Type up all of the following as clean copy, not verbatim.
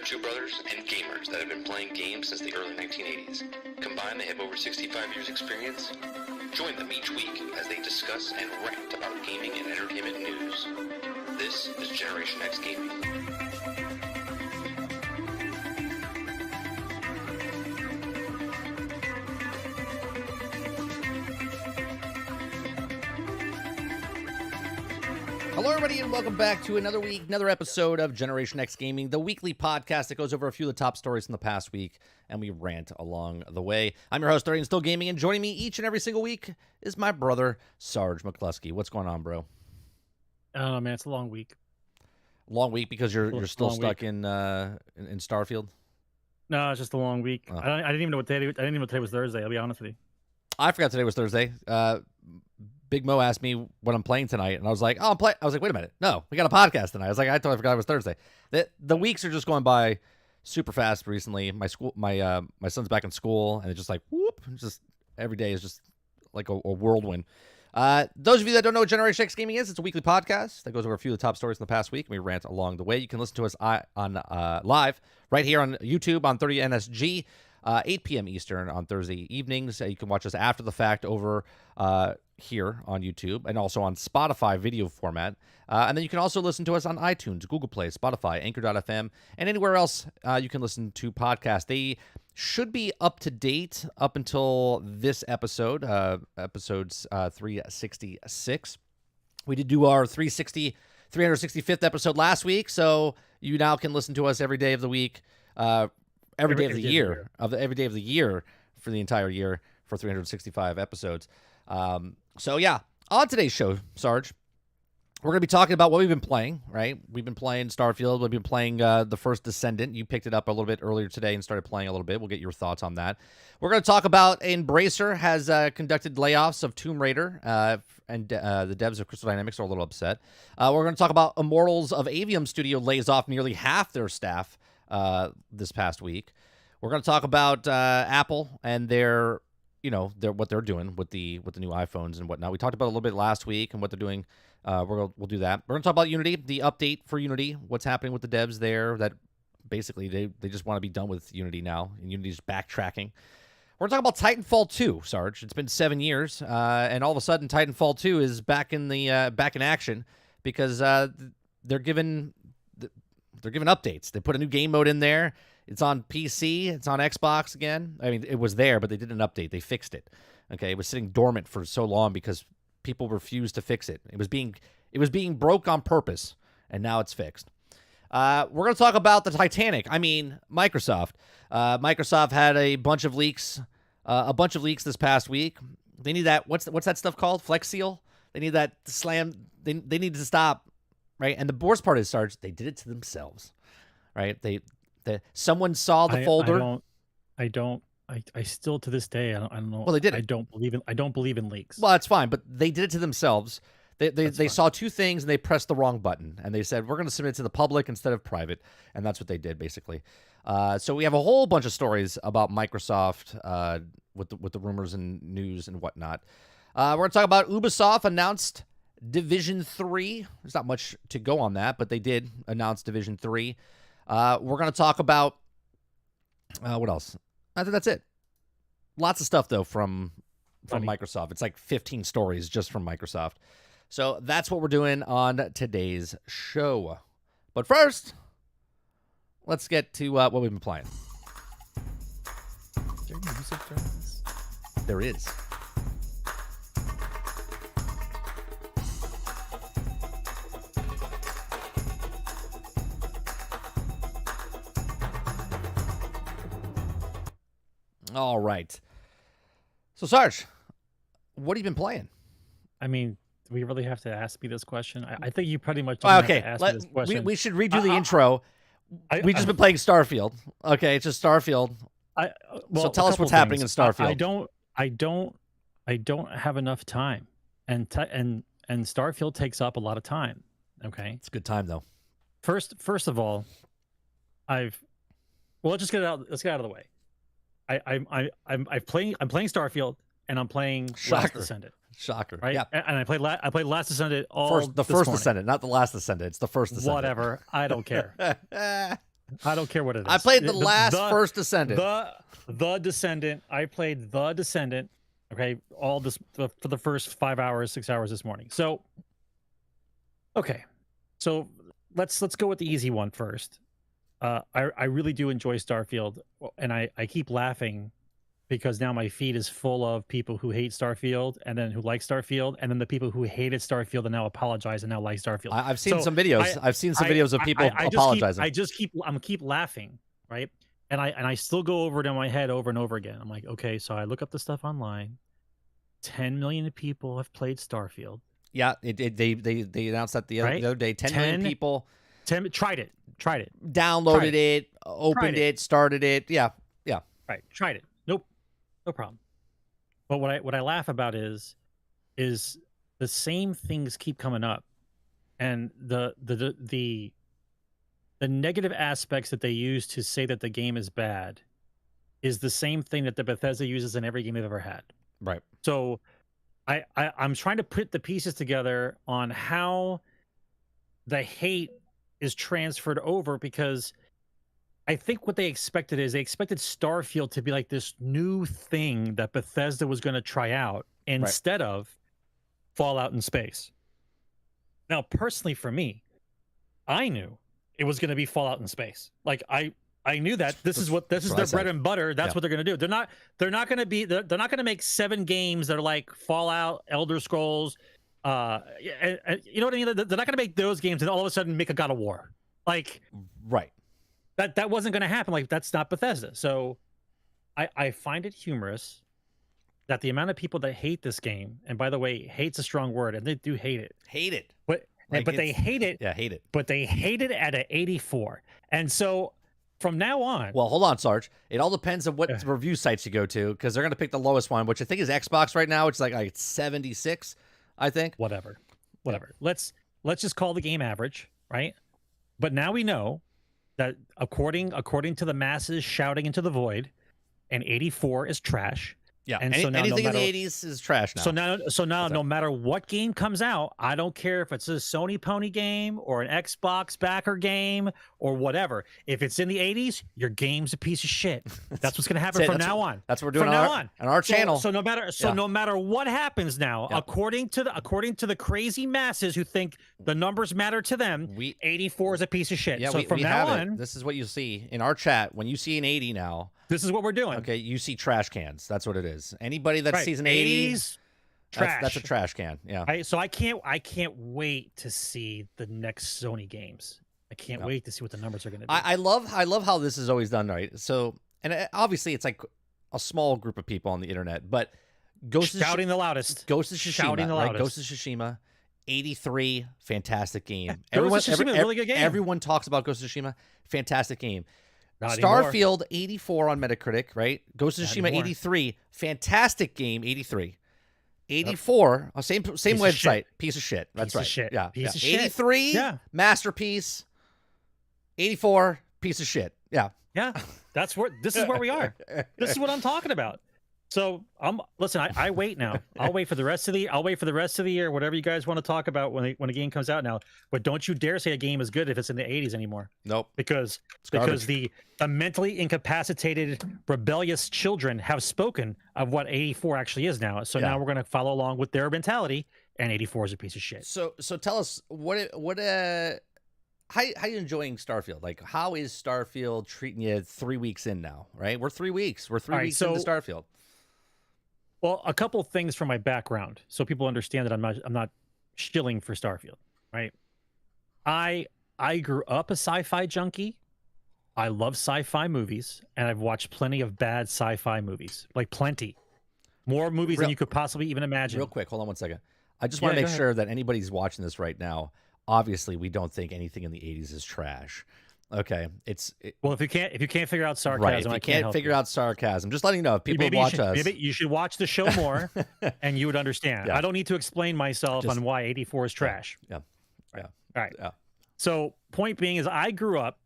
two brothers and gamers that have been playing games since the early 1980s. Combined, they have over 65 years experience. Join them each week as they discuss and rant about gaming and entertainment news. This is Generation X Gaming. Hello, everybody, and welcome back to another week, another episode of Generation X Gaming, the weekly podcast that goes over a few of the top stories from the past week, and we rant along the way. I'm your host, 30 and Still Gaming, and joining me each and every single week is my brother, Sgt McClusky. What's going on, bro? Oh man, it's a long week. Long week because you're still stuck in Starfield? No, it's just a long week. Oh. I didn't even know what day. I didn't even know today was Thursday. I'll be honest with you. I forgot today was Thursday. Big Mo asked me what I'm playing tonight, and I was like, "Oh, I was like, "Wait a minute, no, we got a podcast tonight." I was like, "I totally forgot it was Thursday." The weeks are just going by super fast recently. My son's back in school, and it's just like whoop, just every day is just like a whirlwind. Those of you that don't know what Generation X Gaming is, it's a weekly podcast that goes over a few of the top stories in the past week, and we rant along the way. You can listen to us on live right here on YouTube on 30NSG. 8 p.m. Eastern on Thursday evenings. You can watch us after the fact over here on YouTube and also on Spotify video format. And then you can also listen to us on iTunes, Google Play, Spotify, Anchor.fm, and anywhere else you can listen to podcasts. They should be up to date up until this episode, episodes 366. We did do our 365th episode last week, so you now can listen to us every day of the week. Every day of the year for the entire year for 365 episodes. So yeah, on today's show, Sarge, we're going to be talking about what we've been playing, right? We've been playing Starfield. We've been playing The First Descendant. You picked it up a little bit earlier today and started playing a little bit. We'll get your thoughts on that. We're going to talk about Embracer has conducted layoffs of Tomb Raider, and the devs of Crystal Dynamics are a little upset. We're going to talk about Immortals of Avium Studio lays off nearly half their staff this past week. We're going to talk about Apple and their what they're doing with the new iPhones and whatnot. We talked about it a little bit last week and what they're doing. We'll do that. We're going to talk about Unity, the update for Unity, what's happening with the devs there. That basically they just want to be done with Unity now, and Unity's backtracking. We're going to talk about Titanfall 2, Sarge. It's been 7 years, and all of a sudden Titanfall 2 is back in action because they're giving updates. They put a new game mode in there. It's on PC. It's on Xbox again. I mean, it was there, but they did an update. They fixed it. Okay, it was sitting dormant for so long because people refused to fix it. It was being broke on purpose, and now it's fixed. We're going to talk about the Titanic. I mean, Microsoft. Microsoft had a bunch of leaks this past week. They need that. What's that stuff called? Flex Seal. They need that slam. They needed to stop. Right, and the worst part is, Sarge, they did it to themselves, right? Someone saw the folder. I still to this day I don't know. Well, they did it. I don't believe in leaks. Well, that's fine, but they did it to themselves. They saw two things and they pressed the wrong button, and they said we're going to submit it to the public instead of private, and that's what they did basically. So we have a whole bunch of stories about Microsoft with the rumors and news and whatnot. We're going to talk about Ubisoft announced Division 3. There's not much to go on that, but they did announce Division 3. We're going to talk about what else? I think that's it. Lots of stuff, though, from Microsoft. It's like 15 stories just from Microsoft. So that's what we're doing on today's show. But first, let's get to what we've been playing. Is there music during this? There is. All right. So, Sarge, what have you been playing? I mean, do we really have to ask me this question? I think you pretty much don't have to ask me this question. We should redo the intro. We've just been playing Starfield. Okay, it's just Starfield. So tell us what's happening in Starfield. I don't have enough time, and Starfield takes up a lot of time. Okay, it's a good time though. First of all, let's just get it out. Let's get it out of the way. I'm playing Starfield, and I'm playing Last Descendant. Shocker, right? Yeah. And I played Last Descendant the first Descendant, not the Last Descendant. It's the first Descendant. Whatever, I don't care. I don't care what it is. I played the last First Descendant. The Descendant. I played the Descendant. Okay, all this for the first 5 hours, 6 hours this morning. So, okay, so let's go with the easy one first. I really do enjoy Starfield, and I keep laughing because now my feed is full of people who hate Starfield and then who like Starfield, and then the people who hated Starfield and now apologize and now like Starfield. I've seen some videos. I've seen some videos of people apologizing. I just keep laughing, right? And I still go over it in my head over and over again. I'm like, okay, so I look up the stuff online. 10 million people have played Starfield. Yeah, they announced that the other day. 10 million people tried it. Downloaded it, opened it, started it. Yeah. Right, tried it. Nope, no problem. But what I laugh about is the same things keep coming up, and the negative aspects that they use to say that the game is bad is the same thing that the Bethesda uses in every game they've ever had. Right. So I'm trying to put the pieces together on how the hate is transferred over, because I think what they expected Starfield to be like this new thing that Bethesda was going to try out instead of Fallout in space. Now, personally for me, I knew it was going to be Fallout in space. Like I knew that this is their bread and butter. That's what they're going to do. They're not going to make 7 games that are like Fallout, Elder Scrolls. You know what I mean? They're not going to make those games and all of a sudden make a God of War. Like, right. That wasn't going to happen. Like, that's not Bethesda. So I find it humorous that the amount of people that hate this game, and by the way, hate's a strong word, and they do hate it. Hate it. But they hate it. Yeah, hate it. But they hate it at an 84. And so from now on. Well, hold on, Sarge. It all depends on what review sites you go to, because they're going to pick the lowest one, which I think is Xbox right now, which is like 76, I think. Whatever. Let's just call the game average, right? But now we know that according to the masses shouting into the void, an 84 is trash. Yeah, and so now anything in the 80s is trash now. So now, no matter what game comes out, I don't care if it's a Sony Pony game or an Xbox backer game or whatever. If it's in the 80s, your game's a piece of shit. That's what's going to happen from now on. That's what we're doing on our channel. So no matter what happens now, according to the crazy masses who think the numbers matter to them, 84 is a piece of shit. Yeah, so from now on, this is what you see in our chat. When you see an 80 now, this is what we're doing. Okay, you see trash cans. That's what it is. Anybody that sees an 80s, trash. That's a trash can. Yeah. So I can't wait to see the next Sony games. I can't wait to see what the numbers are going to be. I love how this is always done, right? So, and obviously it's like a small group of people on the internet, but shouting the loudest. Ghost of Tsushima, shouting the loudest. Ghost of Tsushima, 83, fantastic game. Ghost of Tsushima, really good game. Everyone talks about Ghost of Tsushima, fantastic game. Not Starfield, anymore. 84 on Metacritic, right? Ghost of Tsushima, 83, fantastic game, 83. 84, same website, piece of shit. That's right. Piece of shit. Yeah. Piece of 83, shit. masterpiece. 84, piece of shit. Yeah. Yeah. This is where we are. This is what I'm talking about. So listen, I wait now. I'll wait for the rest of the year, whatever you guys want to talk about when a game comes out now. But don't you dare say a game is good if it's in the 80s anymore. Nope. Because the mentally incapacitated, rebellious children have spoken of what 84 actually is now. So now we're going to follow along with their mentality, and 84 is a piece of shit. So tell us how you enjoying Starfield? Like, how is Starfield treating you 3 weeks in now? Right, we're 3 weeks. We're 3 weeks into Starfield. Well, a couple of things from my background, so people understand that I'm not shilling for Starfield, right? I grew up a sci-fi junkie. I love sci-fi movies, and I've watched plenty of bad sci-fi movies, like plenty, more movies than you could possibly even imagine. Real quick, hold on one second. I just want to make sure that anybody's watching this right now. Obviously, we don't think anything in the 80s is trash. Okay, well, if you can't figure out sarcasm, right? If you can't figure out sarcasm, just letting you know if people watch us. Maybe you should watch the show more, and you would understand. I don't need to explain myself on why 84 is trash. Yeah. All right. Yeah. So point being is I grew up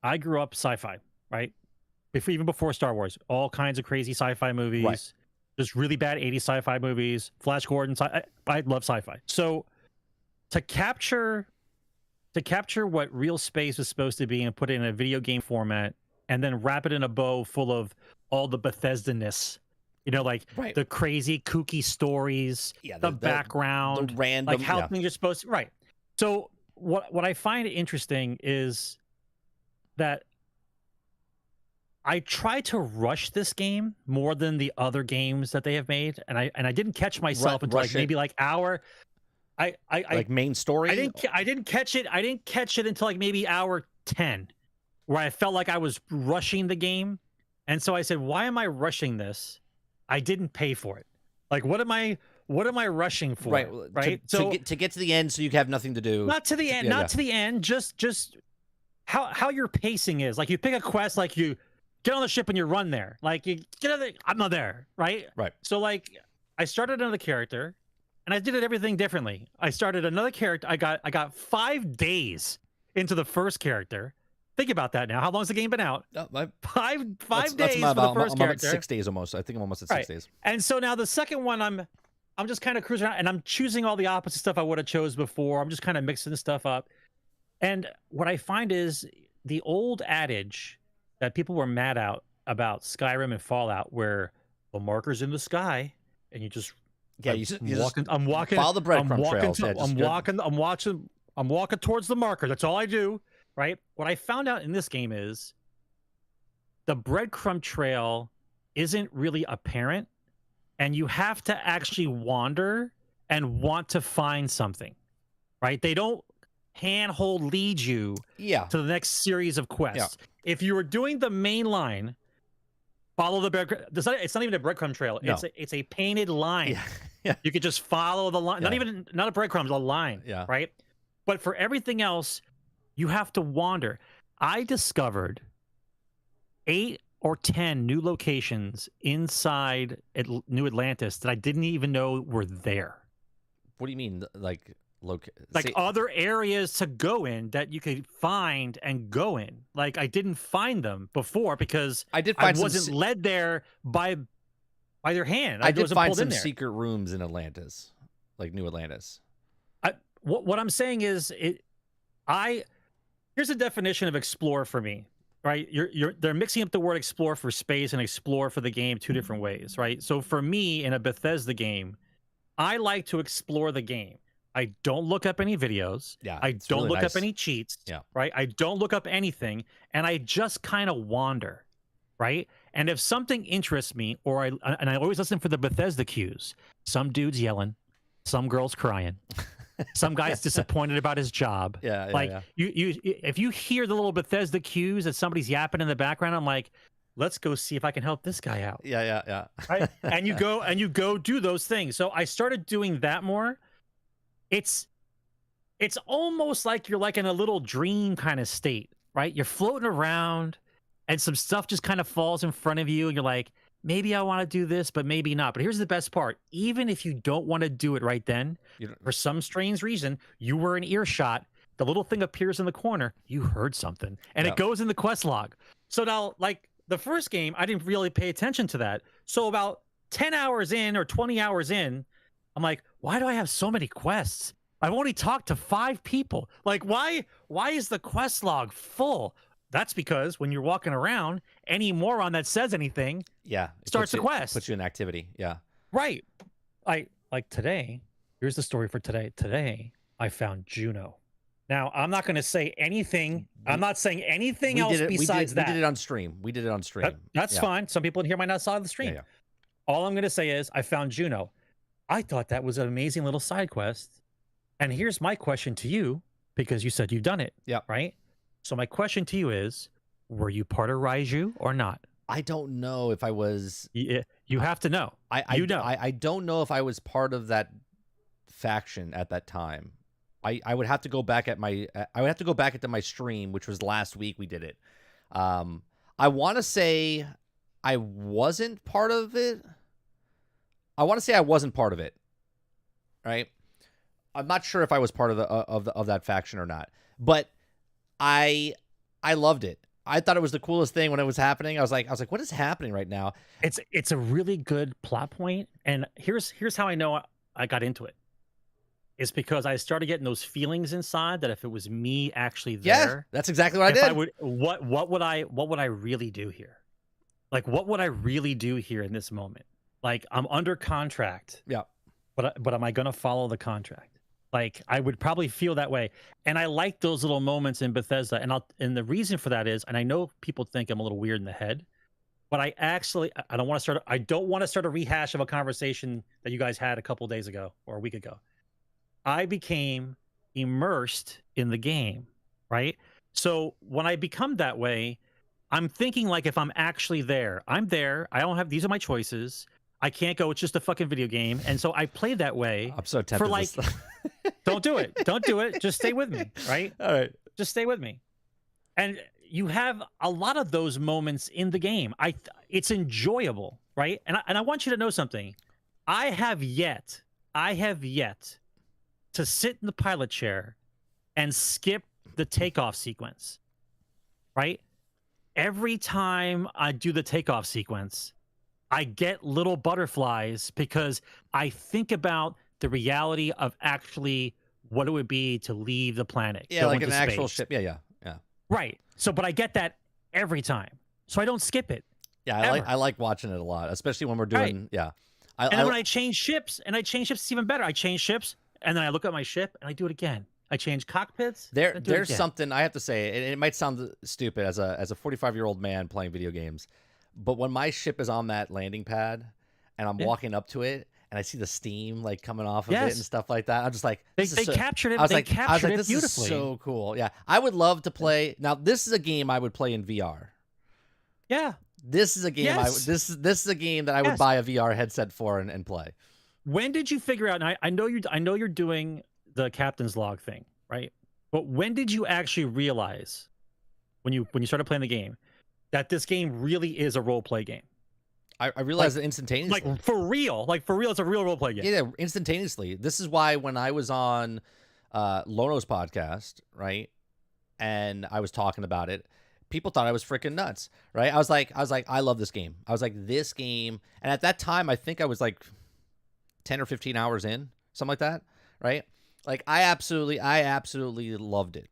sci-fi, right? Even before Star Wars, all kinds of crazy sci-fi movies, right. Just really bad 80s sci-fi movies. Flash Gordon, I love sci-fi. So to capture to capture what real space is supposed to be and put it in a video game format, and then wrap it in a bow full of all the Bethesda-ness. Like Right. the crazy, kooky stories, Yeah, the background, the random, like how things are supposed to. Right. So what I find interesting is that I try to rush this game more than the other games that they have made, and I didn't catch myself until like maybe like hour. like main story. I didn't catch it. I didn't catch it until like maybe hour 10, where I felt like I was rushing the game, and so I said, "Why am I rushing this? I didn't pay for it. Like, what am I rushing for?" Right. To get to the end, so you have nothing to do. Not to the end. To the end. Just how your pacing is. Like, you pick a quest, like you get on the ship and you run there. Like, you get on the, I'm not there. Right. So like, I started another character, and I did everything differently. I started another character. I got 5 days into the first character. Think about that now. How long's the game been out? Five days for the first character. 6 days almost. I think I'm almost at 6 days. And so now the second one, I'm just kind of cruising around, and I'm choosing all the opposite stuff I would have chose before. I'm just kind of mixing stuff up. And what I find is the old adage that people were mad about Skyrim and Fallout, where the marker's in the sky, and you just I'm walking. Follow the breadcrumb trails. I'm walking towards the marker. That's all I do. Right. What I found out in this game is the breadcrumb trail isn't really apparent, and you have to actually wander and want to find something. Right. They don't handhold lead you to the next series of quests. If you were doing the main line, follow the breadcrumb. It's not even a breadcrumb trail. No. It's a painted line. You could just follow the line. Not a breadcrumb, a line. Right. But for everything else, you have to wander. I discovered 8 or 10 new locations inside New Atlantis that I didn't even know were there. What do you mean, like other areas to go in that you could find and go in? Like, I didn't find them before because I wasn't led there by their hand. I did find some secret rooms in Atlantis, like New Atlantis. What I'm saying is here's a definition of explore for me, right? They're mixing up the word explore for space and explore for the game 2 different ways, right? So for me, in a Bethesda game, I like to explore the game. I don't look up any videos. I don't look up any cheats. Right? I don't look up anything, and I just kind of wander, right? And if something interests me, and I always listen for the Bethesda cues. Some dude's yelling, some girl's crying. Some guy's disappointed about his job. If you hear the little Bethesda cues that somebody's yapping in the background, I'm like, let's go see if I can help this guy out. Right? And you go do those things. So I started doing that more. It's almost like you're like in a little dream kind of state, right? You're floating around, and some stuff just kind of falls in front of you, and you're like, maybe I want to do this, but maybe not. But here's the best part. Even if you don't want to do it right then, for some strange reason, you were in earshot, the little thing appears in the corner, you heard something, and it goes in the quest log. So now, like the first game, I didn't really pay attention to that. So about 10 hours in or 20 hours in, I'm like, why do I have so many quests? I've only talked to 5 people. Like, why is the quest log full? That's because when you're walking around, any moron that says anything starts the quest. Puts you in activity. Right. Like today, here's the story for today. Today, I found Juno. Now, I'm not going to say anything. I'm not saying anything else besides that. We did it on stream. That's fine. Some people in here might not saw the stream. All I'm going to say is I found Juno. I thought that was an amazing little side quest. And here's my question to you, because you said you've done it. Right? So my question to you is, were you part of Raiju or not? I don't know if I was. You have to know. I don't know if I was part of that faction at that time. I would have to go back into my stream, which was last week we did it. I want to say I wasn't part of it. Right? I'm not sure if I was part of that faction or not. But I loved it. I thought it was the coolest thing when it was happening. I was like, what is happening right now? It's a really good plot point, and here's how I know I got into it. is because I started getting those feelings inside that if it was me actually Yeah, there, that's exactly what I if did. I would, what would I really do here? Like, what would I really do here in this moment? Like, I'm under contract, Yeah. but am I going to follow the contract? Like, I would probably feel that way. And I like those little moments in Bethesda. And the reason for that is, and I know people think I'm a little weird in the head, but I don't want to start a rehash of a conversation that you guys had a couple days ago or a week ago. I became immersed in the game, right? So when I become that way, I'm thinking like if I'm actually there, I'm there. I don't have, these are my choices. I can't go, it's just a fucking video game. And so I play that way I'm so tempted for like, don't do it. Don't do it. Just stay with me, right? All right. Just stay with me. And you have a lot of those moments in the game. It's enjoyable, right? And I want you to know something. I have yet to sit in the pilot chair and skip the takeoff sequence, right? Every time I do the takeoff sequence, I get little butterflies because I think about the reality of actually what it would be to leave the planet. Yeah, go like into an actual space. ship. Yeah. Right. So, but I get that every time. So I don't skip it. Yeah, I like watching it a lot, especially when we're doing, yeah. And then when I change ships, it's even better. I change ships, and then I look at my ship, and I do it again. I change cockpits. There's something I have to say, and it might sound stupid as a 45-year-old man playing video games, but when my ship is on that landing pad, and I'm walking up to it, and I see the steam like coming off of it and stuff like that, I'm just like, they captured it. They captured it beautifully. This is so cool. Yeah, I would love to play. Now, this is a game I would play in VR. Yeah. This is a game this is a game that I would buy a VR headset for and play. When did you figure out? And I know you're doing the captain's log thing, right? But when did you actually realize when you started playing the game that this game really is a role play game? I realized it instantaneously. Like for real, it's a real role play game. Yeah, instantaneously. This is why when I was on Lono's podcast, right, and I was talking about it, people thought I was freaking nuts, right? I was like, I love this game. I was like, this game, and at that time, I think I was like 10 or 15 hours in, something like that, right? Like I absolutely loved it.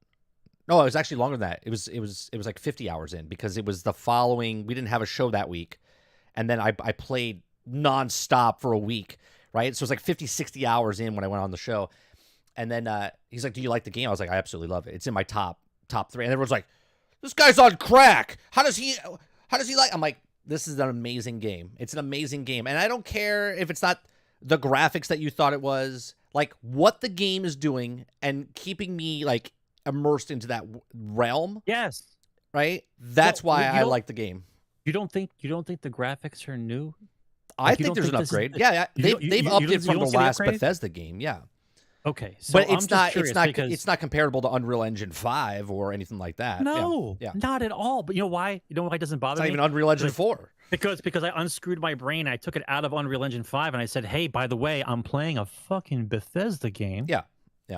No, it was actually longer than that. It was like 50 hours in because it was the following. We didn't have a show that week, and then I played nonstop for a week, right? So it was like 50, 60 hours in when I went on the show, and then he's like, "Do you like the game?" I was like, "I absolutely love it. It's in my top 3." And everyone's like, "This guy's on crack. How does he like?" I'm like, "This is an amazing game. It's an amazing game, and I don't care if it's not the graphics that you thought it was." Like what the game is doing and keeping me like immersed into that realm. Yes. Right? That's why I like the game. You don't think the graphics are new? I think there's an upgrade. Yeah, they've upped it from the last Bethesda game. Yeah. Okay. So but it's not comparable to Unreal Engine 5 or anything like that. No, not at all. But you know why? You know why it doesn't bother me? It's not even Unreal Engine 4. Because I unscrewed my brain, I took it out of Unreal Engine 5, and I said, "Hey, by the way, I'm playing a fucking Bethesda game." Yeah.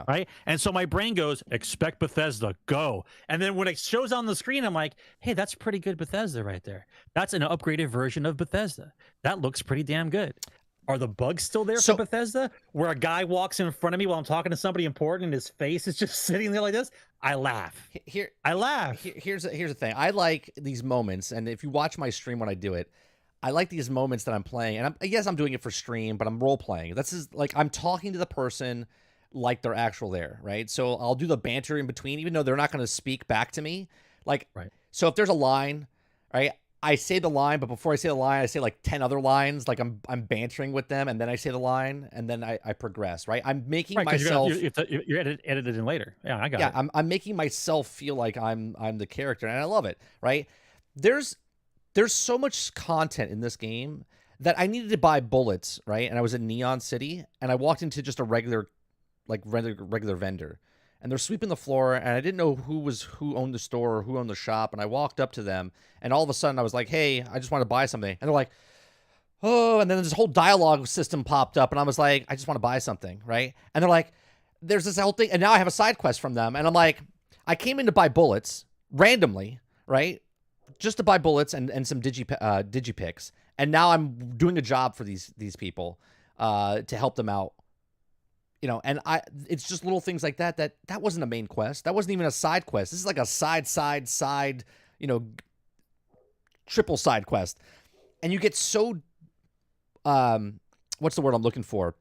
Right? And so my brain goes, "Expect Bethesda, go." And then when it shows on the screen, I'm like, "Hey, that's pretty good Bethesda right there. That's an upgraded version of Bethesda. That looks pretty damn good." Are the bugs still there for Bethesda? Where a guy walks in front of me while I'm talking to somebody important and his face is just sitting there like this? I laugh. I laugh. Here's the thing. I like these moments, and if you watch my stream when I do it, I like these moments that I'm playing. And yes, I'm doing it for stream, but I'm role playing. This is like I'm talking to the person like they're actual there, right? So I'll do the banter in between, even though they're not going to speak back to me. Like, so if there's a line, right? I say the line, but before I say the line, I say like 10 other lines. Like I'm bantering with them, and then I say the line, and then I progress. Right? I'm making myself. You're edited in later. Yeah, I got it. Yeah, I'm making myself feel like I'm the character, and I love it. Right? There's so much content in this game that I needed to buy bullets. Right? And I was in Neon City, and I walked into just a regular vendor. And they're sweeping the floor, and I didn't know who owned the store or who owned the shop. And I walked up to them, and all of a sudden I was like, "Hey, I just want to buy something." And they're like, "Oh," and then this whole dialogue system popped up, and I was like, "I just want to buy something," right? And they're like, "There's this whole thing," and now I have a side quest from them, and I'm like, I came in to buy bullets randomly, right? Just to buy bullets and some digipicks, and now I'm doing a job for these people to help them out and it's just little things like that wasn't a main quest. That wasn't even a side quest. This is like a side, triple side quest. And you get so, what's the word I'm looking for?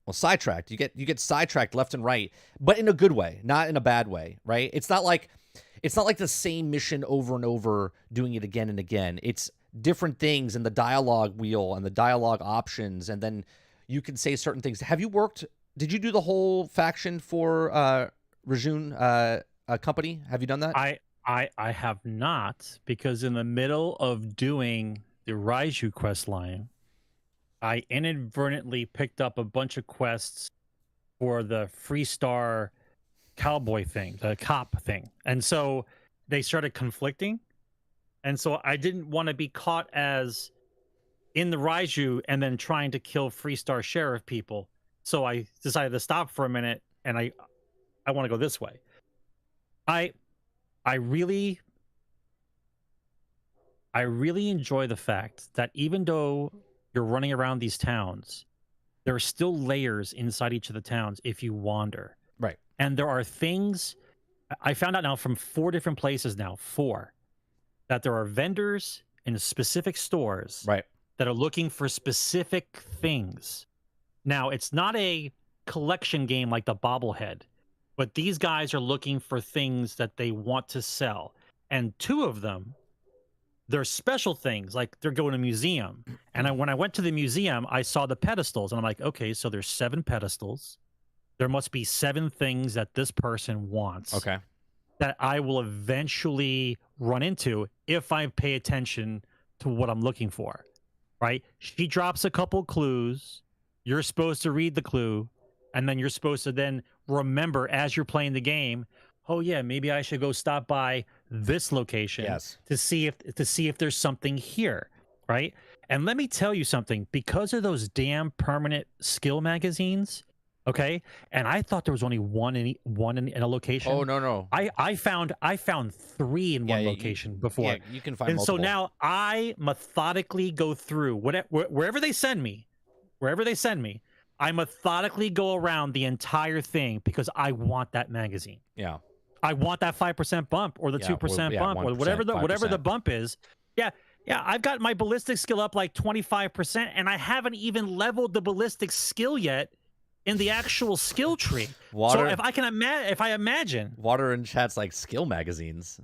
Well, sidetracked. You get sidetracked left and right, but in a good way, not in a bad way, right? It's not like the same mission over and over, doing it again and again. It's different things in the dialogue wheel and the dialogue options, and then you can say certain things. Did you do the whole faction for Rajun company? Have you done that? I have not, because in the middle of doing the Raiju quest line, I inadvertently picked up a bunch of quests for the Freestar cowboy thing, the cop thing. And so they started conflicting. And so I didn't want to be caught as in the Raiju and then trying to kill Freestar sheriff people. So I decided to stop for a minute, and I want to go this way. I really enjoy the fact that even though you're running around these towns, there are still layers inside each of the towns if you wander. Right. And there are things I found out now from 4 different places now, that there are vendors in specific stores right. that are looking for specific things. Now, it's not a collection game like the bobblehead, but these guys are looking for things that they want to sell. And 2 of them, they're special things, like they're going to a museum. And when I went to the museum, I saw the pedestals, and I'm like, okay, so there's 7 pedestals. There must be 7 things that this person wants. Okay. That I will eventually run into if I pay attention to what I'm looking for, right? She drops a couple clues. You're supposed to read the clue, and then you're supposed to then remember as you're playing the game, oh yeah, maybe I should go stop by this location to see if there's something here, right? And let me tell you something, because of those damn permanent skill magazines, okay? And I thought there was only one in a location. Oh no. I found 3 in one location before. Yeah, you can find and multiple. So now I methodically go through wherever they send me, I methodically go around the entire thing because I want that magazine. Yeah. I want that 5% bump or the 2% bump or whatever the bump is. Yeah. I've got my ballistic skill up like 25%, and I haven't even leveled the ballistic skill yet in the actual skill tree. So if I imagine Water in chat's like skill magazines.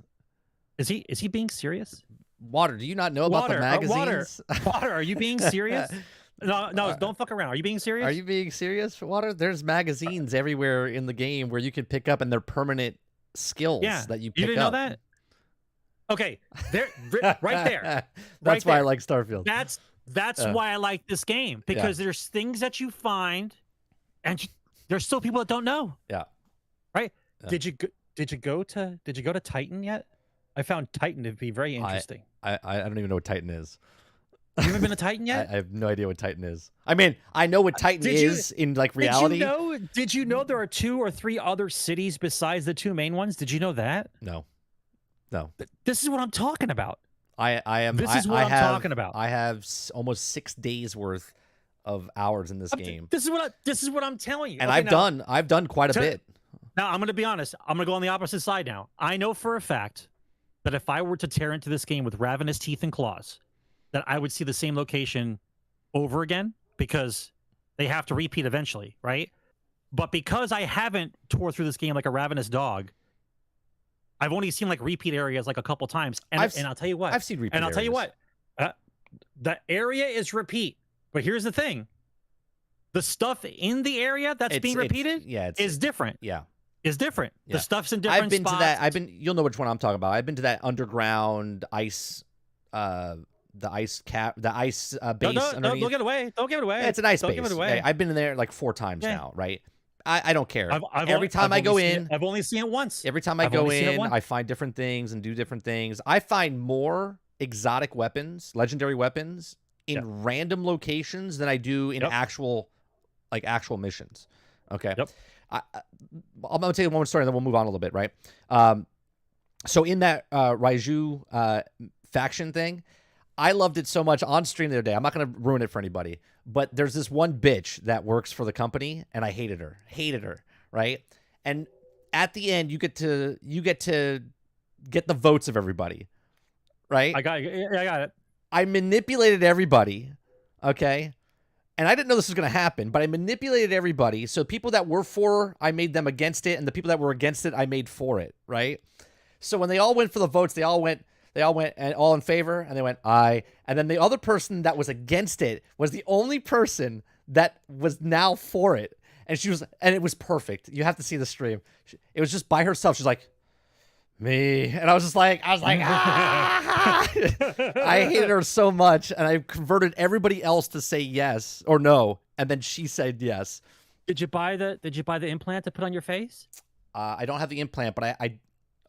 Is he being serious? Water, do you not know about the magazines? Water, are you being serious? No, don't fuck around. Are you being serious? Are you being serious, Water? There's magazines everywhere in the game where you can pick up, and they're permanent skills that you pick up. You didn't know that? Okay, there, right there. That's why I like Starfield. That's why I like this game, because there's things that you find, and there's still people that don't know. Yeah. Right? Yeah. Did you go to Titan yet? I found Titan to be very interesting. I don't even know what Titan is. You haven't been to Titan yet? I have no idea what Titan is. I mean, I know what Titan is in like reality. Did you know there are 2 or 3 other cities besides the 2 main ones? Did you know that? No. This is what I'm talking about. I am. This is what I'm talking about. I have almost 6 days worth of hours in this game. This is what I'm telling you. And okay, I've done quite a bit. Now I'm going to be honest. I'm going to go on the opposite side now. I know for a fact that if I were to tear into this game with ravenous teeth and claws, that I would see the same location over again, because they have to repeat eventually, right? But because I haven't tore through this game like a ravenous dog, I've only seen like repeat areas like a couple times. And I'll tell you what. I've seen repeat And I'll areas. tell you what. The area is repeat. But here's the thing. The stuff in the area that's being repeated is different. Yeah. Is different. Yeah. The stuff's in different spots. You'll know which one I'm talking about. I've been to that underground ice the ice base underneath. Don't give it away. Don't give it away. Yeah, it's an ice don't base. Give it away. I've been in there like 4 times now, right? I don't care. Every time I go in, I've only seen it once. Every time I go in, I find different things and do different things. I find more exotic weapons, legendary weapons, in random locations than I do in actual missions. Okay. Yep. I'm gonna tell you one story, and then we'll move on a little bit, right? So in that Raiju faction thing, I loved it so much on stream the other day. I'm not going to ruin it for anybody, But there's this one bitch that works for the company, and I hated her, right? And at the end, you get to get the votes of everybody, right? I got it. I manipulated everybody, okay? And I didn't know this was going to happen, but I manipulated everybody. So people that were for, I made them against it, and the people that were against it, I made for it, right? So when they all went for the votes, they all went and all in favor, and they went aye. And then the other person that was against it was the only person that was now for it. And it was perfect. You have to see the stream. It was just by herself. She's like, me. And I was like, ah! I hated her so much. And I converted everybody else to say yes or no. And then she said yes. Did you buy the implant to put on your face? I don't have the implant, but I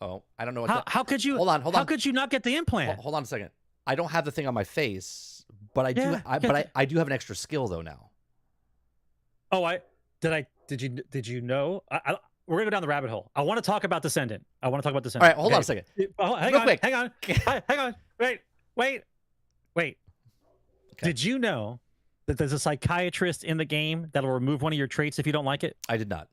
don't know what how could you hold on. How could you not get the implant? Hold on a second. I don't have the thing on my face, but I do have an extra skill though now. Oh, did you know? We're gonna go down the rabbit hole. I want to talk about Descendant. All right, hold on a second. Hang on. Wait. Okay. Did you know that there's a psychiatrist in the game that'll remove one of your traits if you don't like it? I did not.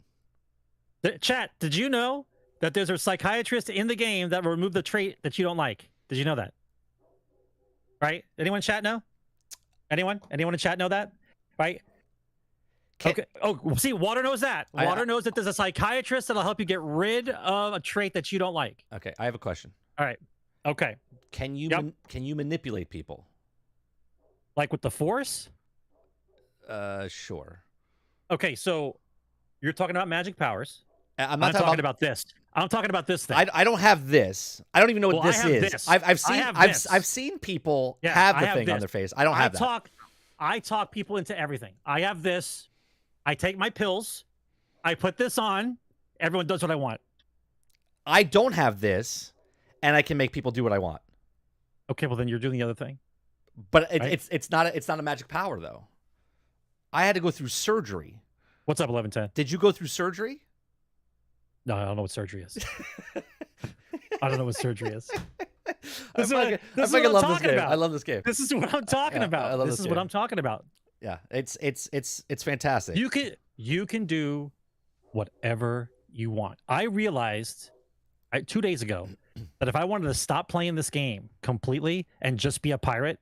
Chat, did you know that there's a psychiatrist in the game that will remove the trait that you don't like? Did you know that? Right? Anyone in chat know? Anyone in chat know that? Right? Okay. Oh, see, Water knows that. Water knows that there's a psychiatrist that'll help you get rid of a trait that you don't like. Okay, I have a question. All right. Okay. Can you manipulate people? Like with the Force? Sure. Okay, so you're talking about magic powers. I'm not talking about this. I'm talking about this thing. I don't have this. I don't even know what this is. This. I've seen people have the thing on their face. I don't have that. I talk people into everything. I have this. I take my pills. I put this on. Everyone does what I want. I don't have this, and I can make people do what I want. Okay, well then you're doing the other thing. But it's not a magic power though. I had to go through surgery. What's up, 1110? Did you go through surgery? No, I don't know what surgery is. I don't know what surgery is. I fucking love this game. I love this game. This is what I'm talking about. I love this is what I'm talking about. Yeah, it's fantastic. You can do whatever you want. I realized 2 days ago that if I wanted to stop playing this game completely and just be a pirate,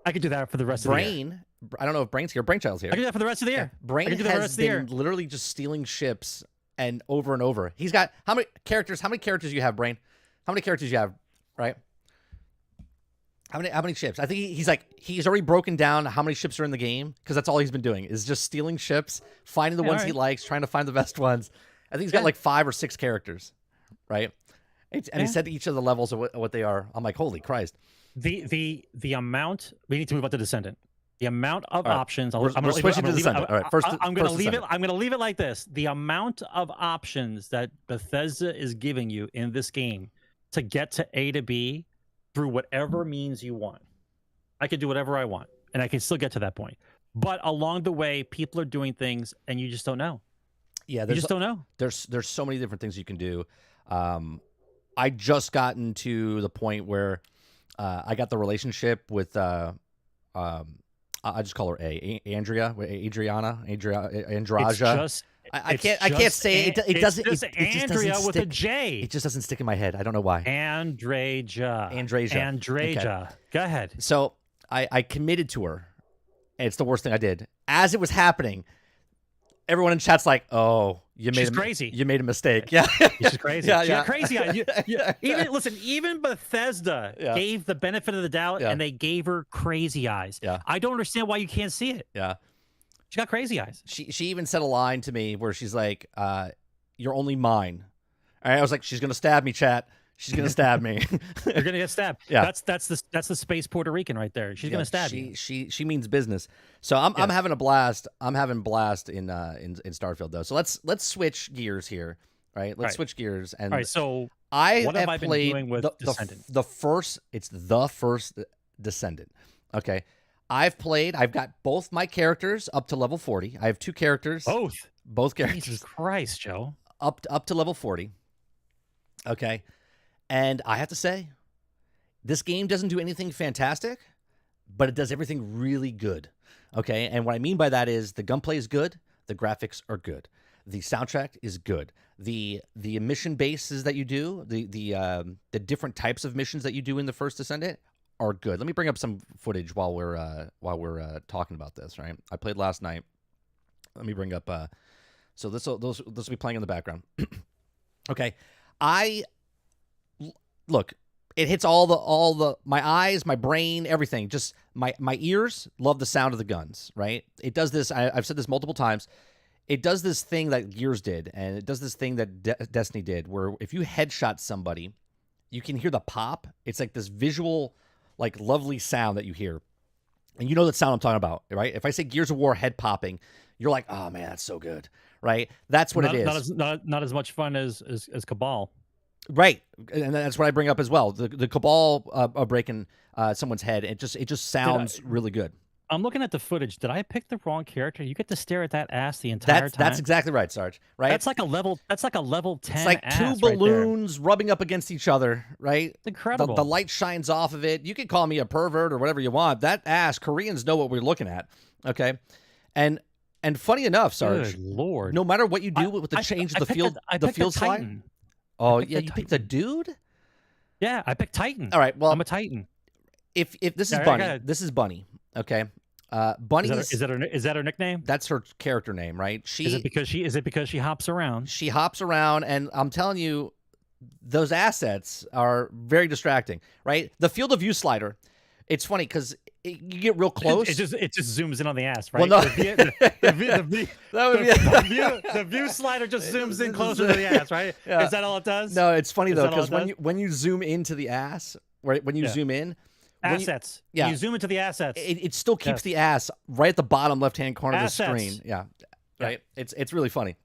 I could do that for the rest of the year. I don't know if Brain's here. Brainchild's here. I can do that for the rest of the year. Brain has been literally just stealing ships and over. He's got how many characters? How many characters you have, Brain? How many characters you have? Right? How many ships? I think he's already broken down how many ships are in the game because that's all he's been doing is just stealing ships, finding the ones he likes, trying to find the best ones. I think he's got like 5 or 6 characters, right? And he said each of the levels of what they are. I'm like, holy Christ! The amount we need to move on to Descendant. The amount of options. We're switching to Descendant. All right, first. I'm going to leave it. I'm going to leave it like this. The amount of options that Bethesda is giving you in this game to get to A to B through whatever means you want. I could do whatever I want, and I can still get to that point. But along the way, people are doing things, and you just don't know. Yeah, you just don't know. There's so many different things you can do. I just gotten to the point where I got the relationship with I just call her Andrea, Andraja. I can't say it. It doesn't. It's just Andrea with a J. It just doesn't stick in my head. I don't know why. Andreja. Okay. Go ahead. So I committed to her, and it's the worst thing I did. As it was happening, everyone in chat's like, "Oh, she's crazy. You made a mistake." Yeah, she's crazy. She got crazy. Even Bethesda gave the benefit of the doubt, and they gave her crazy eyes. Yeah, I don't understand why you can't see it. Yeah, she got crazy eyes. She even said a line to me where she's like, "You're only mine." All right, I was like, "She's gonna stab me, chat. She's gonna stab me." You're gonna get stabbed. Yeah, that's the space Puerto Rican right there. She's gonna stab you. She means business. So I'm having a blast. I'm having blast in Starfield though. So let's switch gears here, right? Let's switch gears. And all right, so what have I played been doing with Descendant? the first Descendant. Okay, I've got both my characters up to level 40. I have 2 characters. Both characters. Jesus Christ, Joe. Up to level 40. Okay. And I have to say, this game doesn't do anything fantastic, but it does everything really good. Okay, and what I mean by that is the gunplay is good, the graphics are good, the soundtrack is good, the mission bases that you do, the different types of missions that you do in the first Descendant are good. Let me bring up some footage while we're talking about this. Right, I played last night. Let me bring up. So this will be playing in the background. Okay, look. It hits all the my eyes, my brain, everything. Just my ears love the sound of the guns, right? It does this. I've said this multiple times. It does this thing that Gears did, and it does this thing that Destiny did, where if you headshot somebody, you can hear the pop. It's like this visual, like lovely sound that you hear, and you know that sound I'm talking about, right? If I say Gears of War head popping, you're like, oh man, that's so good, right? That's what it is. Not as much fun as Cabal. Right, and that's what I bring up as well. The Cabal breaking someone's head. It just sounds really good. I'm looking at the footage. Did I pick the wrong character? You get to stare at that ass the entire time. That's exactly right, Sarge. Right. That's like a level 10. It's like two balloons rubbing up against each other. Right. It's incredible. The light shines off of it. You can call me a pervert or whatever you want. That ass. Koreans know what we're looking at. Okay, and funny enough, Sarge. Good Lord. No matter what you do with the change of the field, the field slide. Oh yeah, you picked a dude. Yeah, I picked Titan. All right, well, I'm a Titan. If this is Bunny, this is Bunny. Okay, Bunny is that her nickname? That's her character name, right? Is it because she hops around? She hops around, and I'm telling you, those assets are very distracting, right? The field of view slider. It's funny because you get real close. It just zooms in on the ass, right? Well, no. The view slider just zooms in closer to the ass, right? Yeah. Is that all it does? No, it's funny though because when you zoom into the ass, right? When you zoom in, assets. When you zoom into the assets. It still keeps the ass right at the bottom left-hand corner of the screen. Yeah, right. It's really funny.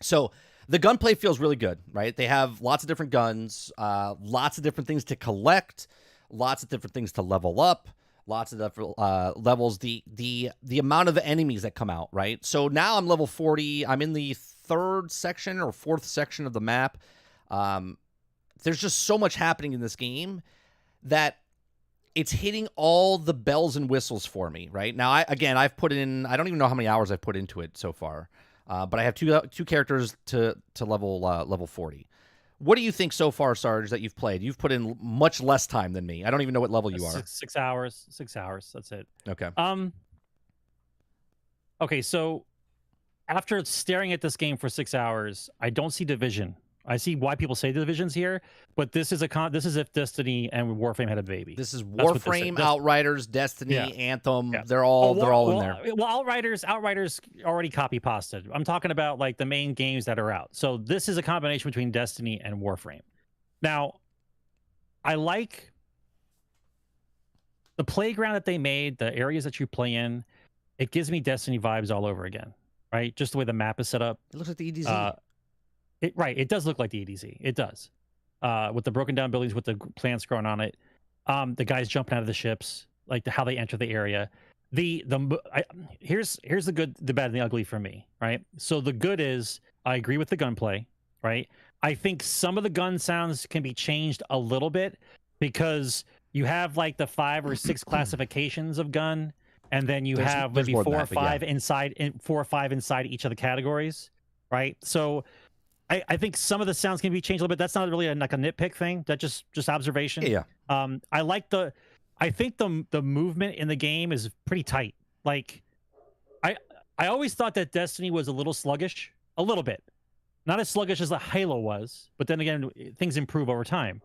So the gunplay feels really good, right? They have lots of different guns, lots of different things to collect. Lots of different things to level up, lots of different levels. The amount of enemies that come out, right? So now I'm level 40. I'm in the third section or fourth section of the map. There's just so much happening in this game that it's hitting all the bells and whistles for me, right? Now, I've put in, I don't even know how many hours I've put into it so far, but I have two characters to level 40. What do you think so far, Sarge, that you've played? You've put in much less time than me. I don't even know what level you are. 6 hours. 6 hours. That's it. Okay. Okay, so after staring at this game for 6 hours, I don't see division. I see why people say the division's here, but this is if Destiny and Warframe had a baby. This is Warframe, Outriders, Destiny, Anthem. Yeah. They're all in there. Well, Outriders already copy pasted. I'm talking about like the main games that are out. So this is a combination between Destiny and Warframe. Now, I like the playground that they made, the areas that you play in. It gives me Destiny vibes all over again, right? Just the way the map is set up. It looks like the EDZ. It does look like the EDZ. It does. With the broken down buildings with the plants growing on it. The guys jumping out of the ships, like how they enter the area. Here's the good, the bad, and the ugly for me, right? So the good is I agree with the gunplay, right? I think some of the gun sounds can be changed a little bit because you have like the 5 or 6 classifications of gun, and then you have maybe 4 or 5 inside each of the categories, right? So I think some of the sounds can be changed a little bit. That's not really like a nitpick thing. That's just observation. Yeah. I think the movement in the game is pretty tight. Like, I always thought that Destiny was a little sluggish, a little bit, not as sluggish as the Halo was. But then again, things improve over time.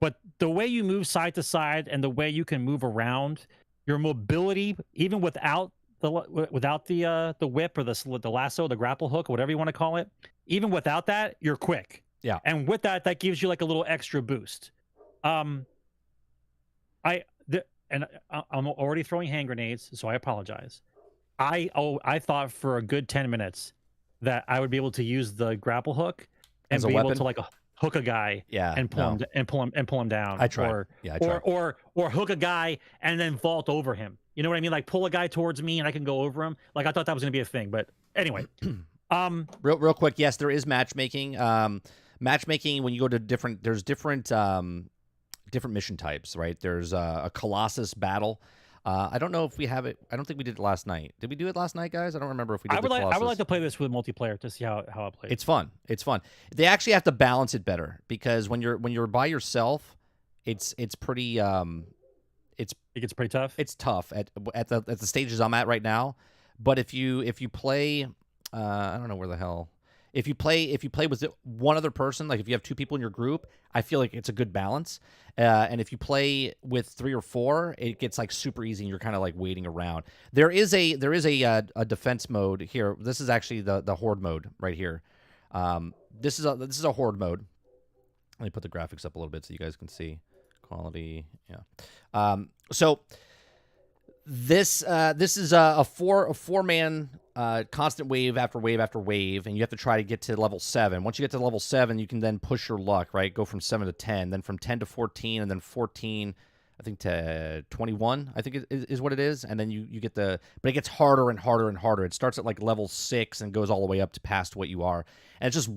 But the way you move side to side and the way you can move around, your mobility, even without the whip or the lasso, the grapple hook, or whatever you want to call it, even without that, you're quick. Yeah. And with that gives you like a little extra boost. I'm already throwing hand grenades, so I apologize. I thought for a good 10 minutes that I would be able to use the grapple hook and be able to like hook a guy and pull him down. I tried. Or hook a guy and then vault over him. You know what I mean? Like pull a guy towards me and I can go over him. Like I thought that was going to be a thing, but anyway. Real quick, yes, there is matchmaking. Matchmaking when you go to different mission types, right? There's a Colossus battle. I don't know if we have it. I don't think we did it last night. Did we do it last night, guys? I don't remember if we did. I would Colossus. like to play this with multiplayer to see how it plays. It's fun. It's fun. They actually have to balance it better because when you're by yourself, it's pretty it gets pretty tough. It's tough at the stages I'm at right now. But if you play, I don't know where the hell. If you play with one other person, like if you have two people in your group, I feel like it's a good balance. And if you play with 3 or 4, it gets like super easy, and you're kind of like waiting around. There is a defense mode here. This is actually the horde mode right here. This is a horde mode. Let me put the graphics up a little bit so you guys can see quality. Yeah. So this is a four-man constant wave after wave after wave, and you have to try to get to level 7. Once you get to level 7, you can then push your luck, right? Go from 7 to 10, then from 10 to 14, and then 14, I think, to 21, I think is what it is. And then you get but it gets harder and harder and harder. It starts at like level 6 and goes all the way up to past what you are. And it's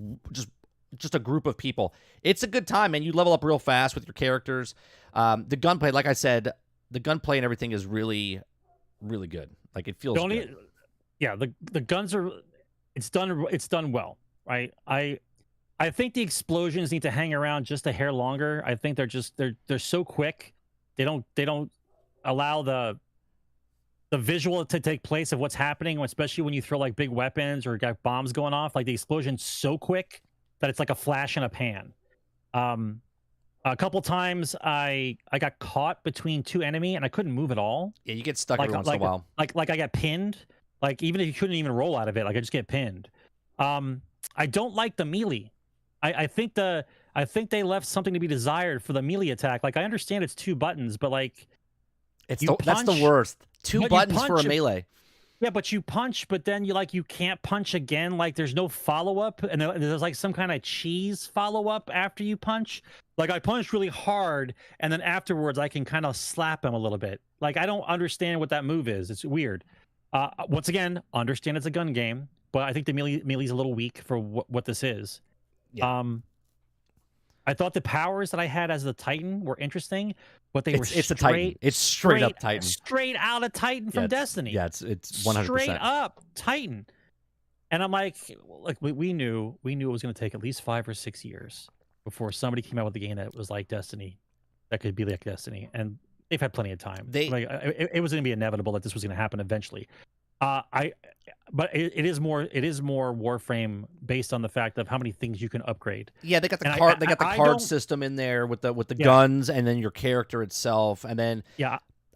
just a group of people. It's a good time, man. You level up real fast with your characters. The gunplay, like I said, the gunplay and everything is really, really good. Like it feels good. Yeah, the guns are it's done well, right? I think the explosions need to hang around just a hair longer. I think they're so quick. They don't allow the visual to take place of what's happening, especially when you throw like big weapons or got bombs going off. Like the explosion's so quick that it's like a flash in a pan. A couple times I got caught between 2 enemy and I couldn't move at all. Yeah, you get stuck every once in a while. Like I got pinned. Like even if you couldn't even roll out of it, like I just get pinned. I don't like the melee. I think they left something to be desired for the melee attack. Like I understand it's 2 buttons, but like that's the worst. 2 buttons for a melee. Yeah, but you punch, but then you can't punch again. Like there's no follow-up, and there's like some kind of cheese follow-up after you punch. Like I punched really hard, and then afterwards I can kind of slap him a little bit. Like I don't understand what that move is. It's weird. Once again, understand it's a gun game, but I think the melee's a little weak for what this is. Yeah. I thought the powers that I had as the Titan were interesting, but it's a Titan. It's straight up Titan. Straight out of Titan from Destiny. Yeah, it's 100%. Straight up Titan. And I'm like we knew it was going to take at least 5 or 6 years before somebody came out with a game that was like Destiny, that could be like Destiny, and they've had plenty of time. It was going to be inevitable that this was going to happen eventually. But it is more Warframe based on the fact of how many things you can upgrade. Yeah, they got the card. They got the card system in there with the guns, and then your character itself, and then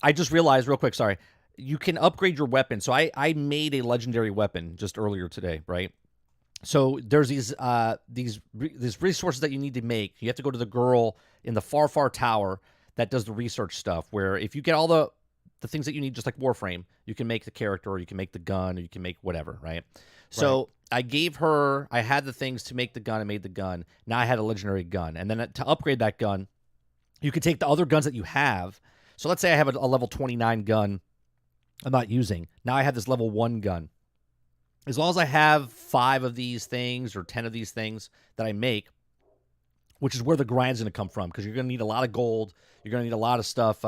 I just realized real quick. Sorry, you can upgrade your weapon. So I made a legendary weapon just earlier today, right? So there's these resources that you need to make. You have to go to the girl in the far tower that does the research stuff. Where if you get all the things that you need, just like Warframe, you can make the character, or you can make the gun, or you can make whatever, right? So I had the things to make the gun. I made the gun. Now I had a legendary gun. And then to upgrade that gun, you can take the other guns that you have. So let's say I have a level 29 gun I'm not using. Now I have this level 1 gun. As long as I have 5 of these things or 10 of these things that I make, which is where the grind's going to come from, because you're going to need a lot of gold. You're going to need a lot of stuff,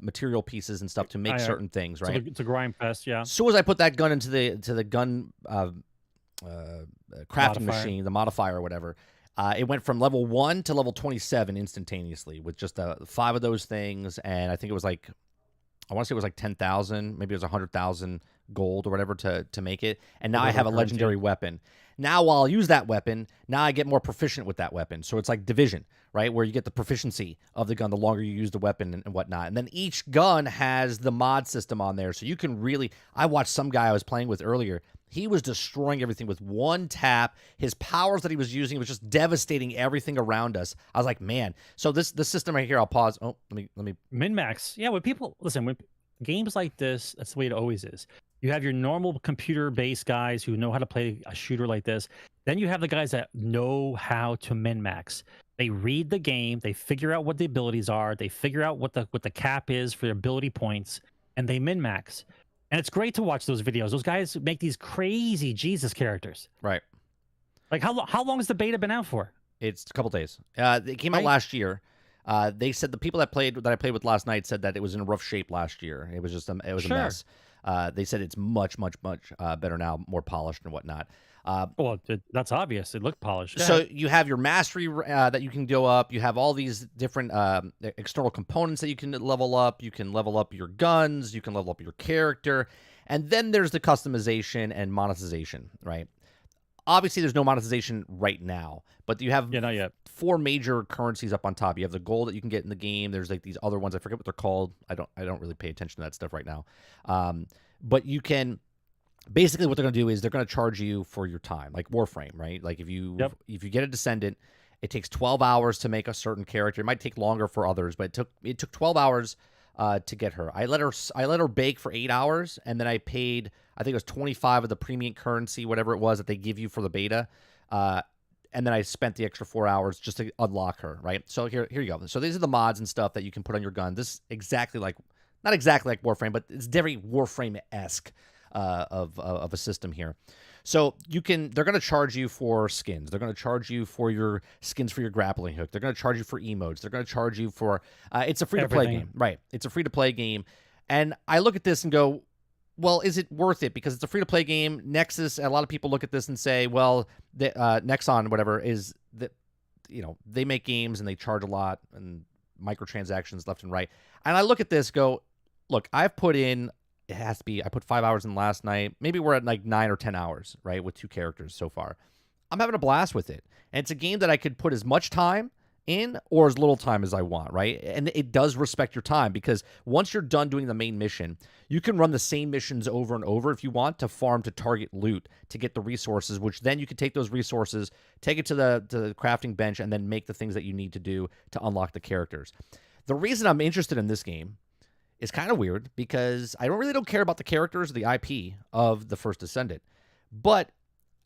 material pieces and stuff to make certain things, right? It's a grind fest, yeah. As soon as I put that gun into the gun crafting machine, the modifier or whatever, it went from level 1 to level 27 instantaneously with just 5 of those things. And I think it was like, I want to say it was like 10,000, maybe it was 100,000 gold or whatever to make it. And now I have a legendary weapon. Now, while I'll use that weapon, now I get more proficient with that weapon. So it's like Division, right? Where you get the proficiency of the gun the longer you use the weapon and whatnot. And then each gun has the mod system on there. So you can really... I watched some guy I was playing with earlier. He was destroying everything with one tap. His powers that he was using was just devastating everything around us. I was like, man. So this system right here, I'll pause. Oh, let me... Min-max. Yeah, when people... Listen, when games like this, that's the way it always is. You have your normal computer-based guys who know how to play a shooter like this. Then you have the guys that know how to min-max. They read the game, they figure out what the abilities are, they figure out what the cap is for their ability points, and they min-max. And it's great to watch those videos. Those guys make these crazy Jesus characters. Right. Like how long has the beta been out for? It's a couple days. It came out last year. They said the people that I played with last night said that it was in rough shape last year. It was just a mess. They said it's much better now, more polished and whatnot. Well, that's obvious. It looked polished. So you have your mastery that you can go up. You have all these different external components that you can level up. You can level up your guns. You can level up your character. And then there's the customization and monetization, right? Obviously, there's no monetization right now, but you have not yet. 4 major currencies up on top. You have the gold that you can get in the game. There's like these other ones. I forget what they're called. I don't really pay attention to that stuff right now. But you can basically what they're going to do is they're going to charge you for your time, like Warframe, right? Like if you get a descendant, it takes 12 hours to make a certain character. It might take longer for others, but it took 12 hours to get her. I let her bake for 8 hours, and then I paid, I think it was 25 of the premium currency, whatever it was that they give you for the beta. And then I spent the extra 4 hours just to unlock her, right? So here you go. So these are the mods and stuff that you can put on your gun. This is exactly like, not exactly like Warframe, but it's very Warframe-esque of a system here. So they're going to charge you for skins. They're going to charge you for your skins for your grappling hook. They're going to charge you for emotes. They're going to charge you for, it's a free-to-play game, right? It's a free-to-play game. And I look at this and go, well, is it worth it? Because it's a free-to-play game. Nexus, a lot of people look at this and say, well, Nexon, whatever, is that, they make games and they charge a lot and microtransactions left and right. And I look at this, go, look, I've put in, it has to be, I put 5 hours in last night. Maybe we're at like 9 or 10 hours, right, with 2 characters so far. I'm having a blast with it. And it's a game that I could put as much time in or as little time as I want, right? And it does respect your time, because once you're done doing the main mission, you can run the same missions over and over if you want to farm to target loot to get the resources, which then you can take those resources, take it to the crafting bench, and then make the things that you need to do to unlock the characters. The reason I'm interested in this game is kind of weird, because I really don't care about the characters or the IP of the First Descendant, but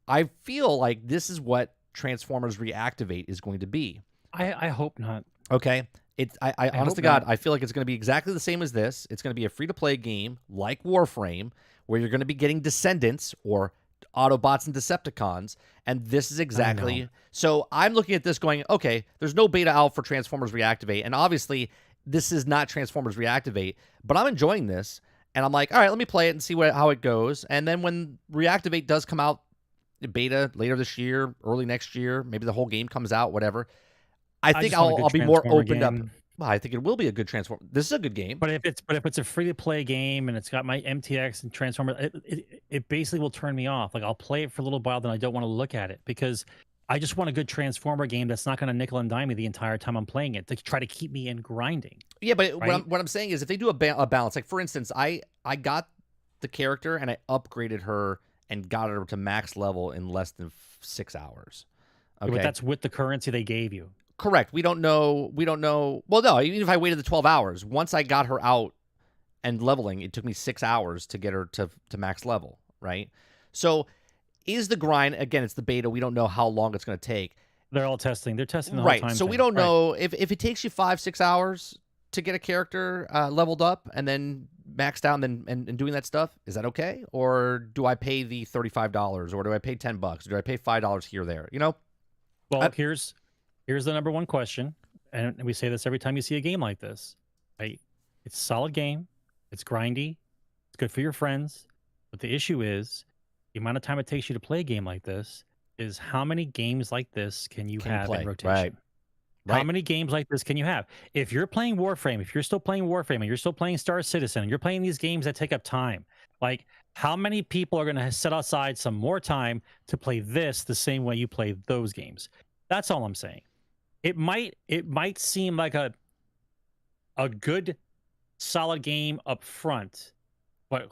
I feel like this is what Transformers Reactivate is going to be. I hope not. Okay. I honest to God, I feel like it's going to be exactly the same as this. It's going to be a free-to-play game like Warframe, where you're going to be getting Descendants or Autobots and Decepticons, and this is exactly... So I'm looking at this going, okay, there's no beta out for Transformers Reactivate, and obviously this is not Transformers Reactivate, but I'm enjoying this, and I'm like, all right, let me play it and see how it goes, and then when Reactivate does come out, beta later this year, early next year, maybe the whole game comes out, whatever... I think I'll be more opened up. Well, I think it will be a good Transformer. This is a good game. But if it's a free to play game and it's got my MTX and Transformer, it basically will turn me off. Like I'll play it for a little while, then I don't want to look at it, because I just want a good Transformer game that's not going to nickel and dime me the entire time I'm playing it to try to keep me in grinding. Yeah, but right? what I'm saying is, if they do a balance, like for instance, I got the character and I upgraded her and got her to max level in less than 6 hours. Okay, but that's with the currency they gave you. Correct. We don't know. Well, no, even if I waited the 12 hours, once I got her out and leveling, it took me 6 hours to get her to max level, right? So is the grind, again, it's the beta. We don't know how long it's going to take. They're all testing. They're testing the whole time. Right. So we don't know if it takes you 5-6 hours to get a character leveled up and then maxed out and doing that stuff. Is that okay? Or do I pay the $35 or do I pay $10 or do I pay $5 here or there? Well, here's the number one question, and we say this every time you see a game like this, right? It's a solid game, it's grindy, it's good for your friends, but the issue is the amount of time it takes you to play a game like this is how many games like this can you have in rotation? Right. How many games like this can you have? If you're playing Warframe, if you're still playing Warframe, and you're still playing Star Citizen, and you're playing these games that take up time, like how many people are going to set aside some more time to play this the same way you play those games? That's all I'm saying. It might seem like a good solid game up front, but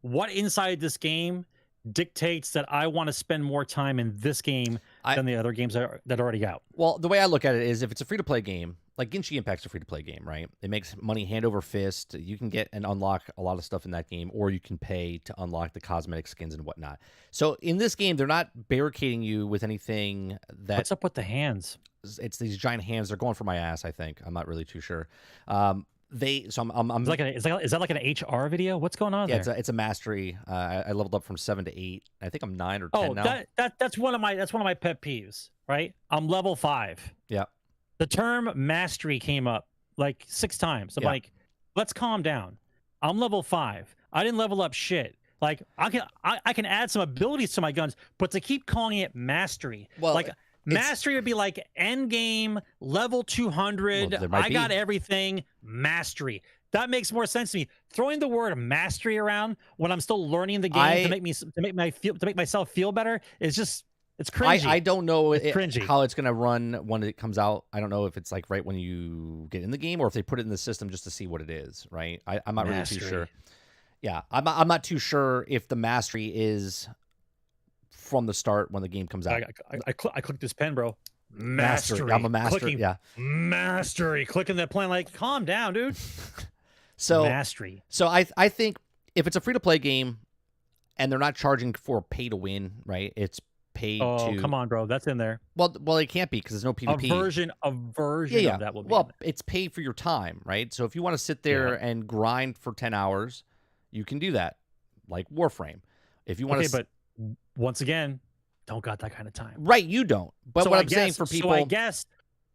what inside this game dictates that I want to spend more time in this game than the other games that are already out? Well, the way I look at it is, if it's a free-to-play game, like Genshin Impact's a free-to-play game, right? It makes money hand over fist. You can get and unlock a lot of stuff in that game, or you can pay to unlock the cosmetic skins and whatnot. So in this game, they're not barricading you with anything that... What's up with the hands? It's these giant hands. They're going for my ass, I think. I'm not really too sure. I'm is that like an HR video? What's going on there? It's a mastery. I leveled up from 7 to 8. I think I'm 9 or 10 now. That's one of my pet peeves, right? I'm level 5. Yeah. The term mastery came up like 6 times. I'm like, let's calm down. I'm level 5. I didn't level up shit. Like I can add some abilities to my guns, but to keep calling it mastery, like mastery would be like end game level 200. I got everything mastery. That makes more sense to me. Throwing the word mastery around when I'm still learning the game to make myself feel better is just, it's cringy. I don't know cringy. how it's gonna run when it comes out. I don't know if it's like right when you get in the game or if they put it in the system just to see what it is. Right? I'm not really too sure. Yeah, I'm not too sure if the mastery is from the start when the game comes out. I clicked this pen, bro. Mastery. I'm a master. Clicking, mastery. Clicking that plan. Like, calm down, dude. So mastery. So I think if it's a free to play game and they're not charging for pay to win, right? It's paid to. Oh, come on, bro. That's in there. Well, it can't be because there's no PvP. A version of that will be. Well, it's paid for your time, right? So if you want to sit there and grind for 10 hours, you can do that, like Warframe. If you want to, but once again, don't got that kind of time. Right, you don't. But what I'm saying for people,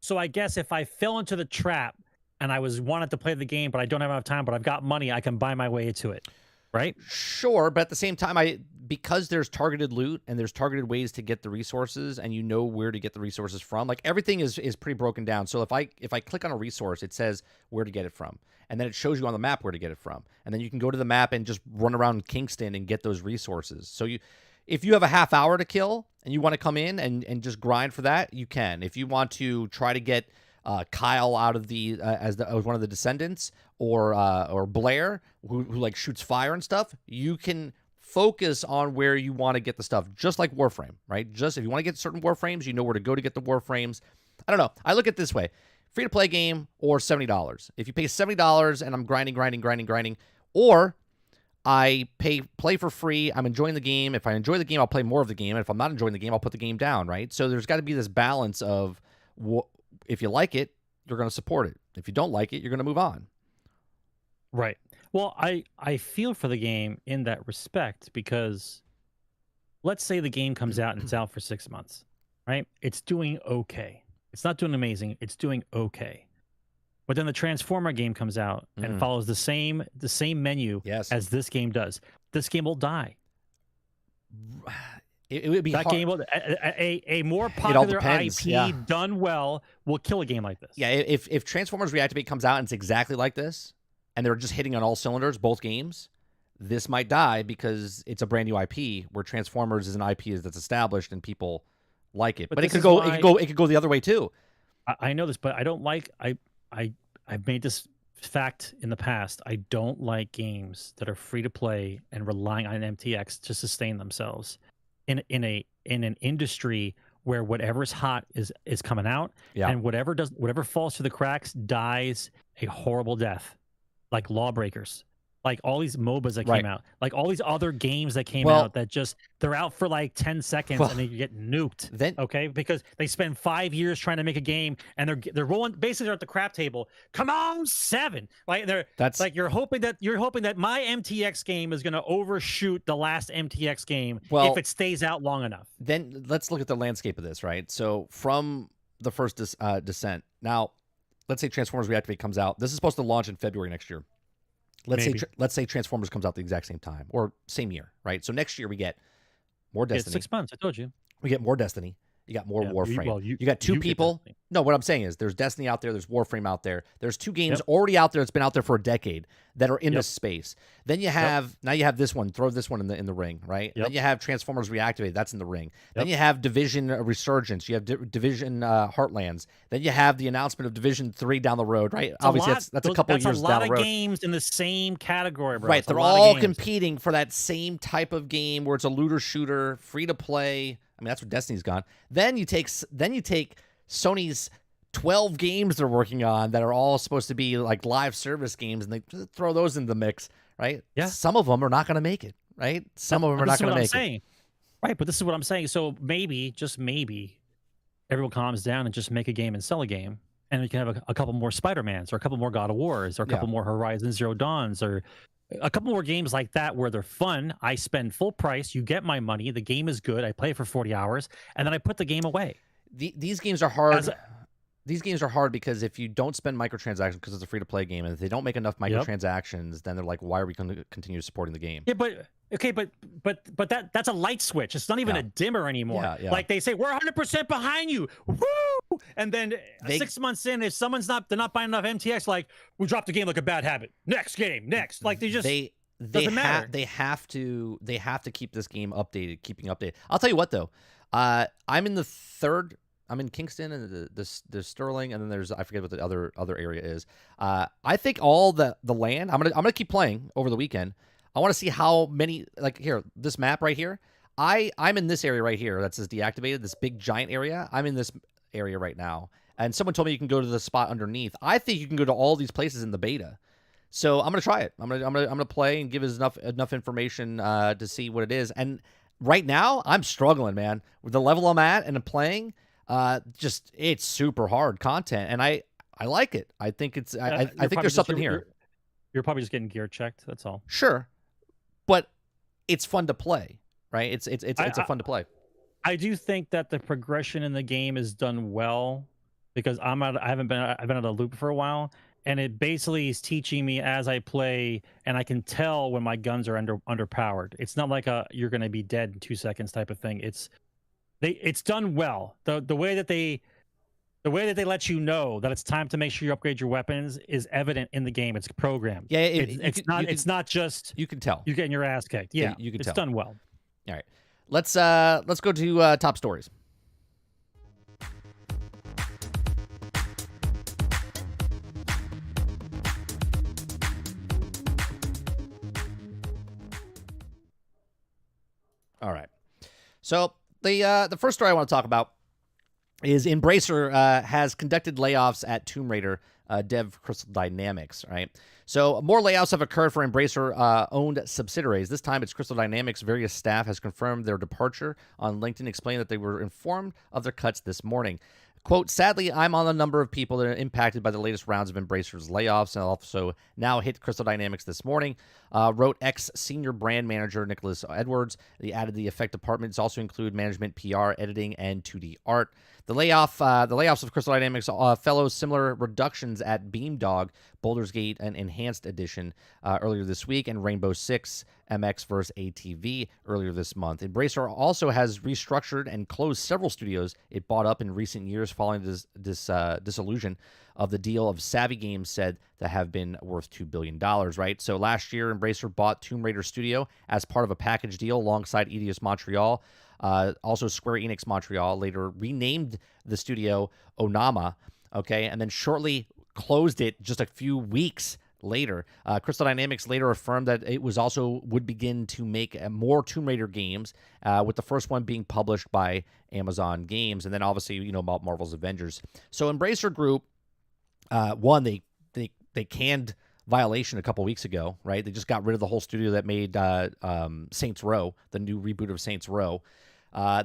so I guess if I fell into the trap and I wanted to play the game, but I don't have enough time, but I've got money, I can buy my way into it, right? Sure, but at the same time, because there's targeted loot and there's targeted ways to get the resources, and you know where to get the resources from. Like everything is pretty broken down. So if I click on a resource, it says where to get it from, and then it shows you on the map where to get it from, and then you can go to the map and just run around Kingston and get those resources. So if you have a half hour to kill and you want to come in and just grind for that, you can. If you want to try to get Kyle out of as one of the descendants, or Blair who like shoots fire and stuff, you can focus on where you want to get the stuff, just like Warframe, right? Just if you want to get certain Warframes, you know where to go to get the Warframes. I don't know. I look at it this way: free to play game or $70. If you pay $70 and I'm grinding, or I play for free, I'm enjoying the game. If I enjoy the game, I'll play more of the game. And if I'm not enjoying the game, I'll put the game down, right? So there's got to be this balance of if you like it, you're going to support it. If you don't like it, you're going to move on. Right. Well, I feel for the game in that respect because let's say the game comes out and it's out for 6 months, right? It's doing okay. It's not doing amazing. It's doing okay. But then the Transformer game comes out and follows the same menu as this game does. This game will die. It would be that hard. Game will, a more popular IP done well will kill a game like this. Yeah, if Transformers Reactivate comes out and it's exactly like this, and they're just hitting on all cylinders, both games, this might die because it's a brand new IP where Transformers is an IP that's established and people like it. But it could go the other way too. I know this, but I don't like I've made this fact in the past. I don't like games that are free to play and relying on MTX to sustain themselves in an industry where whatever's hot is coming out, and whatever falls through the cracks dies a horrible death, like Lawbreakers. Like all these MOBAs that came out, like all these other games that came out that they're out for like 10 seconds and they get nuked. Because they spend 5 years trying to make a game and they're rolling, basically they're at the crap table. Come on, 7. Like you're hoping that my MTX game is going to overshoot the last MTX game if it stays out long enough. Then let's look at the landscape of this, right? So from the first Descent, now let's say Transformers Reactivate comes out. This is supposed to launch in February next year. Let's say Transformers comes out the exact same time or same year, right? So next year we get more Destiny. It's 6 months. I told you. We get more Destiny. You got more Warframe. You got two people. No, what I'm saying is there's Destiny out there. There's Warframe out there. There's 2 games already out there that's been out there for a decade that are in this space. Then you have now you have this one. Throw this one in the ring, right? Then you have Transformers Reactivate. That's in the ring. Then you have Division Resurgence. You have Division Heartlands. Then you have the announcement of Division 3 down the road, right? Obviously, that's a couple of years down the road. That's a lot of games in the same category, bro. Right, they're all competing for that same type of game where it's a looter shooter, free to play. I mean, that's where Destiny's gone. Then you take Sony's 12 games they're working on that are all supposed to be like live service games, and they throw those in the mix, right? Yeah. Some of them are not going to make it, right? Some of them are not going to make it. Right, but this is what I'm saying. So maybe, just maybe, everyone calms down and just make a game and sell a game, and we can have a couple more Spider-Mans or a couple more God of Wars or a couple more Horizon Zero Dawns or a couple more games like that where they're fun. I spend full price. You get my money. The game is good. I play for 40 hours, and then I put the game away. These games are hard. these games are hard because if you don't spend microtransactions because it's a free-to-play game, and if they don't make enough microtransactions, then they're like, why are we going to continue supporting the game? Yeah, but okay, but that's a light switch. It's not even a dimmer anymore. Yeah. Like they say, we're 100% behind you. Woo! And then 6 months in, if someone's they're not buying enough MTX, like we dropped the game like a bad habit. Next game, next. Like they just they have to keep this game keeping updated. I'll tell you what though, I'm in Kingston and the Sterling, and then there's I forget what the other area is. I think all the land I'm gonna keep playing over the weekend. I want to see how many, like here, this map right here. I'm in this area right here that says deactivated, this big giant area. I'm in this area right now, and someone told me you can go to the spot underneath. I think you can go to all these places in the beta. So I'm gonna try it. I'm gonna play and give us enough information to see what it is. And right now I'm struggling, man, with the level I'm at and I'm playing. Just it's super hard content, and I like it. I think it's I think there's something here. You're probably just getting gear checked. That's all. Sure, but it's fun to play, right? It's fun to play. I do think that the progression in the game is done well because I've been out of the loop for a while, and it basically is teaching me as I play, and I can tell when my guns are underpowered. It's not like you're going to be dead in 2 seconds type of thing. It's done well. The way that they let you know that it's time to make sure you upgrade your weapons is evident in the game. It's programmed. Yeah, it's not just you can tell you're getting your ass kicked. Yeah, you can it's tell. done well. All right, let's go to top stories. All right, so the first story I want to talk about is Embracer has conducted layoffs at Tomb Raider dev Crystal Dynamics, right? So more layoffs have occurred for Embracer-owned subsidiaries. This time it's Crystal Dynamics. Various staff has confirmed their departure on LinkedIn, explaining that they were informed of their cuts this morning. Quote, sadly, I'm on a number of people that are impacted by the latest rounds of Embracer's layoffs and also now hit Crystal Dynamics this morning, wrote ex-senior brand manager Nicholas Edwards. They added the effect departments also include management, PR, editing, and 2D art. The layoffs of Crystal Dynamics follow similar reductions at Beamdog, Baldur's Gate, and Enhanced Edition earlier this week, and Rainbow Six MX vs. ATV earlier this month. Embracer also has restructured and closed several studios it bought up in recent years following this dissolution of the deal of Savvy Games said that have been worth $2 billion, right? So last year, Embracer bought Tomb Raider Studio as part of a package deal alongside Eidos Montreal. Also, Square Enix Montreal later renamed the studio Onama, okay, and then shortly closed it just a few weeks later. Crystal Dynamics later affirmed that it would begin to make more Tomb Raider games, with the first one being published by Amazon Games, and then obviously, about Marvel's Avengers. So Embracer Group, they canned Violation a couple weeks ago, right? They just got rid of the whole studio that made Saints Row, the new reboot of Saints Row.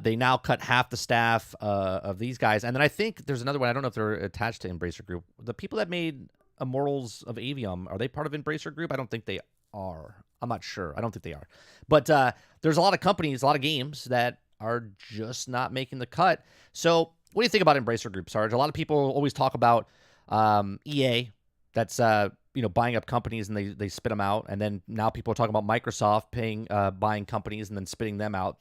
They now cut half the staff of these guys. And then I think there's another one. I don't know if they're attached to Embracer Group. The people that made Immortals of Avium, are they part of Embracer Group? I don't think they are. I'm not sure. I don't think they are. But there's a lot of companies, a lot of games that are just not making the cut. So what do you think about Embracer Group, Sarge? A lot of people always talk about EA, that's buying up companies and they spit them out. And then now people are talking about Microsoft buying companies and then spitting them out,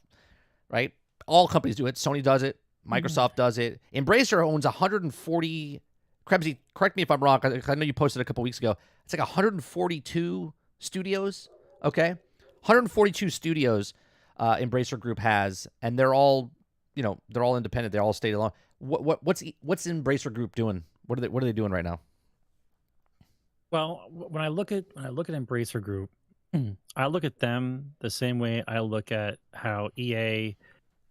right? All companies do it. Sony does it. Microsoft does it. Embracer owns 140. Krebsy, correct me if I'm wrong. I know you posted a couple weeks ago. It's like 142 studios. Okay, 142 studios. Embracer Group has, and they're all independent. They all stay alone. What's Embracer Group doing? What are they doing right now? Well, when I look at Embracer Group, I look at them the same way I look at how EA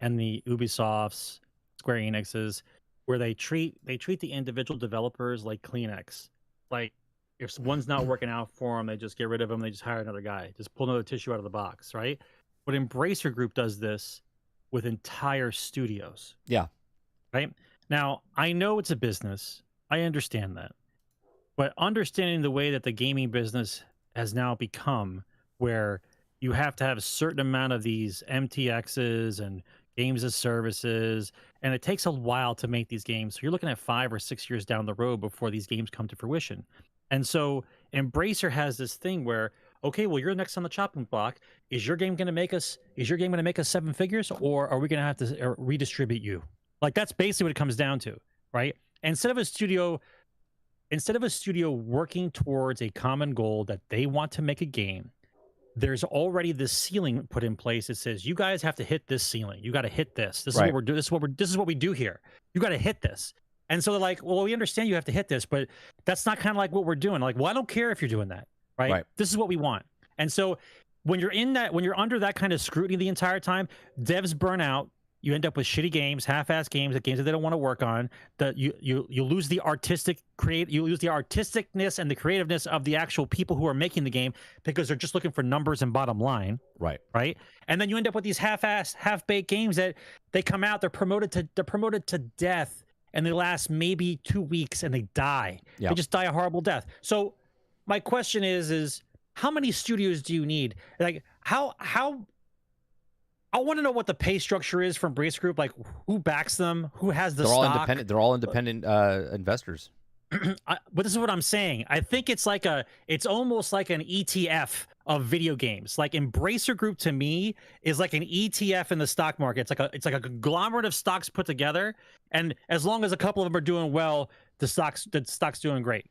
and the Ubisofts, Square Enixes, where they treat the individual developers like Kleenex. Like if one's not working out for them, they just get rid of them. They just hire another guy. Just pull another tissue out of the box, right? But Embracer Group does this with entire studios. Yeah. Right? Now, I know it's a business. I understand that. But understanding the way that the gaming business has now become, where you have to have a certain amount of these MTXs and games as services, and it takes a while to make these games. So you're looking at 5 or 6 years down the road before these games come to fruition. And so Embracer has this thing where, okay, well, you're next on the chopping block. Is your game going to make us 7 figures, or are we going to have to redistribute you? Like, that's basically what it comes down to, right? Instead of a studio working towards a common goal that they want to make a game, there's already this ceiling put in place that says you guys have to hit this ceiling. You got to hit this. This is what we're doing. This is what we do here. You got to hit this. And so they're like, well, we understand you have to hit this, but that's not kind of like what we're doing. Like, well, I don't care if you're doing that, right? This is what we want. And so when you're under that kind of scrutiny the entire time, devs burn out. You end up with shitty games, half-assed games, games that they don't want to work on. That you lose the artisticness and the creativeness of the actual people who are making the game because they're just looking for numbers and bottom line. Right. And then you end up with these half-assed, half-baked games that they come out, they're promoted to death, and they last maybe 2 weeks and they die. They just die a horrible death. So my question is how many studios do you need? Like how I want to know what the pay structure is for Embracer Group. Like, who backs them? Who has the stock? Independent. They're all independent investors. But this is what I'm saying. I think it's almost like an ETF of video games. Like, Embracer Group to me is like an ETF in the stock market. It's like a conglomerate of stocks put together. And as long as a couple of them are doing well, the stock's doing great.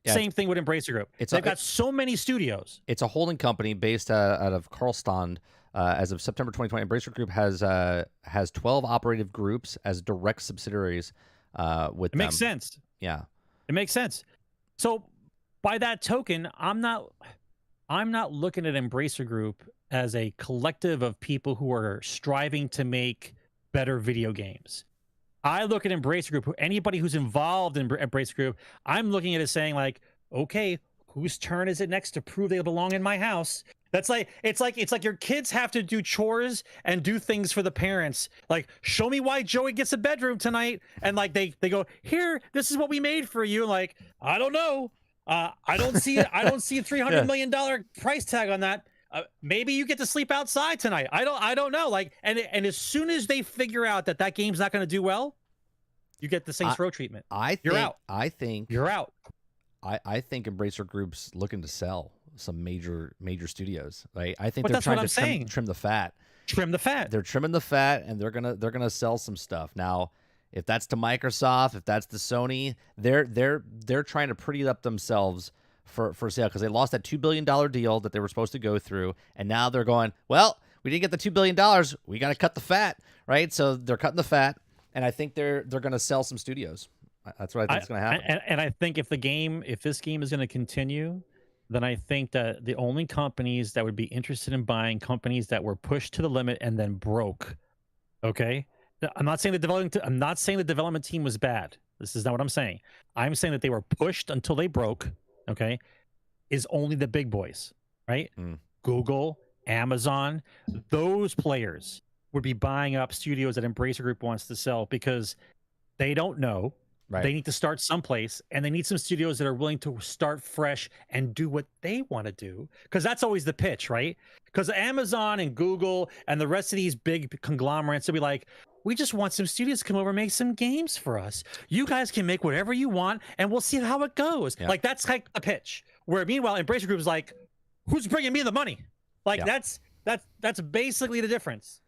Yeah, same thing with Embracer Group. They've got so many studios. It's a holding company based out of Karlstad. As of September 2020, Embracer Group has 12 operative groups as direct subsidiaries with them. It makes sense. Yeah. It makes sense. So by that token, I'm not looking at Embracer Group as a collective of people who are striving to make better video games. I look at Embracer Group, anybody who's involved in Embracer Group, I'm looking at it saying like, okay, whose turn is it next to prove they belong in my house? It's like your kids have to do chores and do things for the parents. Like, show me why Joey gets a bedroom tonight. And like they go, here, this is what we made for you. Like, I don't know. I don't see a $300 million price tag on that. Maybe you get to sleep outside tonight. I don't know. Like, and as soon as they figure out that game's not going to do well, you get the Saints Row treatment. You're out. I think you're out. I think Embracer Group's looking to sell some major studios. Right? I think but they're that's trying to trim the fat. Trim the fat. They're trimming the fat, and they're gonna sell some stuff. Now, if that's to Microsoft, if that's to Sony, they're trying to pretty up themselves for sale because they lost that $2 billion deal that they were supposed to go through, and now they're going, well, we didn't get the $2 billion. We got to cut the fat, right? So they're cutting the fat, and I think they're gonna sell some studios. That's what I think is going to happen. And I think if this game is going to continue, then I think that the only companies that would be interested in buying companies that were pushed to the limit and then broke. Okay, I'm not saying the development team was bad. This is not what I'm saying. I'm saying that they were pushed until they broke. Okay, is only the big boys, right? Google, Amazon, those players would be buying up studios that Embracer Group wants to sell because they don't know. Right. They need to start someplace, and they need some studios that are willing to start fresh and do what they want to do. Because that's always the pitch, right? Because Amazon and Google and the rest of these big conglomerates will be like, we just want some studios to come over and make some games for us. You guys can make whatever you want, and we'll see how it goes. Yeah. Like, that's like a pitch. Where meanwhile, Embracer Group is like, who's bringing me the money? Like, that's basically the difference.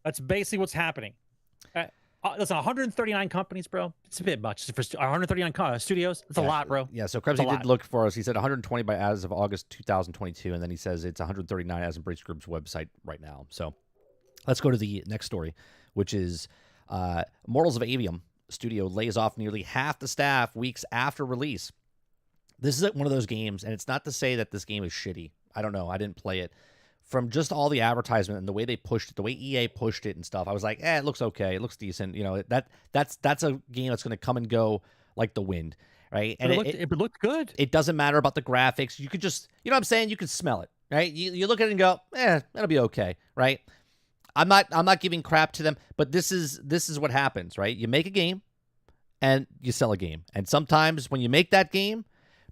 That's basically what's happening. Listen, 139 companies, bro. It's a bit much for 139 studios. It's a lot, bro. Yeah. So Krebs did look for us. He said 120 as of August 2022, and then he says it's 139 as of Embracer Group's website right now. So let's go to the next story, which is Mortals of Avium Studio lays off nearly half the staff weeks after release. This is one of those games, and it's not to say that this game is shitty. I don't know. I didn't play it. From just all the advertisement and the way they pushed it, the way EA pushed it and stuff, I was like, it looks okay. It looks decent. You know, that's a game that's going to come and go like the wind, right? And it looked good. It doesn't matter about the graphics. You could just, you know what I'm saying? You could smell it, right? You look at it and go, that'll be okay, right? I'm not giving crap to them, but this is what happens, right? You make a game and you sell a game. And sometimes when you make that game,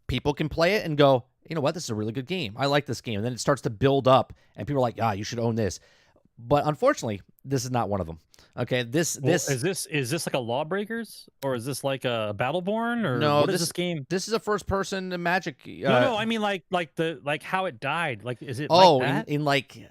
people can play it and go, you know what, this is a really good game. I like this game. And then it starts to build up, and people are like, you should own this. But unfortunately, This is not one of them. Okay, this is this like a Lawbreakers, or is this like a Battleborn, or no, what is this game? This is a first person Magic. No, I mean like how it died. Like, is it oh, like that? in like.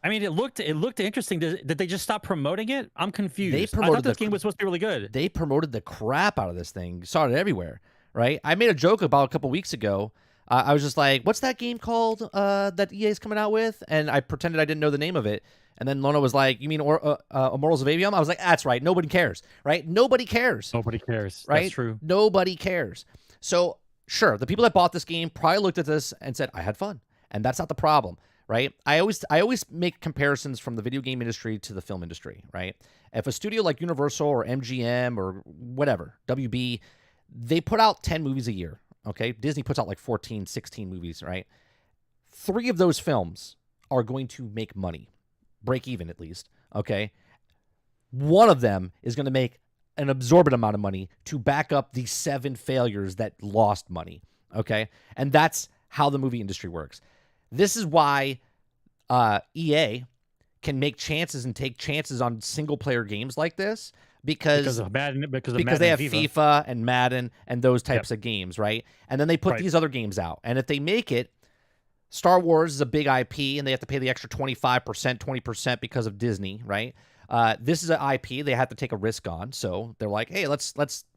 I mean, it looked interesting. Did they just stop promoting it? I'm confused. They I promoted thought this game was supposed to be really good. They promoted the crap out of this thing. Saw it everywhere, right? I made a joke about a couple weeks ago. I was just like, "What's that game called that EA is coming out with?" And I pretended I didn't know the name of it. And then Lona was like, "You mean Immortals of Avium?" I was like, "That's right. Nobody cares, right? Nobody cares. Nobody cares. Right? That's true. Nobody cares." So sure, the people that bought this game probably looked at this and said, "I had fun," and that's not the problem. Right? I always make comparisons from the video game industry to the film industry, right? If a studio like Universal or MGM or whatever, WB, they put out 10 movies a year, okay? Disney puts out like 14, 16 movies, right? 3 of those films are going to make money, break even at least, okay? One of them is going to make an absorbent amount of money to back up the 7 failures that lost money, okay? And that's how the movie industry works. This is why EA can make chances and take chances on single-player games like this because of Madden, because they have FIFA. FIFA and Madden and those types of games, right? And then they put these other games out. And if they make it, Star Wars is a big IP, and they have to pay the extra 25%, 20% because of Disney, right? This is an IP they have to take a risk on. So they're like, hey, let's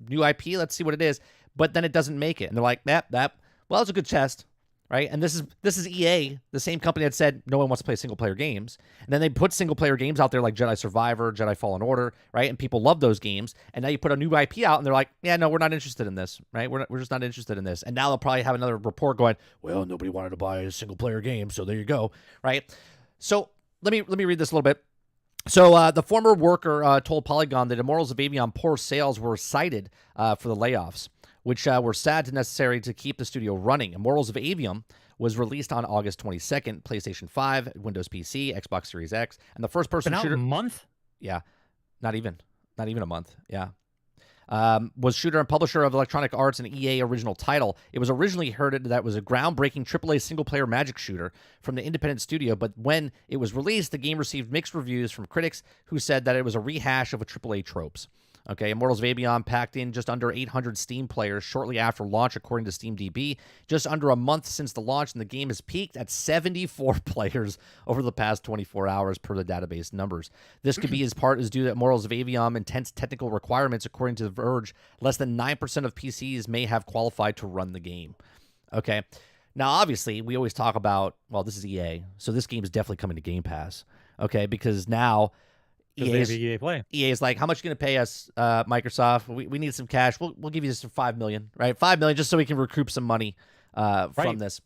new IP, let's see what it is. But then it doesn't make it. And they're like, well, it's a good test. Right, and this is EA, the same company that said no one wants to play single-player games. And then they put single-player games out there like Jedi Survivor, Jedi Fallen Order, right? And people love those games. And now you put a new IP out, and they're like, yeah, no, we're not interested in this, right? We're just not interested in this. And now they'll probably have another report going, well, nobody wanted to buy a single-player game, so there you go, right? So let me read this a little bit. So the former worker told Polygon that Immortals of Avion poor sales were cited for the layoffs, which were sad and necessary to keep the studio running. Immortals of Avium was released on August 22nd, PlayStation 5, Windows PC, Xbox Series X, and the first-person shooter. A month? Yeah, not even a month. Yeah, was shooter and publisher of Electronic Arts and EA original title. It was originally heard that it was a groundbreaking AAA single-player Magic shooter from the independent studio, but when it was released, the game received mixed reviews from critics who said that it was a rehash of AAA tropes. Okay, Immortals of Avion packed in just under 800 Steam players shortly after launch, according to SteamDB. Just under a month since the launch, and the game has peaked at 74 players over the past 24 hours per the database numbers. This could be as due to Immortals of Avion intense technical requirements, according to The Verge. Less than 9% of PCs may have qualified to run the game. Okay, now obviously we always talk about, well, this is EA, so this game is definitely coming to Game Pass. Okay, because now EA Play. EA is like, how much are you going to pay us, Microsoft? We need some cash. We'll give you some $5 million, right? $5 million just so we can recoup some money from this.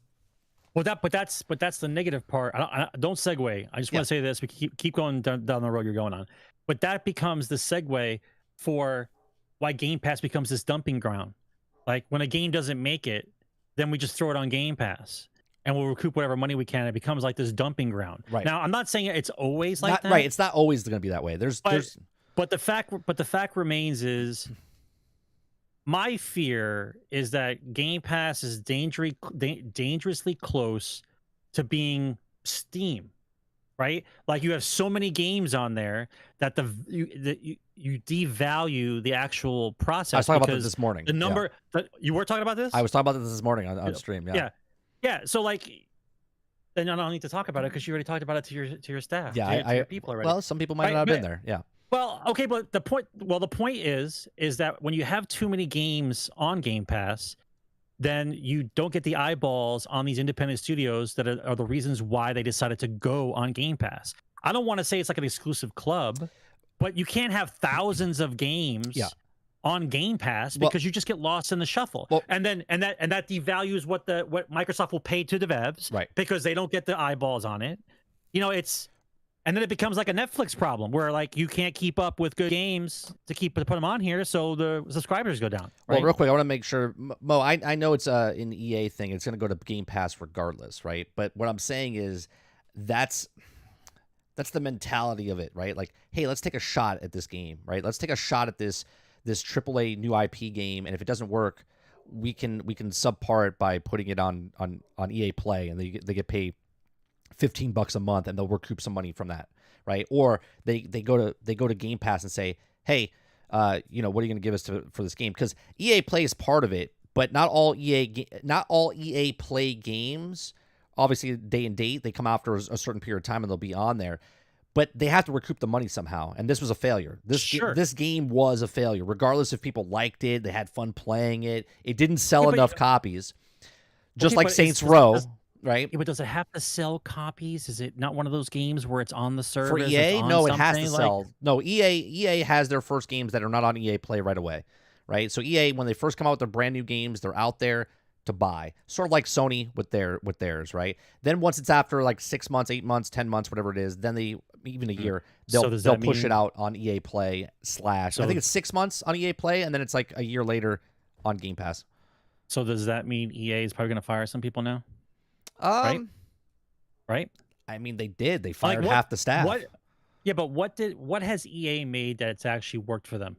Well, that's the negative part. Don't segue. I just want to say this. We keep going down the road you're going on, but that becomes the segue for why Game Pass becomes this dumping ground. Like when a game doesn't make it, then we just throw it on Game Pass. And we'll recoup whatever money we can. It becomes like this dumping ground. Right. Now, I'm not saying it's always like that. Right. It's not always going to be that way. But the fact remains is, my fear is that Game Pass is dangerously close to being Steam, right? Like you have so many games on there that you devalue the actual process. I was talking about this morning. The number you were talking about this? I was talking about this morning on stream. Yeah, so like, then I don't need to talk about it because you already talked about it to your staff. Yeah, to your people already. Well, some people might not have been there. Yeah. Well, okay, but the point is that when you have too many games on Game Pass, then you don't get the eyeballs on these independent studios that are the reasons why they decided to go on Game Pass. I don't want to say it's like an exclusive club, but you can't have thousands of games. Yeah. On Game Pass because you just get lost in the shuffle, and that devalues what Microsoft will pay to the devs, right? Because they don't get the eyeballs on it, and then it becomes like a Netflix problem where like you can't keep up with good games to put them on here, so the subscribers go down. Right? Well, real quick, I want to make sure, Mo. I know it's an EA thing; it's going to go to Game Pass regardless, right? But what I'm saying is that's the mentality of it, right? Like, hey, let's take a shot at this game, right? Let's take a shot at this AAA new IP game, and if it doesn't work, we can subpar it by putting it on EA Play, and they get paid $15 a month, and they'll recoup some money from that, right? Or they go to Game Pass and say, hey, what are you going to give us for this game? Because EA Play is part of it, but not all EA Play games. Obviously, day and date, they come after a certain period of time and they'll be on there. But they have to recoup the money somehow, and this was a failure. This game was a failure, regardless if people liked it, they had fun playing it. It didn't sell enough copies, just like Saints Row, right? Yeah, but does it have to sell copies? Is it not one of those games where it's on the service? For EA, no, it has to sell. No, EA has their first games that are not on EA Play right away, right? So EA, when they first come out with their brand new games, they're out there to buy, sort of like Sony with theirs, right? Then once it's after like 6 months, 8 months, 10 months, whatever it is, then they even a year, they'll push it out on EA Play / I think it's 6 months on EA Play, and then it's like a year later on Game Pass. So does that mean EA is probably going to fire some people now? Right? I mean, they did. They fired half the staff. Yeah, but what has EA made that's actually worked for them?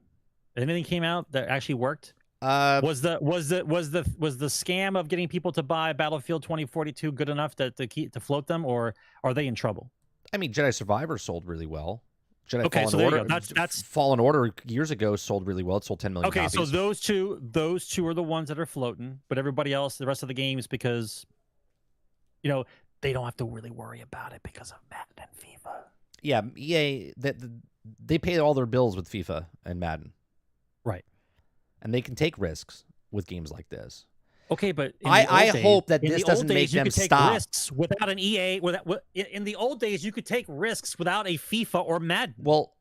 Anything came out that actually worked? Was the scam of getting people to buy Battlefield 2042 good enough to float them, or are they in trouble? I mean, Jedi Survivor sold really well. Fallen Order. That's Fallen Order years ago sold really well. It sold 10 million copies. So those two are the ones that are floating, but everybody else, the rest of the games, because they don't have to really worry about it because of Madden and FIFA. Yeah, EA they pay all their bills with FIFA and Madden. Right. And they can take risks with games like this. Okay, but I hope that this doesn't make them stop. Risks without an EA. In the old days, you could take risks without a FIFA or Madden. Well,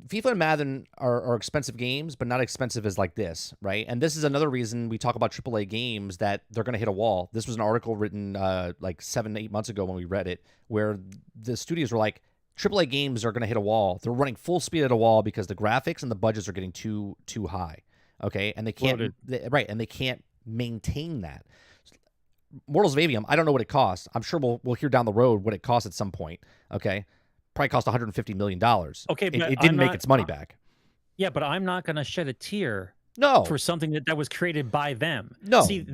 FIFA and Madden are expensive games, but not expensive as like this, right? And this is another reason we talk about AAA games that they're going to hit a wall. This was an article written like 7-8 months ago when we read it, where the studios were like, AAA games are going to hit a wall. They're running full speed at a wall because the graphics and the budgets are getting too high. Okay, and they can't and they can't maintain that. Mortals of Avium, I don't know what it costs. I'm sure we'll hear down the road what it costs at some point. Okay, probably cost $150 million. Okay, but it didn't make its money back. Yeah, but I'm not going to shed a tear. No, for something that was created by them. No, see,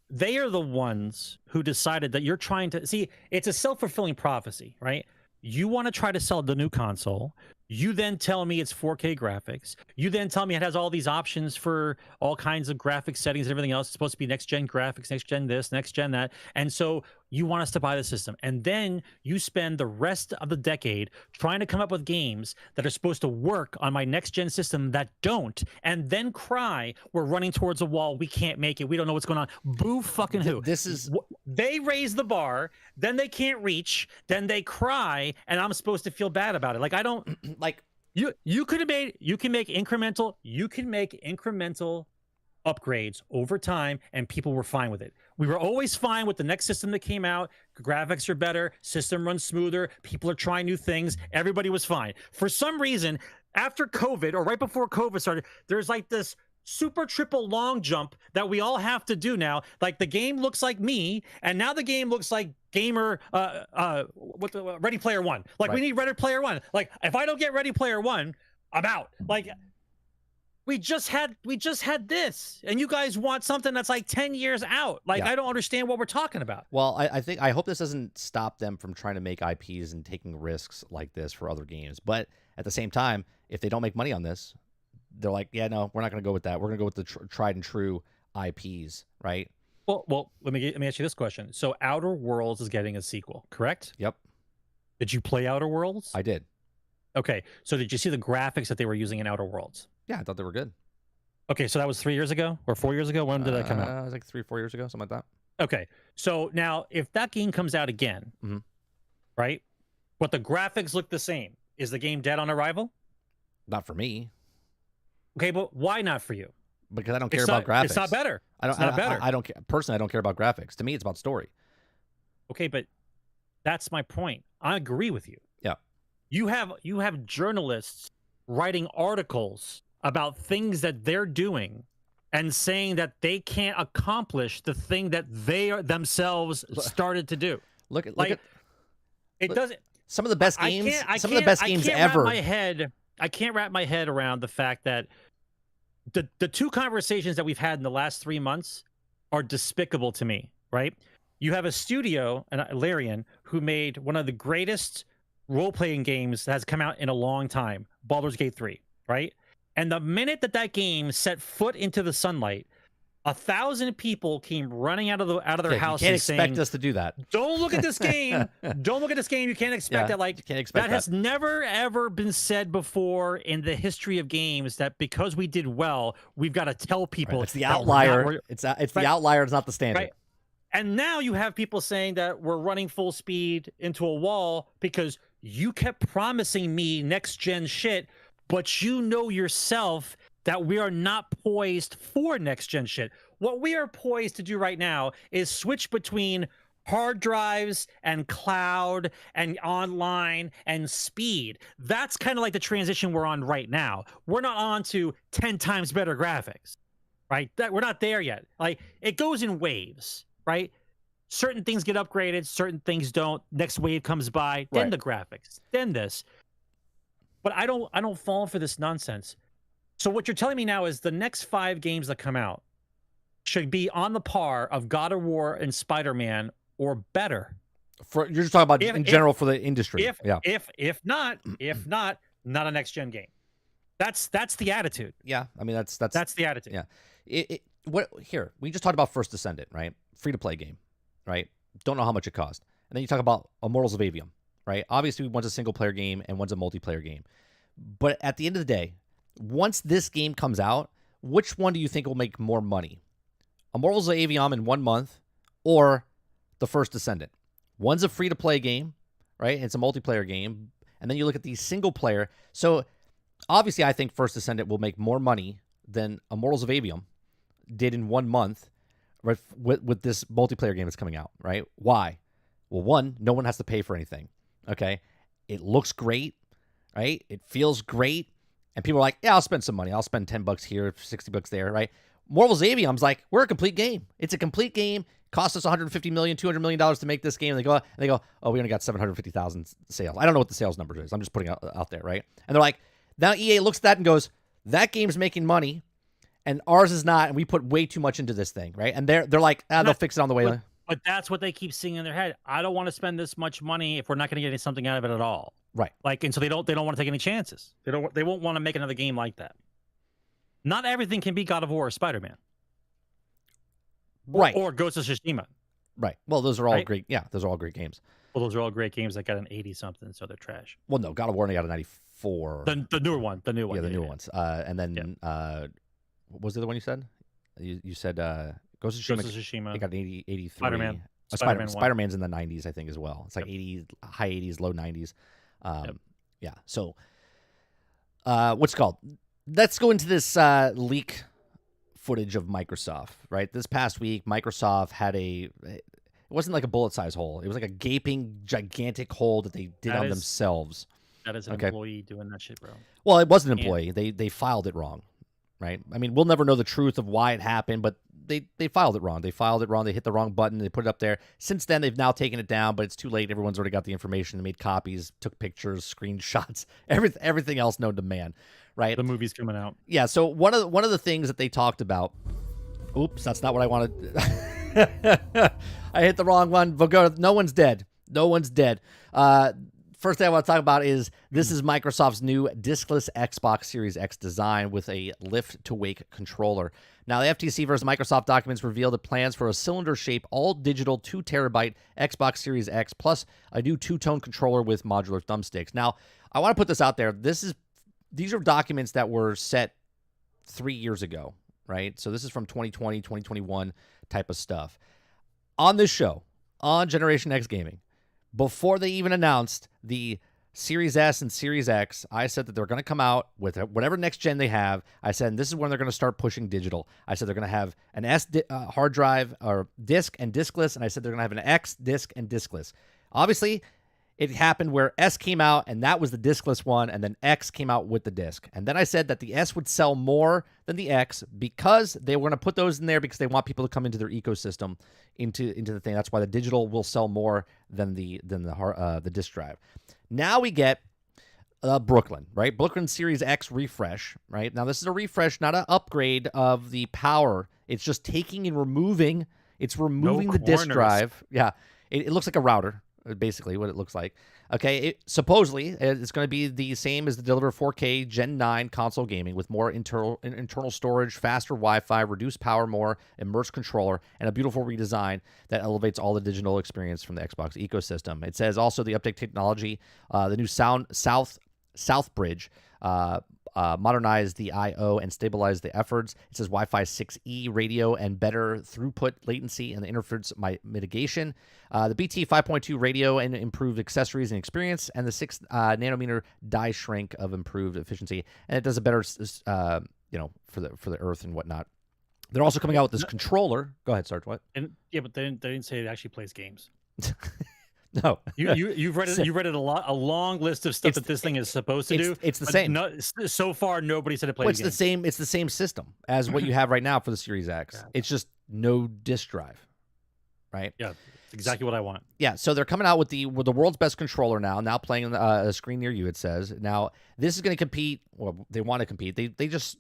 they are the ones who decided that you're trying to see. It's a self-fulfilling prophecy, right? You want to try to sell the new console. You then tell me it's 4K graphics. You then tell me it has all these options for all kinds of graphic settings and everything else. It's supposed to be next-gen graphics, next-gen this, next-gen that. And so you want us to buy the system. And then you spend the rest of the decade trying to come up with games that are supposed to work on my next-gen system that don't, and then cry, we're running towards a wall. We can't make it. We don't know what's going on. Boo fucking who. They raise the bar, then they can't reach, then they cry, and I'm supposed to feel bad about it. Like, I don't... Like you can make incremental upgrades over time, and people were fine with it. We were always fine with the next system that came out. Graphics are better, system runs smoother, people are trying new things. Everybody was fine. For some reason, after COVID or right before COVID started, there's like this super triple long jump that we all have to do now. Like the game looks like me, and now the game looks like gamer Ready Player One. Like we need Ready Player One. Like if I don't get Ready Player One, I'm out. Like we just had this, and you guys want something that's like 10 years out. Like I don't understand what we're talking about. Well, I hope this doesn't stop them from trying to make IPs and taking risks like this for other games. But at the same time, if they don't make money on this, they're like, yeah, no, we're not going to go with that. We're going to go with the tried and true IPs, right? Well, let me ask you this question. So Outer Worlds is getting a sequel, correct? Yep. Did you play Outer Worlds? I did. Okay. So did you see the graphics that they were using in Outer Worlds? Yeah, I thought they were good. Okay, so that was 3 years ago or 4 years ago? When did that come out? It was like 3 or 4 years ago, something like that. Okay. So now if that game comes out again, right? But the graphics look the same, is the game dead on arrival? Not for me. Okay, but why not for you? Because I don't care about graphics. It's not better. I don't care. Personally, I don't care about graphics. To me, it's about story. Okay, but that's my point. I agree with you. Yeah. You have journalists writing articles about things that they're doing and saying that they can't accomplish the thing that they themselves started to do. Look at it doesn't. Some of the best games. Some of the best games ever. I can't wrap my head around the fact that the two conversations that we've had in the last 3 months are despicable to me, right? You have a studio, Larian, who made one of the greatest role-playing games that has come out in a long time, Baldur's Gate 3, right? And the minute that game set foot into the sunlight, 1,000 people came running out of their You house can't and expect saying, us to do that. "Don't look at this game! Don't look at this game! You can't expect that." Like, you can't expect that has never ever been said before in the history of games. That because we did well, we've got to tell people It's the that outlier. It's the outlier. It's not the standard. Right. And now you have people saying that we're running full speed into a wall because you kept promising me next gen shit, but you know yourself that we are not poised for next gen shit. What we are poised to do right now is switch between hard drives and cloud and online and speed. That's kind of like the transition we're on right now. We're not on to 10 times better graphics, right? We're not there yet. Like, it goes in waves, right? Certain things get upgraded, certain things don't. Next wave comes by, then the graphics, then this. But I don't fall for this nonsense. So what you're telling me now is the next 5 games that come out should be on the par of God of War and Spider-Man or better. You're just talking about in general for the industry. If not a next gen game. That's the attitude. Yeah, I mean that's the attitude. Yeah. We just talked about First Descendant, right? Free to play game, right? Don't know how much it cost. And then you talk about Immortals of Avium, right? Obviously one's a single player game and one's a multiplayer game. But at the end of the day, once this game comes out, which one do you think will make more money? Immortals of Avium in 1 month or the First Descendant? One's a free-to-play game, right? It's a multiplayer game. And then you look at the single-player. So, obviously, I think First Descendant will make more money than Immortals of Avium did in 1 month with this multiplayer game that's coming out, right? Why? Well, one, no one has to pay for anything, okay? It looks great, right? It feels great. And people are like, yeah, I'll spend some money. I'll spend $10 here, $60 there, right? Immortals of Avium's like, we're a complete game. It's a complete game. Cost us $150 million, $200 million to make this game. And they go, oh, we only got 750,000 sales. I don't know what the sales number is. I'm just putting it out there, right? And they're like, now EA looks at that and goes, that game's making money, and ours is not, and we put way too much into this thing, right? And they're like, they'll fix it on the way. But that's what they keep seeing in their head. I don't want to spend this much money if we're not going to get something out of it at all. Right. Like, and so they don't want to take any chances. They won't want to make another game like that. Not everything can be God of War or Spider-Man. Right. Or Ghost of Tsushima. Right. Well, those are all great. Yeah, those are all great games. Well, those are all great games that got an 80-something, so they're trash. Well, no, God of War only got a 94. The newer one. The new one. Yeah, the new ones. And then, what was the other one you said? You said Ghost of Tsushima. They got an 83. Spider-Man. Spider-Man's in the 90s, I think, as well. It's like 80s, high 80s, low 90s. Yeah. So, what's it called? Let's go into this leak footage of Microsoft, right? This past week, Microsoft had it wasn't like a bullet-sized hole. It was like a gaping, gigantic hole that they did on themselves. That is an employee doing that shit, bro. Well, it wasn't an employee. They filed it wrong, right? I mean, we'll never know the truth of why it happened, but they filed it wrong. They filed it wrong. They hit the wrong button. They put it up there. Since then, they've now taken it down, but it's too late. Everyone's already got the information. They made copies, took pictures, screenshots, everything else known to man, right? The movie's coming out. Yeah. So one of the things that they talked about. Oops, that's not what I wanted. I hit the wrong one. No one's dead. No one's dead. First thing I want to talk about is this is Microsoft's new diskless Xbox Series X design with a lift-to-wake controller. Now, the FTC versus Microsoft documents revealed the plans for a cylinder-shaped, all-digital 2TB Xbox Series X plus a new two-tone controller with modular thumbsticks. Now, I want to put this out there. These are documents that were set 3 years ago, right? So this is from 2020, 2021 type of stuff. On this show, on Generation X Gaming, before they even announced the Series S and Series X, I said that they're going to come out with whatever next gen they have. I said, and this is when they're going to start pushing digital. I said they're going to have an S hard drive or disk and diskless, and I said they're going to have an X disk and diskless. Obviously, it happened where S came out, and that was the diskless one, and then X came out with the disc. And then I said that the S would sell more than the X because they were going to put those in there because they want people to come into their ecosystem, into the thing. That's why the digital will sell more than the disk drive. Now we get Brooklyn, right? Brooklyn Series X refresh, right? Now this is a refresh, not an upgrade of the power. It's just taking and removing. It's removing the disk drive. Yeah, it looks like a router. basically what it looks like. Okay, supposedly it's going to be the same as the deliver 4K Gen 9 console gaming with more internal storage, faster Wi-Fi, reduced power, more immersed controller, and a beautiful redesign that elevates all the digital experience from the Xbox ecosystem. It says also the update technology, the new South Bridge. Modernize the I/O and stabilize the efforts. It says Wi-Fi 6E radio and better throughput latency and the interference mitigation. The BT 5.2 radio and improved accessories and experience, and the 6 nanometer die shrink of improved efficiency. And it does a better, for the Earth and whatnot. They're also coming out with this controller. Go ahead, Sarge. What? And yeah, but they didn't say it actually plays games. No, you've read it. You read it a long list of stuff that this thing is supposed to do. It's the same. So far, nobody said it plays games. It's the same. It's the same system as what you have right now for the Series X. Yeah. It's just no disk drive, right? Yeah, it's exactly what I want. Yeah, so they're coming out with the world's best controller now playing on a screen near you. It says now this is going to compete. Well, they want to compete. They just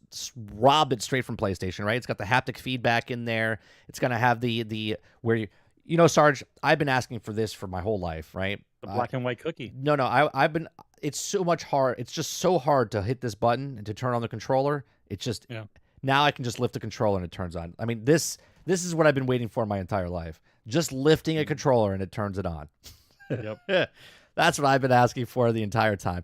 robbed it straight from PlayStation, right? It's got the haptic feedback in there. It's going to have the where you Sarge, I've been asking for this for my whole life, right? The black and white cookie. No, I've been. It's so much hard. It's just so hard to hit this button and to turn on the controller. It's just now I can just lift the controller and it turns on. I mean, this is what I've been waiting for my entire life. Just lifting a controller and it turns it on. Yep. That's what I've been asking for the entire time.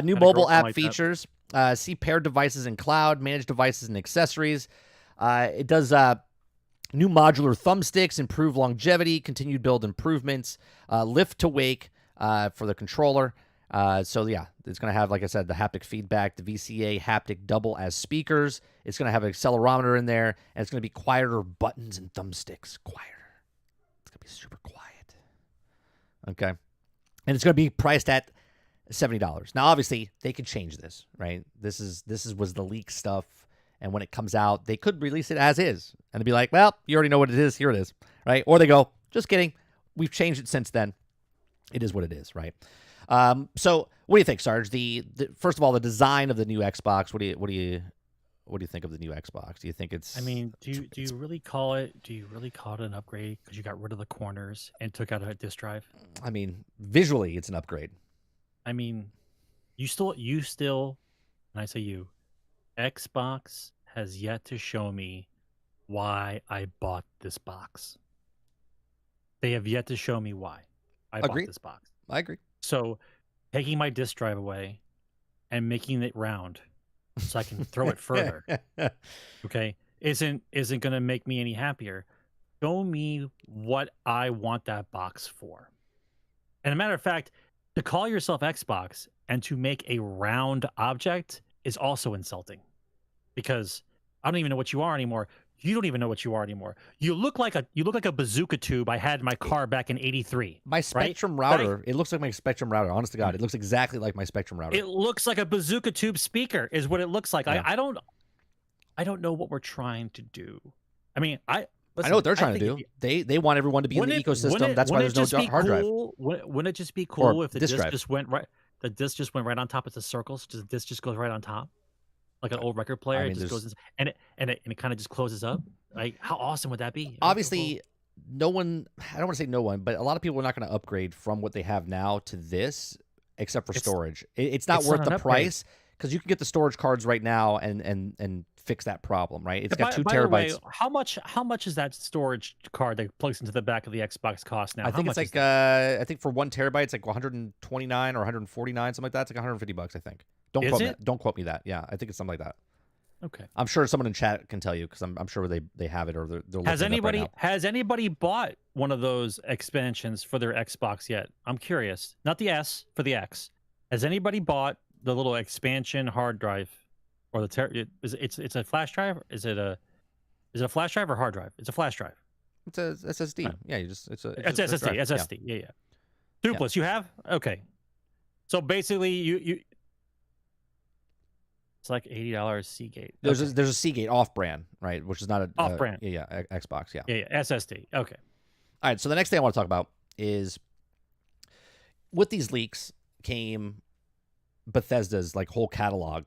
New mobile app features. See paired devices in cloud, manage devices and accessories. It does new modular thumbsticks, improve longevity, continued build improvements, lift to wake for the controller. So yeah, it's going to have, like I said, the haptic feedback, the VCA haptic double as speakers. It's going to have an accelerometer in there, and it's going to be quieter buttons and thumbsticks. Quieter. It's going to be super quiet. Okay. And it's going to be priced at $70. Now, obviously, they could change this, right? This was the leak stuff. And when it comes out, they could release it as is. And they'd be like, well, you already know what it is. Here it is, right? Or they go, just kidding. We've changed it since then. It is what it is, right? So what do you think, Sarge? The first of all, the design of the new Xbox. What do you think of the new Xbox? Do you think it's? I mean, do you really call it? Do you really call it an upgrade because you got rid of the corners and took out a disk drive? I mean, visually, it's an upgrade. I mean, you still, and I say you, Xbox has yet to show me why I bought this box. They have yet to show me why I bought this box. I agree. So, taking my disk drive away and making it round so I can throw it further, okay, isn't going to make me any happier. Show me what I want that box for. And a matter of fact, to call yourself Xbox and to make a round object is also insulting, because I don't even know what you are anymore. You don't even know what you are anymore. You look like a bazooka tube I had in my car back in '83. My Spectrum router. It looks like my Spectrum router. Honest to God, it looks exactly like my Spectrum router. It looks like a bazooka tube speaker, is what it looks like. Yeah. I don't know what we're trying to do. I mean, I know what they're trying to do. They want everyone to be in the ecosystem. That's why there's no hard drive. Wouldn't it just be cool if the disc just went right? The disc just went right on top. It's a circle. So the disc just goes right on top, like an old record player. It just goes in, and it kind of just closes up. Like, how awesome would that be? Obviously, no one. I don't want to say no one, but a lot of people are not going to upgrade from what they have now to this, except for storage. It's not worth the price, because you can get the storage cards right now and fix that problem, right? It's got 2 terabytes. The way, how much is that storage card that plugs into the back of the Xbox cost now? I think it's like I think for 1 terabyte it's like 129 or 149, something like that. It's like $150, I think. Don't quote me that. Yeah, I think it's something like that. Okay. I'm sure someone in chat can tell you, because I'm sure they have it, or they're has anybody bought one of those expansions for their Xbox yet? I'm curious. Not the S, for the X. Has anybody bought the little expansion hard drive, or it's a flash drive? Is it a flash drive or hard drive? It's a flash drive. It's a SSD. Right. Yeah, it's SSD. Drive. SSD. Yeah. Duplex. Yeah. You have? Okay. So basically, you. It's like $80 Seagate. There's a Seagate off-brand, right? Which is not a off-brand. Xbox. Yeah. Yeah. SSD. Okay. All right. So the next thing I want to talk about is, with these leaks came Bethesda's like whole catalog.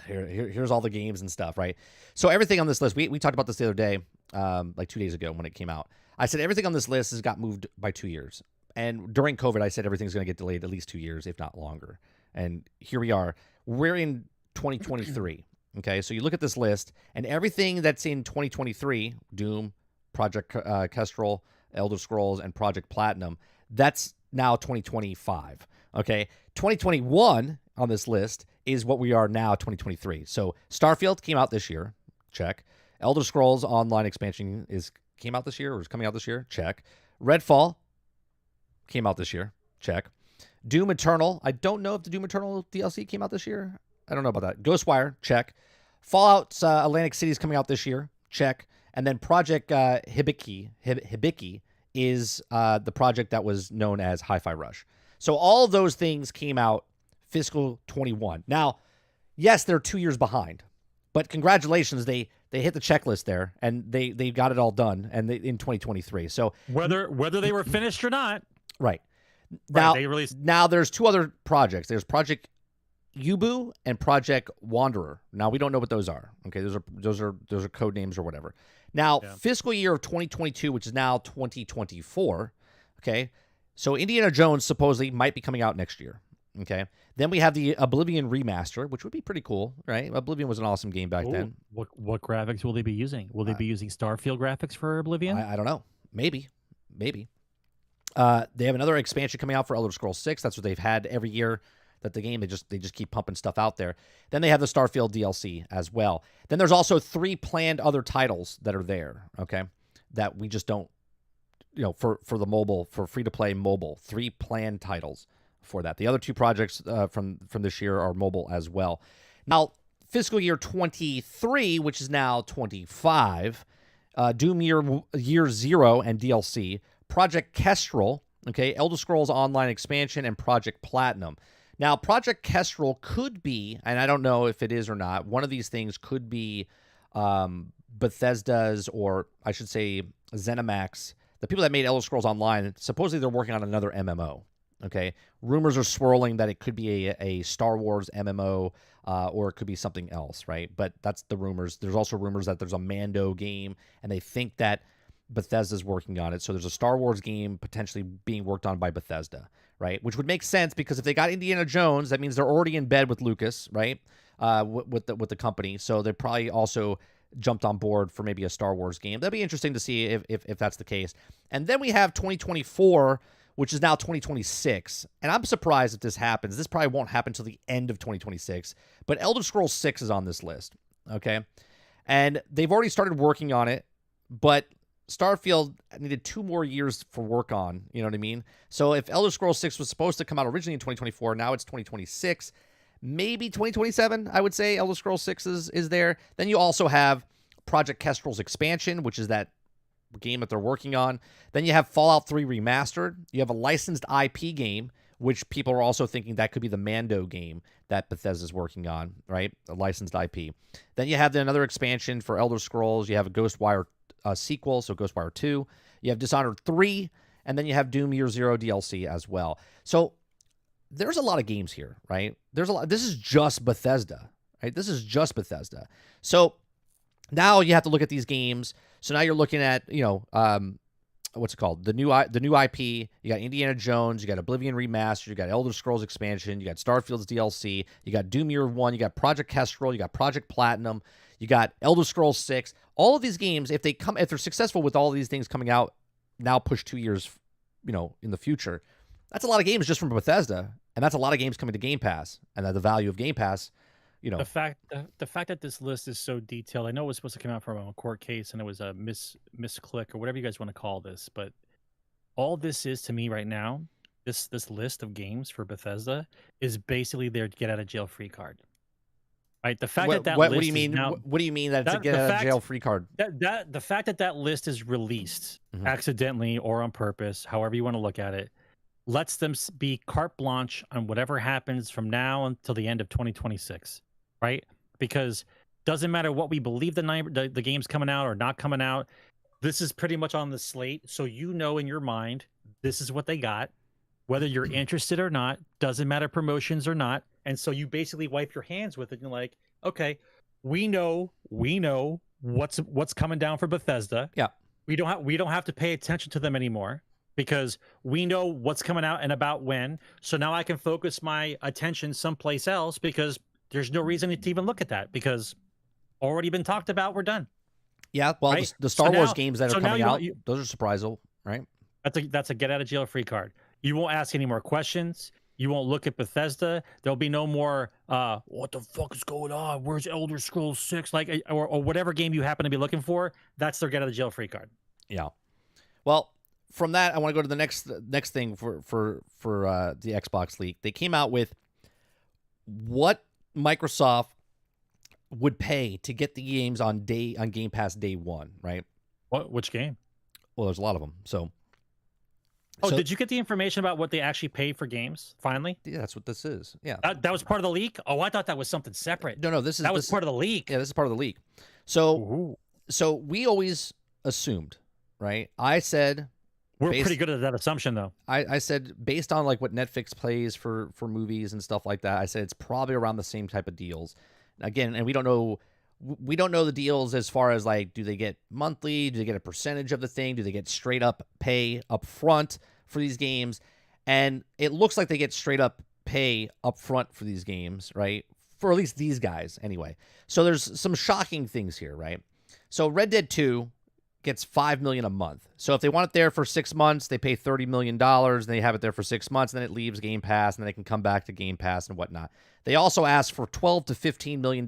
Here's all the games and stuff, right? So everything on this list, we talked about this the other day, like 2 days ago when it came out. I said everything on this list has got moved by 2 years. And during COVID, I said everything's going to get delayed at least 2 years, if not longer. And here we are. We're in 2023. Okay, so you look at this list, and everything that's in 2023, Doom, Project Kestrel, Elder Scrolls, and Project Platinum, that's now 2025. Okay, 2021 on this list is what we are now, 2023. So Starfield came out this year. Check. Elder Scrolls Online expansion came out this year or is coming out this year. Check. Redfall came out this year. Check. Doom Eternal. I don't know if the Doom Eternal DLC came out this year. I don't know about that. Ghostwire. Check. Fallout's Atlantic City is coming out this year. Check. And then Project Hibiki is the project that was known as Hi-Fi Rush. So all of those things came out fiscal 21. Now, yes, they're 2 years behind, but congratulations, they hit the checklist there and they got it all done and in 2023. So whether they were finished or not, right now they released. Now there's two other projects. There's Project Ubu and Project Wanderer. Now we don't know what those are. Okay, those are code names or whatever. Now fiscal year of 2022, which is now 2024. Okay, so Indiana Jones supposedly might be coming out next year. Okay, then we have the Oblivion remaster, which would be pretty cool, right? Oblivion was an awesome game back then. What graphics will they be using? Will they be using Starfield graphics for Oblivion? I don't know. Maybe. They have another expansion coming out for Elder Scrolls 6. That's what they've had every year. That the game, they just keep pumping stuff out there. Then they have the Starfield DLC as well. Then there's also 3 planned other titles that are there, okay, that we just don't, for the mobile, for free-to-play mobile, 3 planned titles for that. The other 2 projects from this year are mobile as well. Now, fiscal year 23, which is now 25, Doom Year 0 and DLC, Project Kestrel, okay, Elder Scrolls Online expansion, and Project Platinum. Now, Project Kestrel could be, and I don't know if it is or not, one of these things could be Bethesda's, or I should say ZeniMax, the people that made Elder Scrolls Online. Supposedly they're working on another MMO, okay? Rumors are swirling that it could be a Star Wars MMO, or it could be something else, right? But that's the rumors. There's also rumors that there's a Mando game, and they think that Bethesda's working on it. So there's a Star Wars game potentially being worked on by Bethesda, right? Which would make sense because if they got Indiana Jones, that means they're already in bed with Lucas, right? With the company. So they probably also jumped on board for maybe a Star Wars game. That'd be interesting to see if that's the case. And then we have 2024, which is now 2026. And I'm surprised if this happens. This probably won't happen until the end of 2026. But Elder Scrolls 6 is on this list, okay? And they've already started working on it, but Starfield needed 2 more years for work on, you know what I mean? So if Elder Scrolls 6 was supposed to come out originally in 2024, now it's 2026, maybe 2027, I would say Elder Scrolls 6 is there. Then you also have Project Kestrel's expansion, which is that game that they're working on. Then you have Fallout 3 Remastered. You have a licensed IP game, which people are also thinking that could be the Mando game that Bethesda's working on, right? A licensed IP. Then you have another expansion for Elder Scrolls. You have a Ghostwire sequel, so Ghostwire 2. You have Dishonored 3, and then you have Doom Year 0 DLC as well. So there's a lot of games here, right? There's a lot. This is just Bethesda, right? This is just Bethesda. So now you have to look at these games. So now you're looking at, what's it called? The new IP. You got Indiana Jones. You got Oblivion Remastered. You got Elder Scrolls expansion. You got Starfield's DLC. You got Doom Year 1. You got Project Kestrel. You got Project Platinum. You got Elder Scrolls 6. All of these games, if they're successful with all of these things coming out, now push 2 years, in the future, that's a lot of games just from Bethesda, and that's a lot of games coming to Game Pass, and the value of Game Pass, The fact that this list is so detailed, I know it was supposed to come out from a court case, and it was a misclick or whatever you guys want to call this, but all this is to me right now, this list of games for Bethesda is basically their get out of jail free card. Right, the fact that what list do you mean? now, what do you mean that it's a get out of jail free card? The fact that list is released accidentally or on purpose, however you want to look at it, lets them be carte blanche on whatever happens from now until the end of 2026, right? Because doesn't matter what we believe the game's coming out or not coming out, this is pretty much on the slate. So in your mind, this is what they got. Whether you're interested or not, doesn't matter promotions or not. And so you basically wipe your hands with it. And you're like, okay, we know what's coming down for Bethesda. Yeah. We don't have to pay attention to them anymore. because we know what's coming out and about when. So now I can focus my attention someplace else because there's no reason to even look at that because already been talked about. We're done. Yeah, well, Right? the Star So Wars now- games that so are now coming you out, want- you- those are surprisable, right? That's a get out of jail free card. You won't ask any more questions. You won't look at Bethesda. There'll be no more what the fuck is going on? Where's Elder Scrolls 6? Like or whatever game you happen to be looking for, that's their get out of jail free card. Yeah. Well, from that, I want to go to the next thing for the Xbox leak. They came out with what Microsoft would pay to get the games on Game Pass day one, right? Which game? Well, there's a lot of them. So, did you get the information about what they actually pay for games? Finally, yeah, that's what this is. Yeah, that was part of the leak. Oh, I thought that was something separate. no, That was part of the leak. Yeah, this is part of the leak. So, Ooh. so we always assumed, right? I said We're pretty good at that assumption, though. I said based on like what Netflix plays for movies and stuff like that, I said it's probably around the same type of deals. Again, and we don't know the deals as far as like, do they get monthly? Do they get a percentage of the thing? Do they get straight up pay up front for these games? And it looks like they get straight up pay up front for these games, right? For at least these guys anyway. So there's some shocking things here, right? So Red Dead 2 gets $5 million a month. So if they want it there for 6 months, they pay $30 million, and they have it there for 6 months, and then it leaves Game Pass, and then they can come back to Game Pass and whatnot. They also ask for $12 to $15 million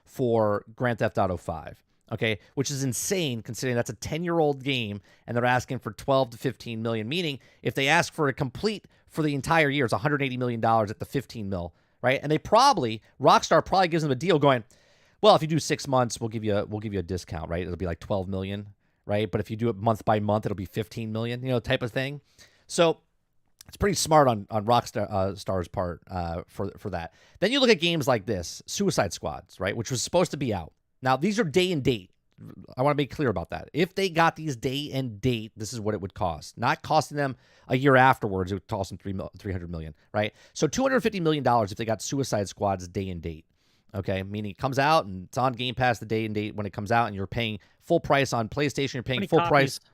for Grand Theft Auto 5, okay, which is insane considering that's a 10-year-old game, and they're asking for $12 to $15 million, meaning if they ask for a complete for the entire year, it's $180 million at the 15 mil, right? And Rockstar probably gives them a deal going, well, if you do 6 months, we'll give you a discount, right? It'll be like 12 million, right? But if you do it month by month, it'll be 15 million, type of thing. So it's pretty smart on Star's part for that. Then you look at games like this, Suicide Squads, right, which was supposed to be out. Now these are day and date. I want to be clear about that. If they got these day and date, this is what it would cost. Not costing them a year afterwards. It would cost them $300 million, right? So $250 million if they got Suicide Squads day and date. Okay, meaning it comes out and it's on Game Pass the day and date when it comes out, and you're paying full price on PlayStation. You're paying full price. How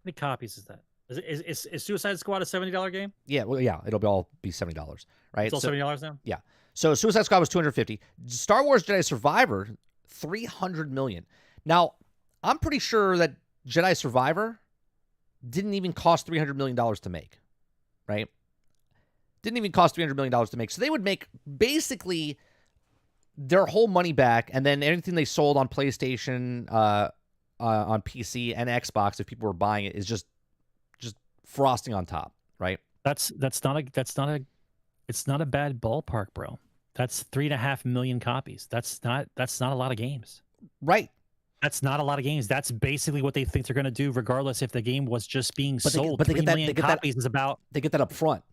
many copies is that? Is Suicide Squad a $70 game? Yeah, well, yeah, it'll all be $70, right? It's all $70 now. Yeah. So Suicide Squad was $250. Star Wars Jedi Survivor, $300 million. Now, I'm pretty sure that Jedi Survivor didn't even cost $300 million to make, right? Didn't even cost $300 million to make. So they would make basically their whole money back, and then anything they sold on PlayStation, on PC, and Xbox, if people were buying it, is just frosting on top, right? It's not a bad ballpark, bro. That's 3.5 million copies. That's not a lot of games. Right. That's not a lot of games. That's basically what they think they're going to do, regardless if the game was just being sold. They get that. They get that up front,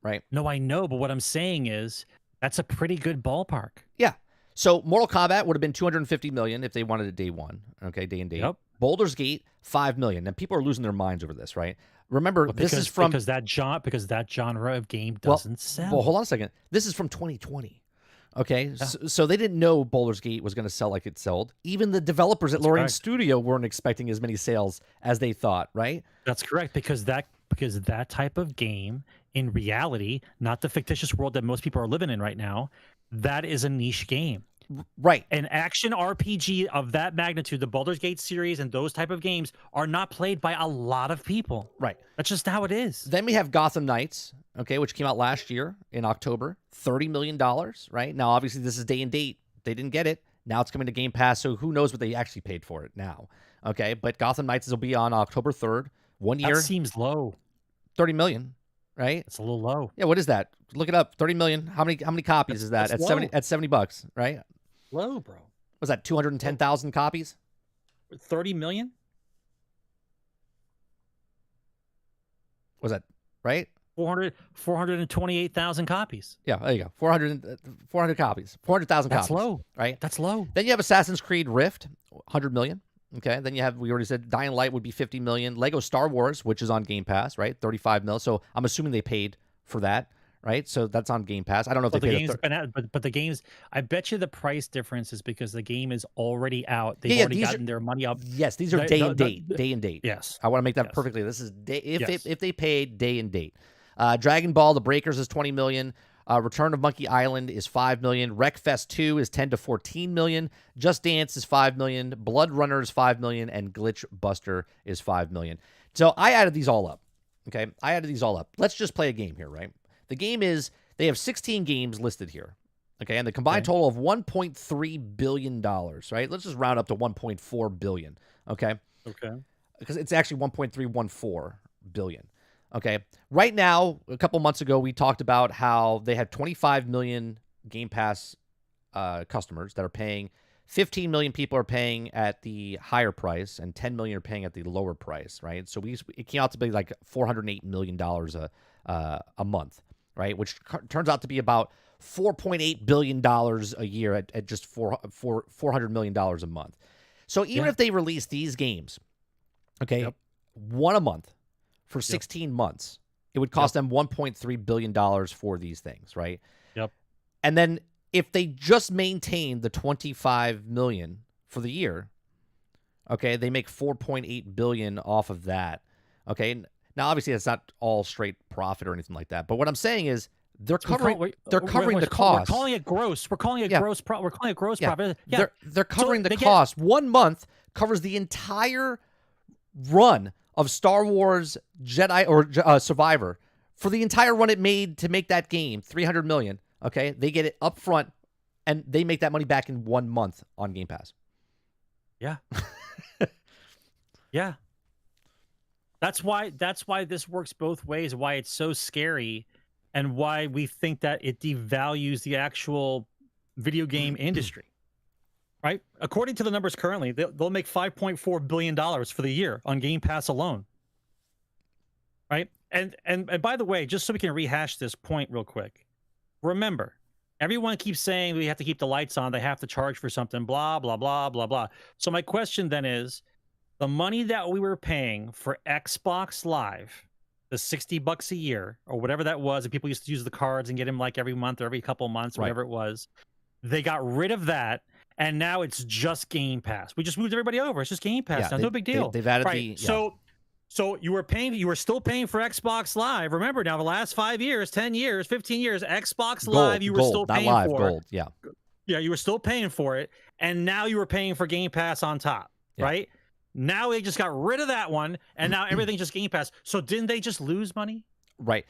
right? No, I know, but what I'm saying is that's a pretty good ballpark. Yeah. So Mortal Kombat would have been $250 million if they wanted it day one. Okay, day and date. Yep. Baldur's Gate, $5 million. And people are losing their minds over this, right? Remember, this is from because that genre of game doesn't sell. Well, hold on a second. This is from 2020. Okay, Yeah. so they didn't know Baldur's Gate was going to sell like it sold. Even the developers at Lorraine correct. Studio weren't expecting as many sales as they thought, right? That's correct, because that type of game, in reality, not the fictitious world that most people are living in right now, that is a niche game. Right. An action RPG of that magnitude, the Baldur's Gate series and those type of games are not played by a lot of people. Right. That's just how it is. Then we have Gotham Knights, okay, which came out last year in October, $30 million, right? Now, obviously, this is day and date. They didn't get it. Now it's coming to Game Pass, so who knows what they actually paid for it now, okay? But Gotham Knights will be on October 3rd, 1 year. That seems low. $30 million, right? It's a little low. Yeah, what is that? Look it up. 30 million. How many copies is that? That's At $70, right? Low, bro. Was that 210,000 copies? 30 million? Was that right? 428,000 copies. Yeah, there you go. 400 copies. 400,000 copies. That's low. Right? That's low. Then you have Assassin's Creed Rift, 100 million. Okay. Then you have, we already said Dying Light would be 50 million. Lego Star Wars, which is on Game Pass, right? 35 mil. So I'm assuming they paid for that, right? So that's on Game Pass. I don't know if But they the paid game's been out, but the game's. I bet you the price difference is because the game is already out. They've Yeah, yeah, already these gotten their money up. Yes, these are day and date. Day and date. Yes. I want to make that Yes. perfectly. This is day Yes. if they paid day and date. Dragon Ball: The Breakers is 20 million. Return of Monkey Island is 5 million. Wreckfest 2 is 10 to 14 million. Just Dance is 5 million. Blood Runner is 5 million, and Glitch Buster is 5 million. So I added these all up. Okay, I added these all up. Let's just play a game here, right? The game is they have 16 games listed here. Okay, and the combined total of $1.3 billion, right? Let's just round up to 1.4 billion. Okay. Okay. Because it's actually 1.314 billion. Okay. Right now, a couple months ago, we talked about how they had 25 million Game Pass customers that are paying. 15 million people are paying at the higher price, and 10 million are paying at the lower price, right? So it came out to be like $408 million a month, right? Which turns out to be about $4.8 billion a year at just $400 million a month. So even if they release these games, okay, one a month for 16 months, it would cost them $1.3 billion for these things, right? Yep. And then if they just maintain the 25 million for the year, okay, they make 4.8 billion off of that. Okay. Now, obviously, that's not all straight profit or anything like that. But what I'm saying is they're covering the cost. We're calling it gross. We're calling it gross. We're calling it gross profit. Yeah. They're covering the cost. 1 month covers the entire run of Star Wars Jedi or Survivor for the entire run it made to make that game, 300 million. Okay, they get it up front, and they make that money back in 1 month on Game Pass. Yeah. Yeah. That's why this works both ways, why it's so scary, and why we think that it devalues the actual video game industry. Right? According to the numbers currently, they'll make $5.4 billion for the year on Game Pass alone. Right? And by the way, just so we can rehash this point real quick, remember, everyone keeps saying we have to keep the lights on, they have to charge for something, blah, blah, blah, blah, blah. So my question then is, the money that we were paying for Xbox Live, the $60 a year, or whatever that was, and people used to use the cards and get them like every month or every couple of months, whatever it was, they got rid of that. And now it's just Game Pass. We just moved everybody over. It's just Game Pass. Now, no big deal. They've added So you were still paying for Xbox Live. Remember now, the last 5 years, 10 years, 15 years, Xbox Live, you were still paying not live, for. Gold, yeah. Yeah, you were still paying for it. And now you were paying for Game Pass on top, right? Now they just got rid of that one, and now everything's just Game Pass. So didn't they just lose money? Right.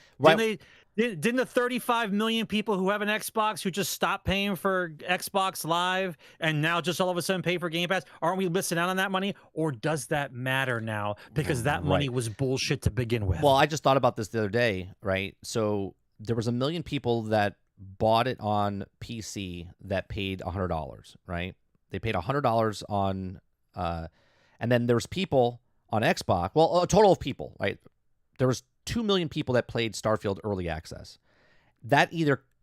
Didn't the 35 million people who have an Xbox who just stopped paying for Xbox Live and now just all of a sudden pay for Game Pass, aren't we missing out on that money? Or does that matter now because that money was bullshit to begin with? Well, I just thought about this the other day, right? So there was 1 million people that bought it on PC that paid $100, right? They paid $100 on, and then there's people on Xbox. Well, a total of people, right? There was 2 million people that played Starfield Early Access. That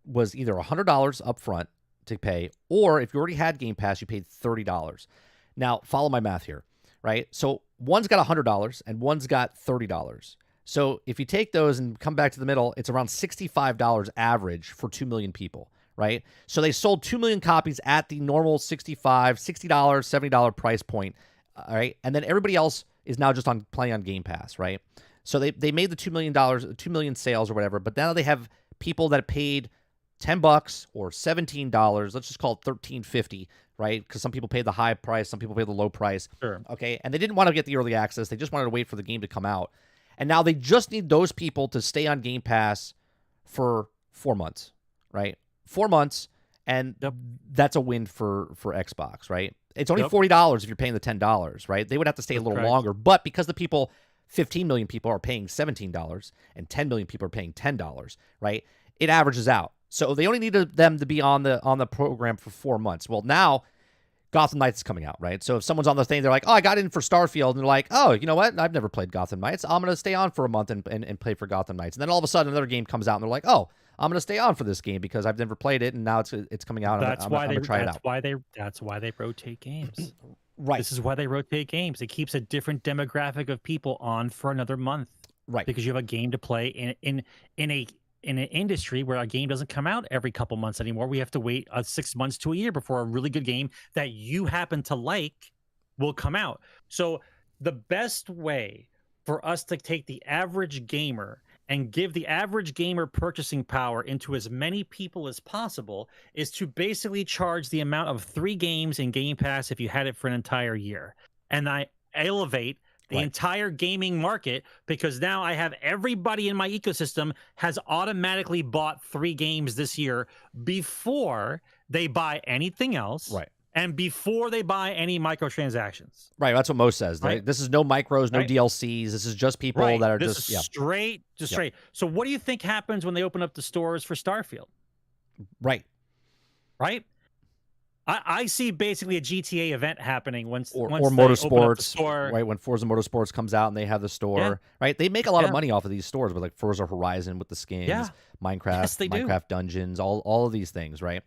was either $100 up front to pay, or if you already had Game Pass, you paid $30. Now, follow my math here, right? So one's got $100 and one's got $30. So if you take those and come back to the middle, it's around $65 average for 2 million people, right? So they sold 2 million copies at the normal $60, $70 price point, all right? And then everybody else is now just playing on Game Pass, right? So they made the $2 million sales or whatever, but now they have people that paid $10 or $17. Let's just call it $13.50, right? Because some people paid the high price, some people paid the low price. Sure. Okay, and they didn't want to get the early access. They just wanted to wait for the game to come out, and now they just need those people to stay on Game Pass for 4 months, right? 4 months, and that's a win for Xbox, right? It's only $40 if you're paying the $10, right? They would have to stay a little longer, but because the people. 15 million people are paying $17 and 10 million people are paying $10, right? It averages out. So they only needed them to be on the program for 4 months. Well, now Gotham Knights is coming out, right? So if someone's on the thing, they're like, oh, I got in for Starfield, and they're like, oh, you know what? I've never played Gotham Knights. I'm going to stay on for a month and play for Gotham Knights. And then all of a sudden another game comes out, and they're like, oh, I'm going to stay on for this game because I've never played it, and now it's coming out. That's I'm why going to try it out. That's why they rotate games. Right. This is why they rotate games. It keeps a different demographic of people on for another month. Right. Because you have a game to play in in an industry where a game doesn't come out every couple months anymore. We have to wait 6 months to a year before a really good game that you happen to like will come out. So the best way for us to take the average gamer and give the average gamer purchasing power into as many people as possible is to basically charge the amount of 3 games in Game Pass if you had it for an entire year. And I elevate the entire gaming market, because now I have everybody in my ecosystem has automatically bought 3 games this year before they buy anything else. Right. And before they buy any microtransactions. Right. That's what Mo says. Right. This is no micros, no Right. DLCs. This is just people that are this just is straight. So what do you think happens when they open up the stores for Starfield? Right. I see basically a GTA event happening once Or they open up the Motorsports, store. right? When Forza Motorsports comes out and they have the store, right? They make a lot of money off of these stores with like Forza Horizon with the skins, Minecraft, Yes, they do. Minecraft Dungeons, all of these things, right?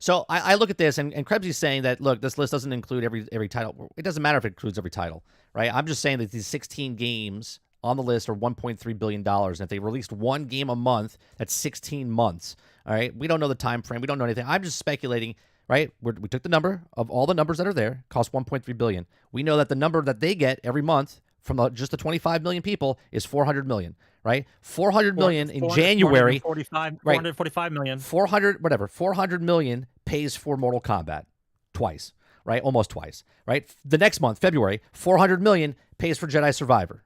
So I look at this, and Krebsy's saying that, look, this list doesn't include every title. It doesn't matter if it includes every title, right? I'm just saying that these 16 games on the list are $1.3 billion. And if they released 1 game a month, that's 16 months, all right? We don't know the time frame. We don't know anything. I'm just speculating, right? We took the number of all the numbers that are there, cost $1.3 billion. We know that the number that they get every month from just the 25 million people is 400 million, right? 400 million in January. 445 million. 400 million pays for Mortal Kombat twice, right? Almost twice, right? The next month, February, 400 million pays for Jedi Survivor,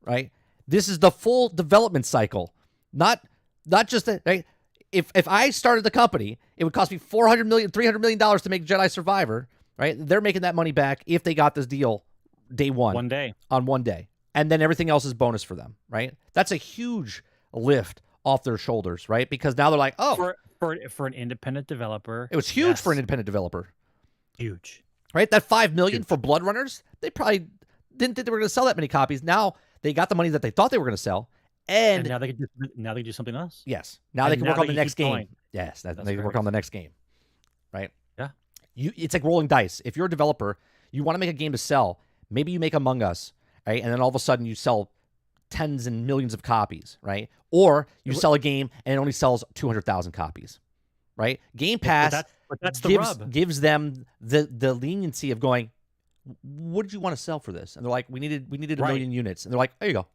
right? This is the full development cycle, not just that, right? If I started the company, it would cost me $300 million to make Jedi Survivor, right? They're making that money back if they got this deal day one. On one day. And then everything else is bonus for them, right? That's a huge lift off their shoulders, right? Because now they're like, oh. For an independent developer. It was huge for an independent developer. Huge. Right? That $5 million for Blood Runners, they probably didn't think they were going to sell that many copies. Now they got the money that they thought they were going to sell. And now they can do something else. Yes. Now they can work on the next game. Going. Yes. They can work on the next game. Right? Yeah. It's like rolling dice. If you're a developer, you want to make a game to sell. Maybe you make Among Us, right? And then all of a sudden you sell tens and millions of copies, right? Or you sell a game and it only sells 200,000 copies, right? Game Pass gives them the leniency of going, what did you want to sell for this? And they're like, we needed a million units. And they're like, there you go.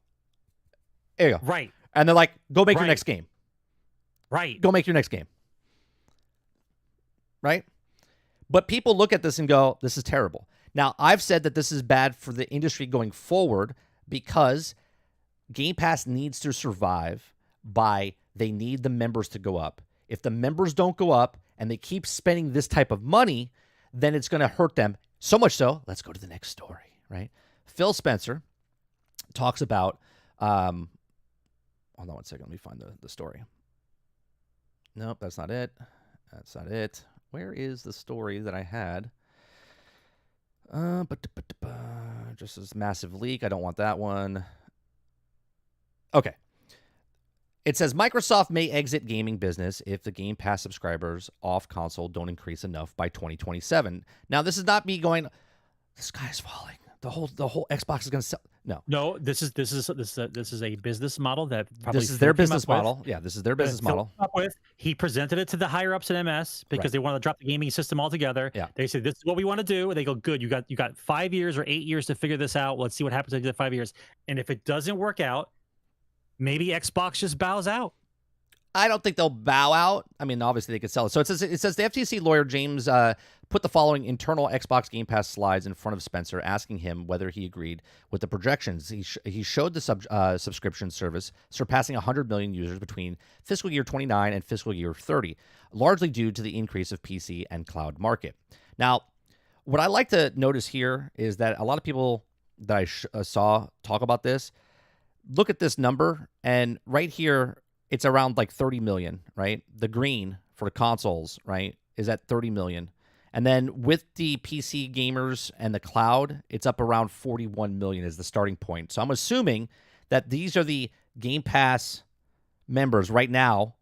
There you go. Right. And they're like, go make your next game. Right. Go make your next game. Right? But people look at this and go, this is terrible. Now, I've said that this is bad for the industry going forward because Game Pass needs to survive they need the members to go up. If the members don't go up and they keep spending this type of money, then it's going to hurt them. So much so, let's go to the next story, right? Phil Spencer talks about, hold on one second, let me find the story. Nope, that's not it. That's not it. Where is the story that I had? Just this massive leak. I don't want that one. Okay. It says Microsoft may exit gaming business if the Game Pass subscribers off console don't increase enough by 2027. Now, this is not me going, the sky is falling. The whole Xbox is going to sell. No, this is a business model that probably this is their business model. Yeah, this is their business model. He presented it to the higher ups at MS because they wanted to drop the gaming system altogether. Yeah. They said, this is what we want to do. And they go, good, you got 5 years or 8 years to figure this out. Let's see what happens after the 5 years. And if it doesn't work out, maybe Xbox just bows out. I don't think they'll bow out. I mean, obviously they could sell it. So it says the FTC lawyer James put the following internal Xbox Game Pass slides in front of Spencer, asking him whether he agreed with the projections. He showed the subscription service surpassing 100 million users between fiscal year 29 and fiscal year 30, largely due to the increase of PC and cloud market. Now, what I like to notice here is that a lot of people that I saw talk about this look at this number, and right here, it's around like 30 million, right? The green for the consoles, right, is at 30 million. And then with the PC gamers and the cloud, it's up around 41 million is the starting point. So I'm assuming that these are the Game Pass members right now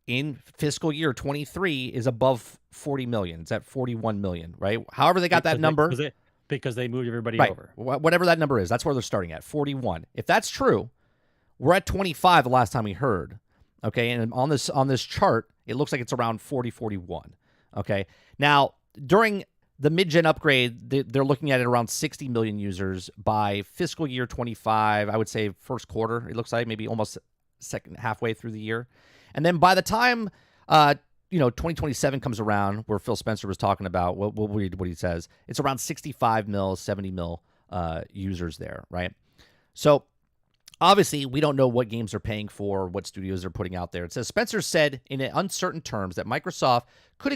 in fiscal year 23 is above 40 million. It's at 41 million, right? However they got that number. Because they moved everybody over. Whatever that number is, that's where they're starting at, 41. If that's true, we're at 25 the last time we heard. Okay, and on this chart, it looks like it's around 4041. Okay, now during the mid-gen upgrade, they're looking at it around 60 million users by fiscal year 25. I would say first quarter. It looks like maybe almost second halfway through the year, and then by the time 2027 comes around, where Phil Spencer was talking about, we'll read what he says. It's around 65 mil, 70 mil users there, right? So obviously, we don't know what games are paying for, what studios are putting out there. It says Spencer said in uncertain terms that Microsoft could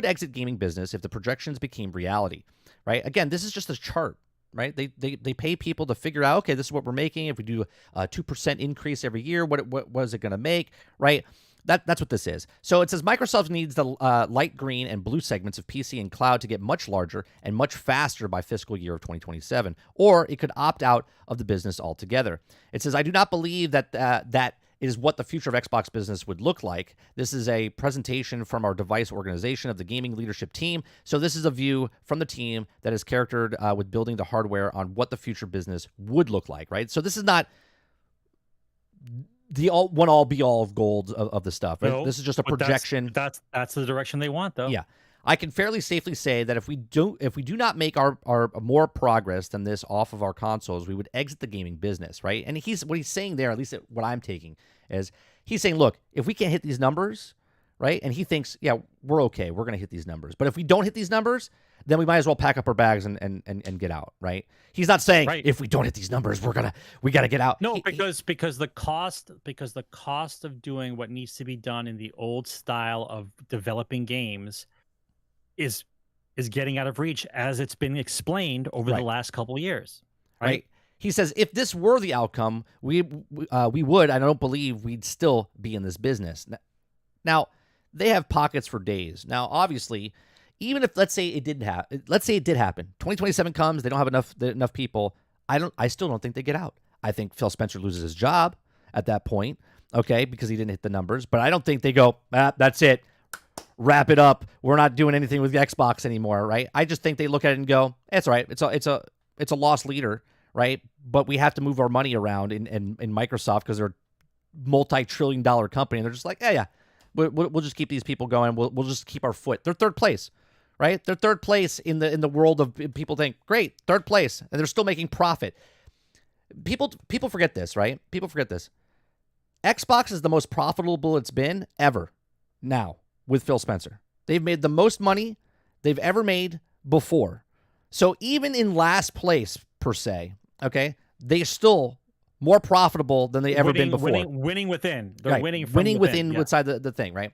exit gaming business if the projections became reality. Right? Again, this is just a chart. Right? They pay people to figure out, okay, this is what we're making. If we do a 2% increase every year, what is it going to make? Right? That's what this is. So it says Microsoft needs the light green and blue segments of PC and cloud to get much larger and much faster by fiscal year of 2027, or it could opt out of the business altogether. It says, I do not believe that that is what the future of Xbox business would look like. This is a presentation from our device organization of the gaming leadership team. So this is a view from the team that is charactered with building the hardware on what the future business would look like, right? So this is not the all be all of gold of the stuff. Right? No, this is just a projection. That's the direction they want, though. Yeah. I can fairly safely say that if we do not make our more progress than this off of our consoles, we would exit the gaming business, right? And what he's saying there, at least what I'm taking, is he's saying, look, if we can't hit these numbers, right? And he thinks, yeah, we're okay, we're gonna hit these numbers. But if we don't hit these numbers, then we might as well pack up our bags and get out, right? He's not saying if we don't hit these numbers, we gotta get out. No, because the cost of doing what needs to be done in the old style of developing games is getting out of reach, as it's been explained over the last couple of years. Right? He says if this were the outcome, we would. I don't believe we'd still be in this business. Now, they have pockets for days. Now, obviously, even if let's say it did happen, 2027 comes, they don't have enough people. I still don't think they get out. I think Phil Spencer loses his job at that point, okay, because he didn't hit the numbers. But I don't think they go, that's it. Wrap it up. We're not doing anything with the Xbox anymore, right? I just think they look at it and go, it's all right. It's a lost leader, right? But we have to move our money around in Microsoft because they're a multi-trillion-dollar company. And they're just like, yeah, we'll just keep these people going. We'll just keep our foot. They're third place, right? They're third place in the world of people think, great, third place, and they're still making profit. People forget this, right? People forget this. Xbox is the most profitable it's been ever now. With Phil Spencer, they've made the most money they've ever made before. So even in last place, per se, okay, they're still more profitable than they ever been before. Winning within. They're winning from winning within inside the thing, right?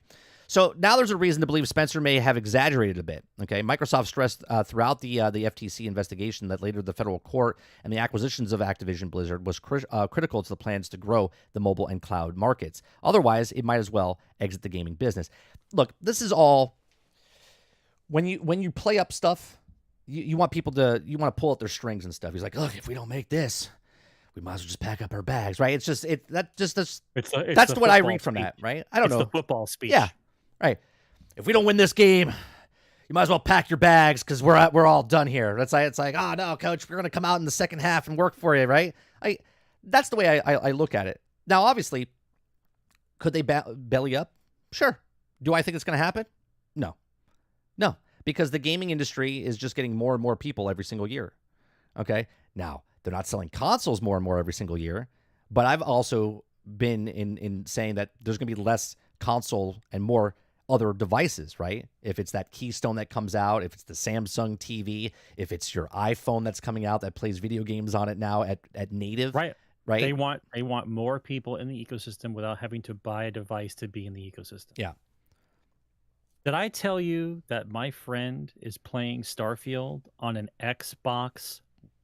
So now there's a reason to believe Spencer may have exaggerated a bit. Okay, Microsoft stressed throughout the FTC investigation that later the federal court and the acquisitions of Activision Blizzard was critical to the plans to grow the mobile and cloud markets. Otherwise, it might as well exit the gaming business. Look, this is all when you play up stuff, you want people to pull out their strings and stuff. He's like, look, if we don't make this, we might as well just pack up our bags, right? It's just that's what I read from that, right? I don't know. It's the football speech. Yeah. Right. If we don't win this game, you might as well pack your bags because we're all done here. It's like, oh no, coach, we're gonna come out in the second half and work for you, right? That's the way I look at it. Now, obviously, could they belly up? Sure. Do I think it's gonna happen? No, because the gaming industry is just getting more and more people every single year. Okay. Now they're not selling consoles more and more every single year, but I've also been in saying that there's gonna be less console and more other devices, right? If it's that Keystone that comes out, if it's the Samsung TV, if it's your iPhone that's coming out that plays video games on it now at native, right? They want more people in the ecosystem without having to buy a device to be in the ecosystem. Yeah. Did I tell you that my friend is playing Starfield on an Xbox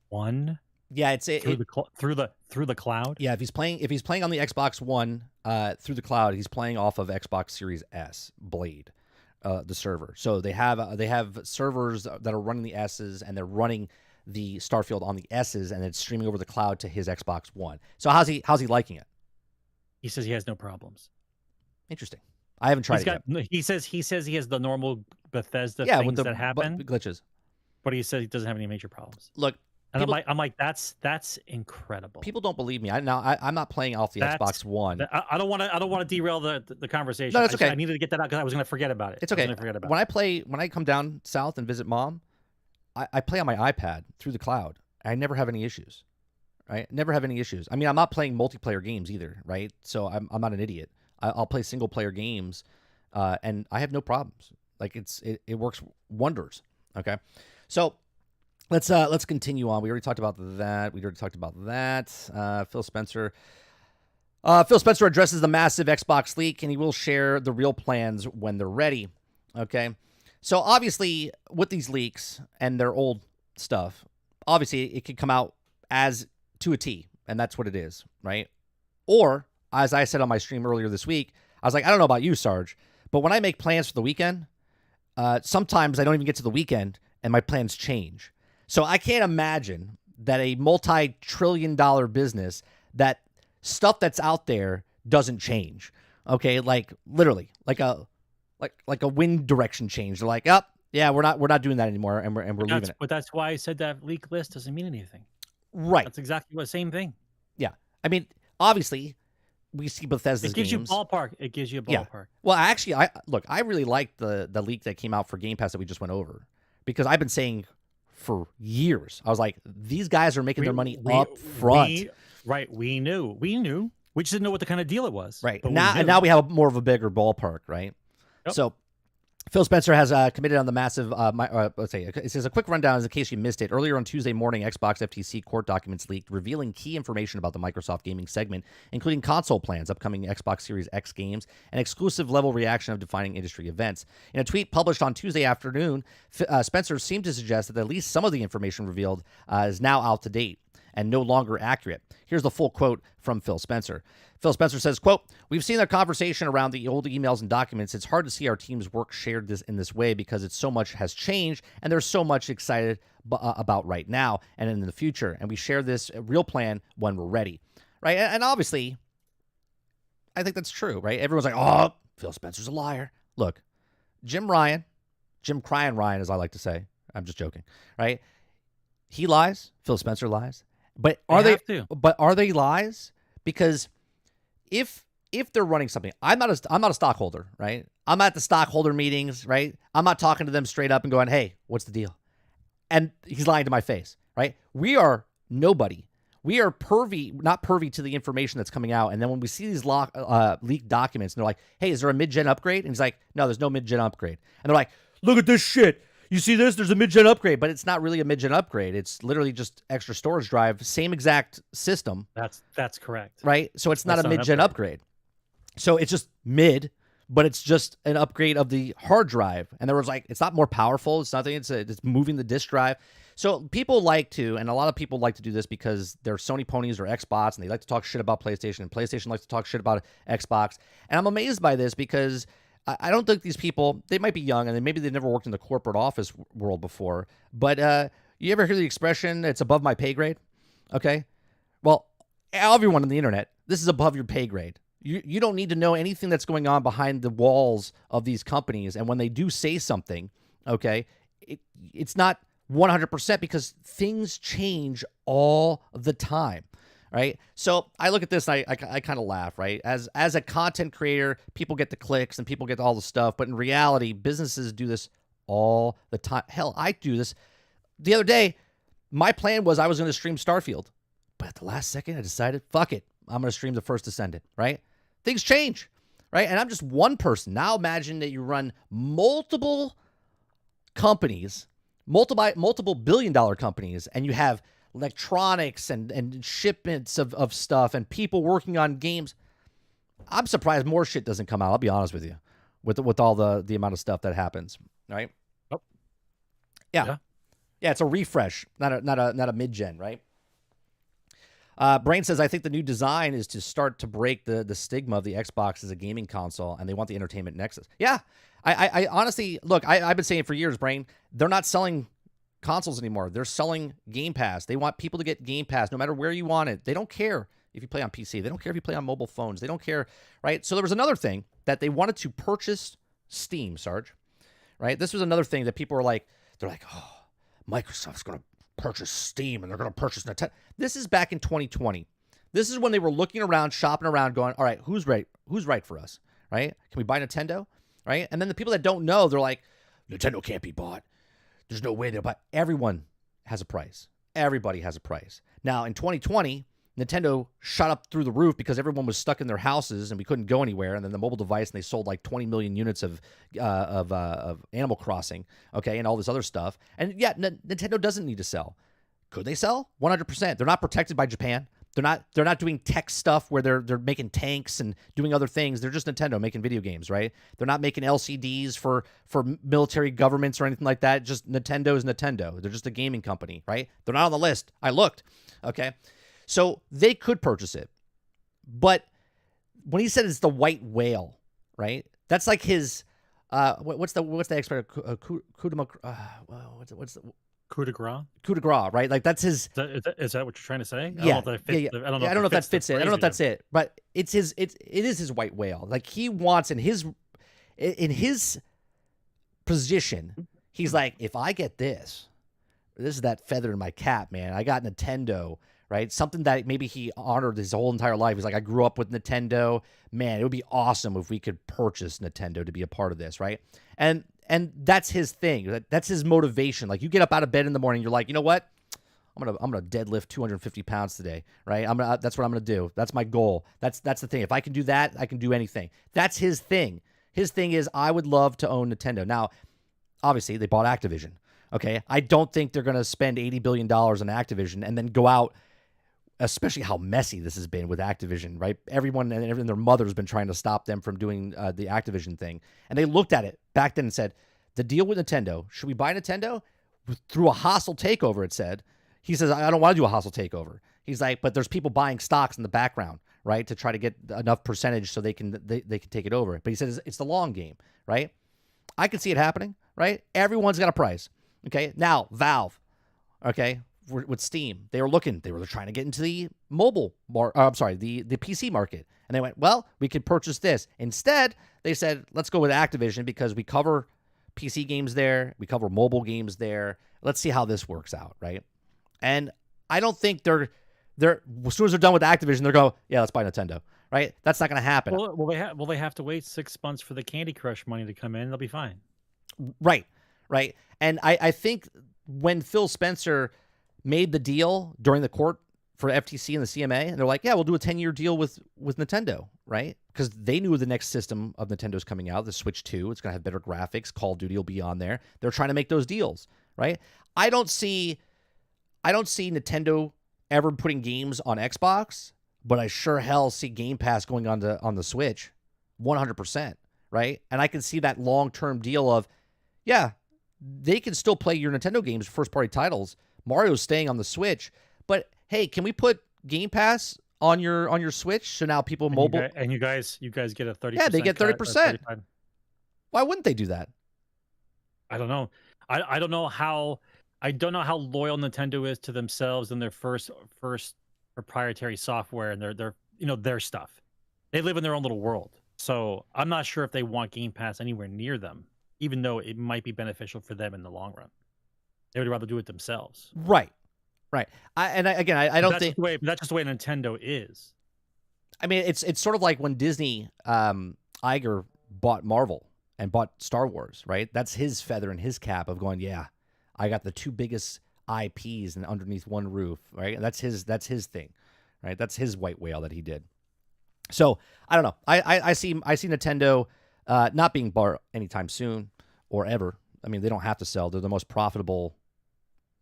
One? Yeah, it's through the cloud. Yeah, if he's playing on the Xbox One through the cloud, he's playing off of Xbox Series S Blade, the server. So they have servers that are running the S's and they're running the Starfield on the S's and it's streaming over the cloud to his Xbox One. So how's he liking it? He says he has no problems. Interesting. I haven't tried it yet. He says he has the normal Bethesda things with the that happen, glitches, but he says he doesn't have any major problems. Look, And People, I'm like, that's incredible. people don't believe me. I'm not playing off the Xbox One. I don't want to derail the conversation. No, it's okay. I needed to get that out because I was going to forget about it. It's okay. Forget about When I come down south and visit mom, I play on my iPad through the cloud. I never have any issues. Right? Never have any issues. I mean, I'm not playing multiplayer games either, right? So I'm not an idiot. I'll play single player games, and I have no problems. Like it works wonders. Okay, so let's continue on. We already talked about that. Phil Spencer. Phil Spencer addresses the massive Xbox leak, and he will share the real plans when they're ready. Okay, so obviously with these leaks and their old stuff, obviously it could come out as to a T, and that's what it is, right? Or, as I said on my stream earlier this week, I was like, I don't know about you, Sarge, but when I make plans for the weekend, sometimes I don't even get to the weekend, and my plans change. So I can't imagine that a multi-trillion-dollar business, that stuff that's out there doesn't change. Okay, like literally, like a wind direction change. They're like, oh, yeah, we're not doing that anymore, and we're leaving it. But that's why I said that leak list doesn't mean anything. Right. That's exactly the same thing. Yeah. I mean, obviously, we see Bethesda's games. It gives you a ballpark. Yeah. Well, actually, I really liked the leak that came out for Game Pass that we just went over, because I've been saying for years, I was like, these guys are making their money up front. We knew. We just didn't know what the kind of deal it was. Right. Now we have more of a bigger ballpark, right? Yep. So Phil Spencer has committed on the massive, let's say, it says a quick rundown in case you missed it. Earlier on Tuesday morning, Xbox FTC court documents leaked, revealing key information about the Microsoft gaming segment, including console plans, upcoming Xbox Series X games, and exclusive level reaction of defining industry events. In a tweet published on Tuesday afternoon, Spencer seemed to suggest that at least some of the information revealed is now out to date and no longer accurate. Here's the full quote from Phil Spencer. Phil Spencer says, quote, "We've seen the conversation around the old emails and documents. It's hard to see our team's work shared in this way because it's so much has changed and there's so much excited about right now and in the future. And we share this real plan when we're ready." Right? And obviously, I think that's true, right? Everyone's like, oh, Phil Spencer's a liar. Look, Jim Crying Ryan, as I like to say. I'm just joking, right? He lies. Phil Spencer lies. But are they lies? Because if they're running something, I'm not a stockholder, right? I'm at the stockholder meetings, right? I'm not talking to them straight up and going, "Hey, what's the deal?" And he's lying to my face, right? We are nobody. We are not pervy to the information that's coming out. And then when we see these leaked documents, and they're like, "Hey, is there a mid-gen upgrade?" And he's like, "No, there's no mid-gen upgrade." And they're like, "Look at this shit. You see this? There's a mid-gen upgrade," but it's not really a mid-gen upgrade. It's literally just extra storage drive, same exact system. That's correct. Right? So it's not a mid-gen upgrade. So it's just mid, but it's just an upgrade of the hard drive. And there was like, it's not more powerful. It's nothing. It's moving the disk drive. So people like to, and a lot of people like to do this because they're Sony ponies or Xbox, and they like to talk shit about PlayStation, and PlayStation likes to talk shit about Xbox. And I'm amazed by this because I don't think these people, they might be young and maybe they've never worked in the corporate office world before, but you ever hear the expression, "It's above my pay grade"? Okay. Well, everyone on the internet, this is above your pay grade. You don't need to know anything that's going on behind the walls of these companies. And when they do say something, okay, it's not 100% because things change all the time. Right. So I look at this and I kind of laugh, right? As a content creator, people get the clicks and people get all the stuff. But in reality, businesses do this all the time. Hell, I do this. The other day, my plan was I was going to stream Starfield. But at the last second, I decided, fuck it. I'm going to stream the first Ascendant, right? Things change, right? And I'm just one person. Now imagine that you run multiple companies, multiple billion-dollar companies, and you have electronics and shipments of stuff and people working on games. I'm surprised more shit doesn't come out. I'll be honest with you, with all the amount of stuff that happens, right? Oh, yeah. It's a refresh, not a mid-gen, right? Brain says, "I think the new design is to start to break the stigma of the Xbox as a gaming console, and they want the entertainment nexus." Yeah, I honestly look. I've been saying for years, Brain, they're not selling consoles anymore. They're selling Game Pass. They want people to get Game Pass no matter where you want it. They don't care if you play on PC. They don't care if you play on mobile phones. They don't care, right? So there was another thing that they wanted to purchase Steam, Sarge, right? This was another thing that people were like, they're like, "Oh, Microsoft's going to purchase Steam and they're going to purchase Nintendo. This is back in 2020. This is when they were looking around, shopping around, going, all right, who's right? Who's right for us, right? Can we buy Nintendo, right? And then the people that don't know, they're like, Nintendo can't be bought. There's no way they'll buy. Everyone has a price. Everybody has a price. Now, in 2020, Nintendo shot up through the roof because everyone was stuck in their houses and we couldn't go anywhere. And then the mobile device, and they sold like 20 million units of Animal Crossing, okay, and all this other stuff. And yeah, Nintendo doesn't need to sell. Could they sell? 100%. They're not protected by Japan. They're not doing tech stuff where they're making tanks and doing other things. They're just Nintendo making video games, right? They're not making LCDs for military governments or anything like that. Just Nintendo is Nintendo. They're just a gaming company, right? They're not on the list. I looked, okay? So they could purchase it. But when he said it's the white whale, right? That's like his what's the expert what's the Coup de grace? coup de grace, right? Like that's his. Is that what you're trying to say? Yeah, I don't know if that fits it. I don't know if that's it, but it is his white whale. Like he wants in his position, he's like, if I get this is that feather in my cap, man. I got Nintendo, right? Something that maybe he honored his whole entire life. He's like, I grew up with Nintendo, man. It would be awesome if we could purchase Nintendo to be a part of this, right? And that's his thing. That's his motivation. Like you get up out of bed in the morning, you're like, you know what? I'm gonna deadlift 250 pounds today, right? That's what I'm gonna do. That's my goal. That's the thing. If I can do that, I can do anything. That's his thing. His thing is I would love to own Nintendo. Now, obviously, they bought Activision. Okay, I don't think they're gonna spend $80 billion on Activision and then go out. Especially how messy this has been with Activision, right? Everyone and their mother's been trying to stop them from doing the Activision thing. And they looked at it back then and said, the deal with Nintendo, should we buy Nintendo? Through a hostile takeover, it said. He says, I don't want to do a hostile takeover. He's like, but there's people buying stocks in the background, right? To try to get enough percentage so they can take it over. But he says, it's the long game, right? I can see it happening, right? Everyone's got a price, okay? Now, Valve, okay? With Steam, they were trying to get into the the PC market. And they went, well, we could purchase this. Instead, they said, let's go with Activision because we cover PC games there. We cover mobile games there. Let's see how this works out, right? And I don't think they're as soon as they're done with Activision, they're go, yeah, let's buy Nintendo, right? That's not going to happen. Well, they have to wait 6 months for the Candy Crush money to come in. They'll be fine. Right. And I think when Phil Spencer made the deal during the court for FTC and the CMA, and they're like, yeah, we'll do a 10-year deal with Nintendo, right? Because they knew the next system of Nintendo's coming out, the Switch 2. It's going to have better graphics. Call of Duty will be on there. They're trying to make those deals, right? I don't see Nintendo ever putting games on Xbox, but I sure hell see Game Pass going on the Switch 100%, right? And I can see that long-term deal of, yeah, they can still play your Nintendo games, first-party titles. Mario's staying on the Switch, but hey, can we put Game Pass on your Switch so now people mobile you guys get a 30%? Yeah, they get 30%. Why wouldn't they do that? I don't know. I don't know how loyal Nintendo is to themselves and their first proprietary software and their stuff. They live in their own little world. So I'm not sure if they want Game Pass anywhere near them, even though it might be beneficial for them in the long run. They would rather do it themselves. Right. I don't think that's just the way Nintendo is. I mean, it's sort of like when Disney Iger bought Marvel and bought Star Wars, right? That's his feather in his cap of going, yeah, I got the two biggest IPs and underneath one roof, right? And that's his thing, right? That's his white whale that he did. So I don't know. I see Nintendo not being bought anytime soon or ever. I mean, they don't have to sell. They're the most profitable.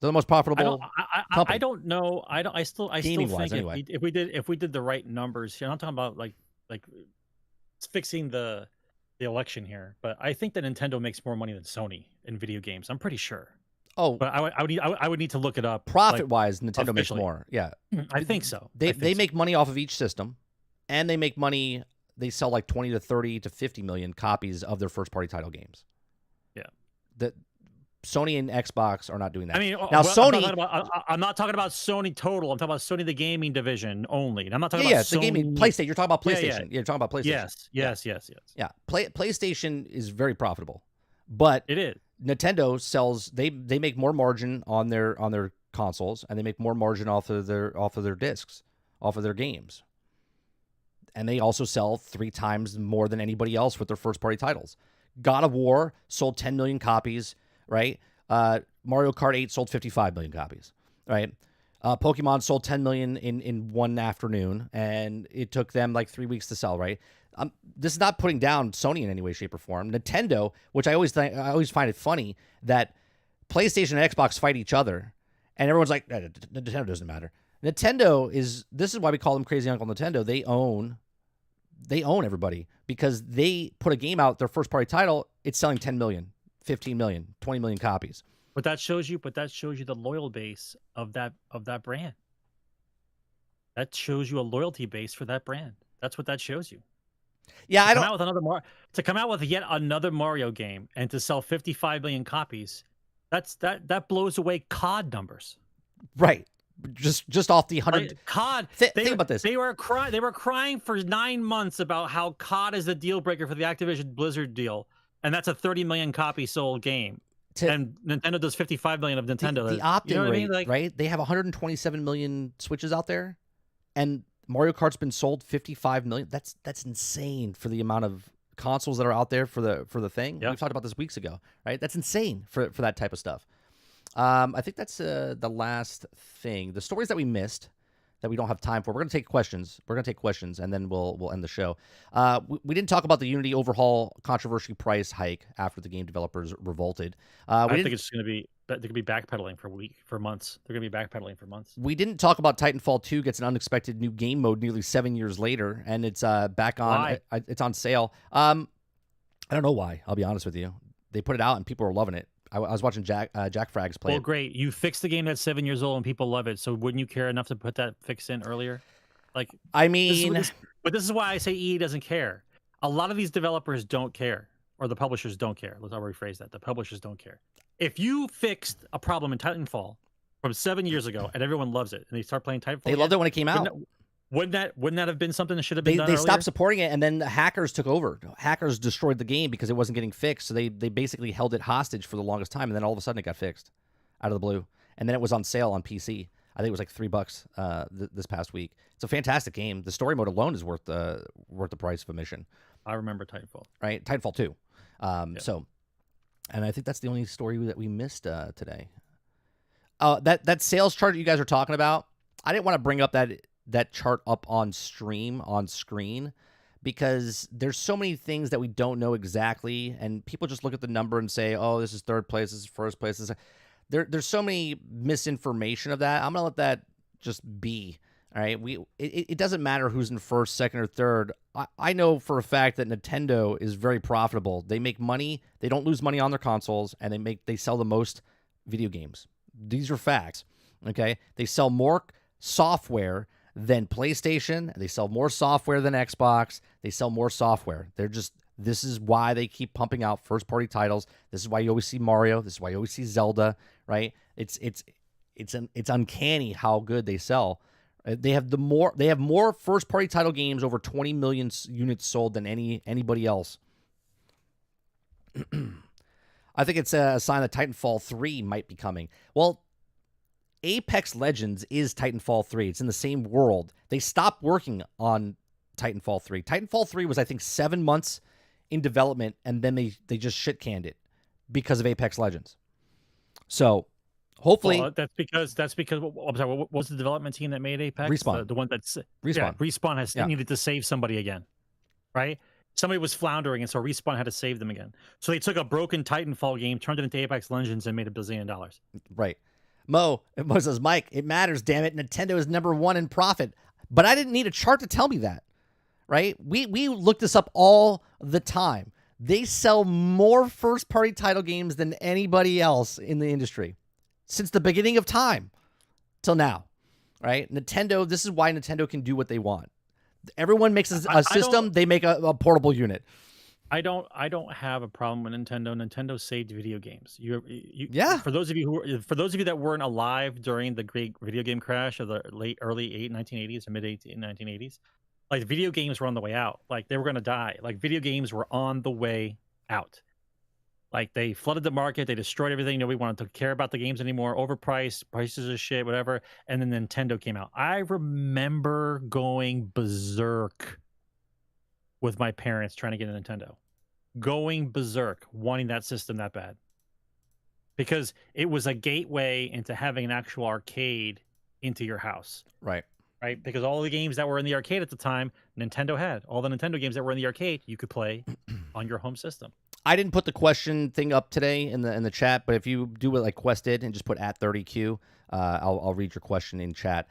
Company. I don't know. I still think anyway. if we did the right numbers here, I'm not talking about like fixing the election here, but I think that Nintendo makes more money than Sony in video games. I'm pretty sure. Oh, but I would need to look it up. Profit wise, Nintendo makes more. Yeah, I think so. They make money off of each system, and they make money. They sell like 20 to 30 to 50 million copies of their first party title games. Yeah, that. Sony and Xbox are not doing that. I mean, now Sony. I'm not talking about Sony total. I'm talking about Sony the gaming division only. And I'm not talking about the gaming PlayStation. You're talking about PlayStation. Yeah. You're talking about PlayStation. Yes. Yeah, PlayStation is very profitable, but it is. Nintendo sells. They make more margin on their consoles and they make more margin off of their discs, off of their games. And they also sell 3 times more than anybody else with their first-party titles. God of War sold 10 million copies, right? Mario Kart 8 sold 55 million copies, right? Pokemon sold 10 million in one afternoon, and it took them like 3 weeks to sell, right? This is not putting down Sony in any way, shape, or form. Nintendo, which I always find it funny that PlayStation and Xbox fight each other, and everyone's like, Nintendo doesn't matter. This is why we call them Crazy Uncle Nintendo. They own everybody because they put a game out, their first party title, it's selling 10 million, 15 million, 20 million copies. But that shows you the loyal base of that brand. That shows you a loyalty base for that brand. That's what that shows you. Yeah, to come out with yet another Mario game and to sell 55 million copies, that blows away COD numbers. Right. Just off the 100 COD. Think about this. They were crying for 9 months about how COD is the deal breaker for the Activision Blizzard deal, and that's a 30 million copy sold game. And Nintendo does 55 million of Nintendo. The opt-in rate, right? They have 127 million Switches out there, and Mario Kart's been sold 55 million. That's insane for the amount of consoles that are out there for the thing. Yeah. We've talked about this weeks ago, right? That's insane for that type of stuff. I think that's the last thing. The stories that we missed that we don't have time for. We're going to take questions. And then we'll end the show. We didn't talk about the Unity overhaul controversy price hike after the game developers revolted. I think it's going to be they could be backpedaling for months. They're going to be backpedaling for months. We didn't talk about Titanfall 2 gets an unexpected new game mode nearly 7 years later, and it's back on. Why? It's on sale. I don't know why. I'll be honest with you. They put it out and people are loving it. I was watching Jack Frags play. Well, great. You fixed the game that's 7 years old and people love it. So wouldn't you care enough to put that fix in earlier? Like, I mean, but this is why I say EA doesn't care. A lot of these developers don't care, or the publishers don't care. I'll rephrase that. The publishers don't care. If you fixed a problem in Titanfall from 7 years ago and everyone loves it, and they start playing Titanfall, they loved it when it came out. Wouldn't that have been something that should have been done They earlier? stopped supporting it, and then the hackers took over. Hackers destroyed the game because it wasn't getting fixed. So they basically held it hostage for the longest time, and then all of a sudden it got fixed out of the blue. And then it was on sale on PC. I think it was like $3 this past week. It's a fantastic game. The story mode alone is worth the price of admission. I remember Titanfall. Right, Titanfall 2. So, and I think that's the only story that we missed today. That sales chart you guys are talking about, I didn't want to bring up that chart up on screen because there's so many things that we don't know exactly, and people just look at the number and say, oh, this is third place, this is first place. There's so many misinformation of that. I'm gonna let that just be. All right, it doesn't matter who's in first, second, or third. I know for a fact that Nintendo is very profitable. They make money. They don't lose money on their consoles, and they sell the most video games. These are facts. Okay, they sell more software than PlayStation. They sell more software than Xbox. They sell more software. This is why they keep pumping out first-party titles. This is why you always see Mario. This is why you always see Zelda, right? It's uncanny how good they sell. They have more first-party title games, over 20 million units sold than anybody else. I think it's a sign that Titanfall 3 might be coming. Well, Apex Legends is Titanfall 3. It's in the same world. They stopped working on Titanfall 3. Titanfall 3 was, I think, 7 months in development, and then they just shit-canned it because of Apex Legends. So, hopefully... Well, that's because I'm sorry, what was the development team that made Apex? Respawn. The one that's... Respawn. Yeah, Respawn has needed to save somebody again, right? Somebody was floundering, and so Respawn had to save them again. So they took a broken Titanfall game, turned it into Apex Legends, and made $1 billion. Right. Mo says, Mike, it matters, damn it. Nintendo is #1 in profit. But I didn't need a chart to tell me that, right? We look this up all the time. They sell more first-party title games than anybody else in the industry since the beginning of time till now, right? Nintendo, this is why Nintendo can do what they want. Everyone makes a system, they make a portable unit. I don't have a problem with Nintendo. Nintendo saved video games. Yeah. For those of you that weren't alive during the great video game crash of the early 1980s and mid 1980s, like video games were on the way out. Like they were going to die. Like video games were on the way out. Like they flooded the market, they destroyed everything. Nobody wanted to care about the games anymore. Overpriced, prices of shit, whatever. And then Nintendo came out. I remember going berserk with my parents trying to get a Nintendo. Going berserk, wanting that system that bad. Because it was a gateway into having an actual arcade into your house. Right. Right? Because all the games that were in the arcade at the time, Nintendo had. All the Nintendo games that were in the arcade, you could play on your home system. I didn't put the question thing up today in the chat, but if you do it like Quest did and just put at 30Q, I'll read your question in chat.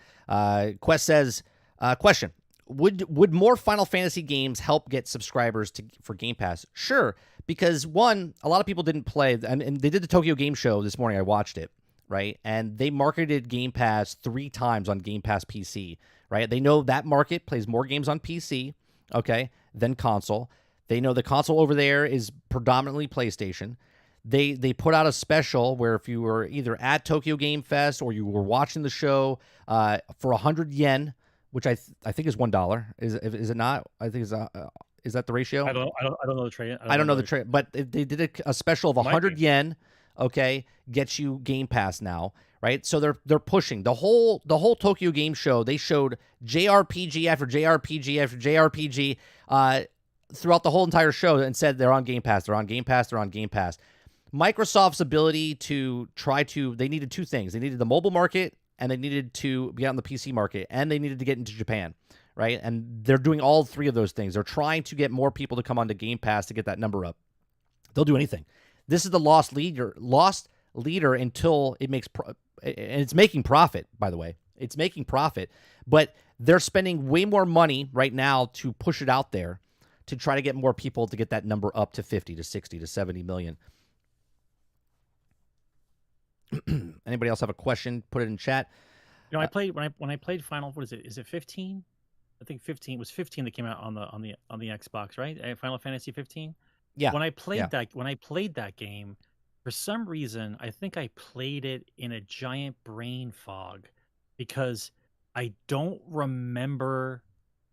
Quest says, question: Would more Final Fantasy games help get subscribers for Game Pass? Sure, because one, a lot of people didn't play, and they did the Tokyo Game Show this morning. I watched it, right, and they marketed Game Pass 3 times on Game Pass PC, right? They know that market plays more games on PC, okay, than console. They know the console over there is predominantly PlayStation. They put out a special where if you were either at Tokyo Game Fest or you were watching the show for 100 yen, which I think is $1. Is it not? I think is that the ratio? I don't know the trade. I don't know the trade, but they did a special of 100 yen. Okay, gets you Game Pass now, right? So they're pushing the whole Tokyo Game Show. They showed JRPG after JRPG after JRPG throughout the whole entire show and said they're on Game Pass, they're on Game Pass, they're on Game Pass. Microsoft's ability to they needed 2 things. They needed the mobile market and they needed to be out in the PC market and they needed to get into Japan, right? And they're doing all 3 of those things. They're trying to get more people to come onto Game Pass to get that number up. They'll do anything. This is the lost leader until it makes and it's making profit, by the way. It's making profit, but they're spending way more money right now to push it out there to try to get more people to get that number up to 50 to 60 to 70 million. Anybody else have a question? Put it in chat. You know, I played when I played Final. What is it? Is it 15? I think 15 it was 15 that came out on the Xbox, right? Final Fantasy 15. Yeah. When I played that game, for some reason, I think I played it in a giant brain fog because I don't remember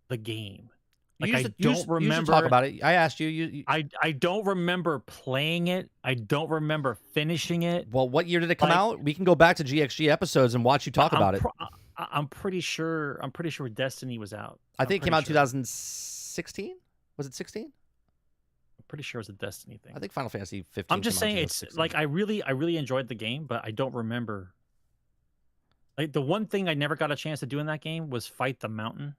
the game. Like I don't remember. You should talk about it. I asked you. I don't remember playing it. I don't remember finishing it. Well, what year did it come out? We can go back to GXG episodes and watch you talk about it. I'm pretty sure Destiny was out. I think it came out in 2016. Was it 16? I'm pretty sure it was a Destiny thing. I think Final Fantasy 15. I'm just saying it's like I really enjoyed the game, but I don't remember. Like the one thing I never got a chance to do in that game was fight the mountain.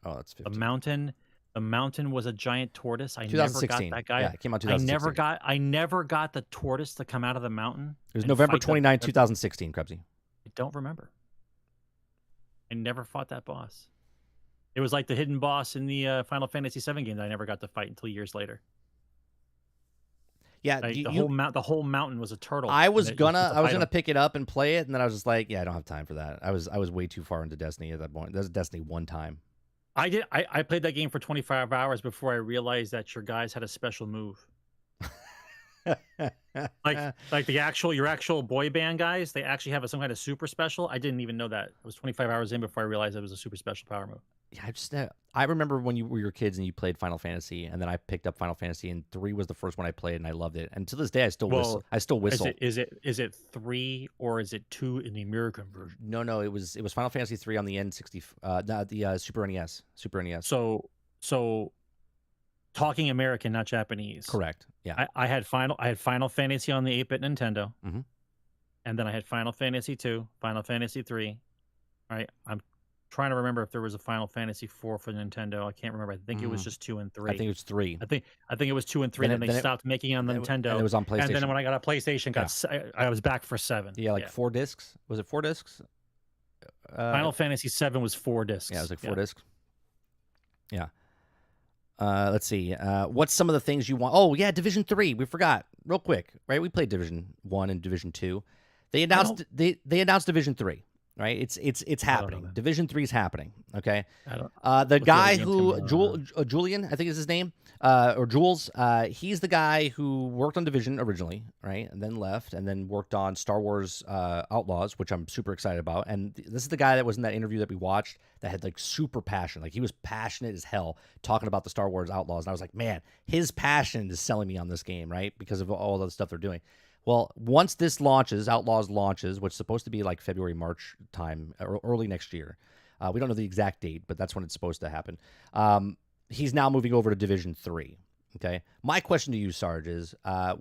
Oh, that's 15. The mountain was a giant tortoise. I never got that guy. Yeah, it came out 2016. I never got the tortoise to come out of the mountain. It was November 29, 2016, Krebsy. I don't remember. I never fought that boss. It was like the hidden boss in the Final Fantasy VII game that I never got to fight until years later. Yeah, like the whole mountain was a turtle. I was gonna pick it up and play it, and then I was just like, yeah, I don't have time for that. I was way too far into Destiny at that point. That was Destiny 1 time. I played that game for 25 hours before I realized that your guys had a special move. like your actual boy band guys, they actually have some kind of super special. I didn't even know that. It was 25 hours in before I realized it was a super special power move. Yeah, I remember when you were your kids and you played Final Fantasy, and then I picked up Final Fantasy, and 3 was the first one I played, and I loved it. And to this day, I still whistle. Is it 3 or is it 2 in the American version? No, it was Final Fantasy 3 on the N60, the Super NES. Super NES. So, talking American, not Japanese. Correct. Yeah. I had Final Fantasy on the 8-bit Nintendo, and then I had Final Fantasy 2, Final Fantasy 3. Right, I'm trying to remember if there was a Final Fantasy 4 for Nintendo. I can't remember. I think it was just 2 and 3. I think it was 3. I think it was 2 and 3. Then they stopped making it on the Nintendo. And it was on PlayStation. And then when I got a PlayStation, I was back for 7. Yeah, 4 discs. Was it 4 discs? Final Fantasy 7 was 4 discs. Yeah, it was like 4 discs. Yeah. Let's see. What's some of the things you want? Oh, yeah, Division 3. We forgot. Real quick, right? We played Division 1 and Division 2. They announced Division 3. right? It's I don't know, happening. man. Division 3 is happening. Okay. I don't. The What's the other guy game who coming out? Julian, I think is his name, or Jules. He's the guy who worked on Division originally, right, and then left, and then worked on Star Wars Outlaws, which I'm super excited about. And this is the guy that was in that interview that we watched that had like super passion, like he was passionate as hell talking about the Star Wars Outlaws. And I was like, man, his passion is selling me on this game, right, because of all the stuff they're doing. Well, once this launches, Outlaws launches, which is supposed to be like February, March time, or early next year. We don't know the exact date, but that's when it's supposed to happen. He's now moving over to Division 3. Okay. My question to you, Sarge, is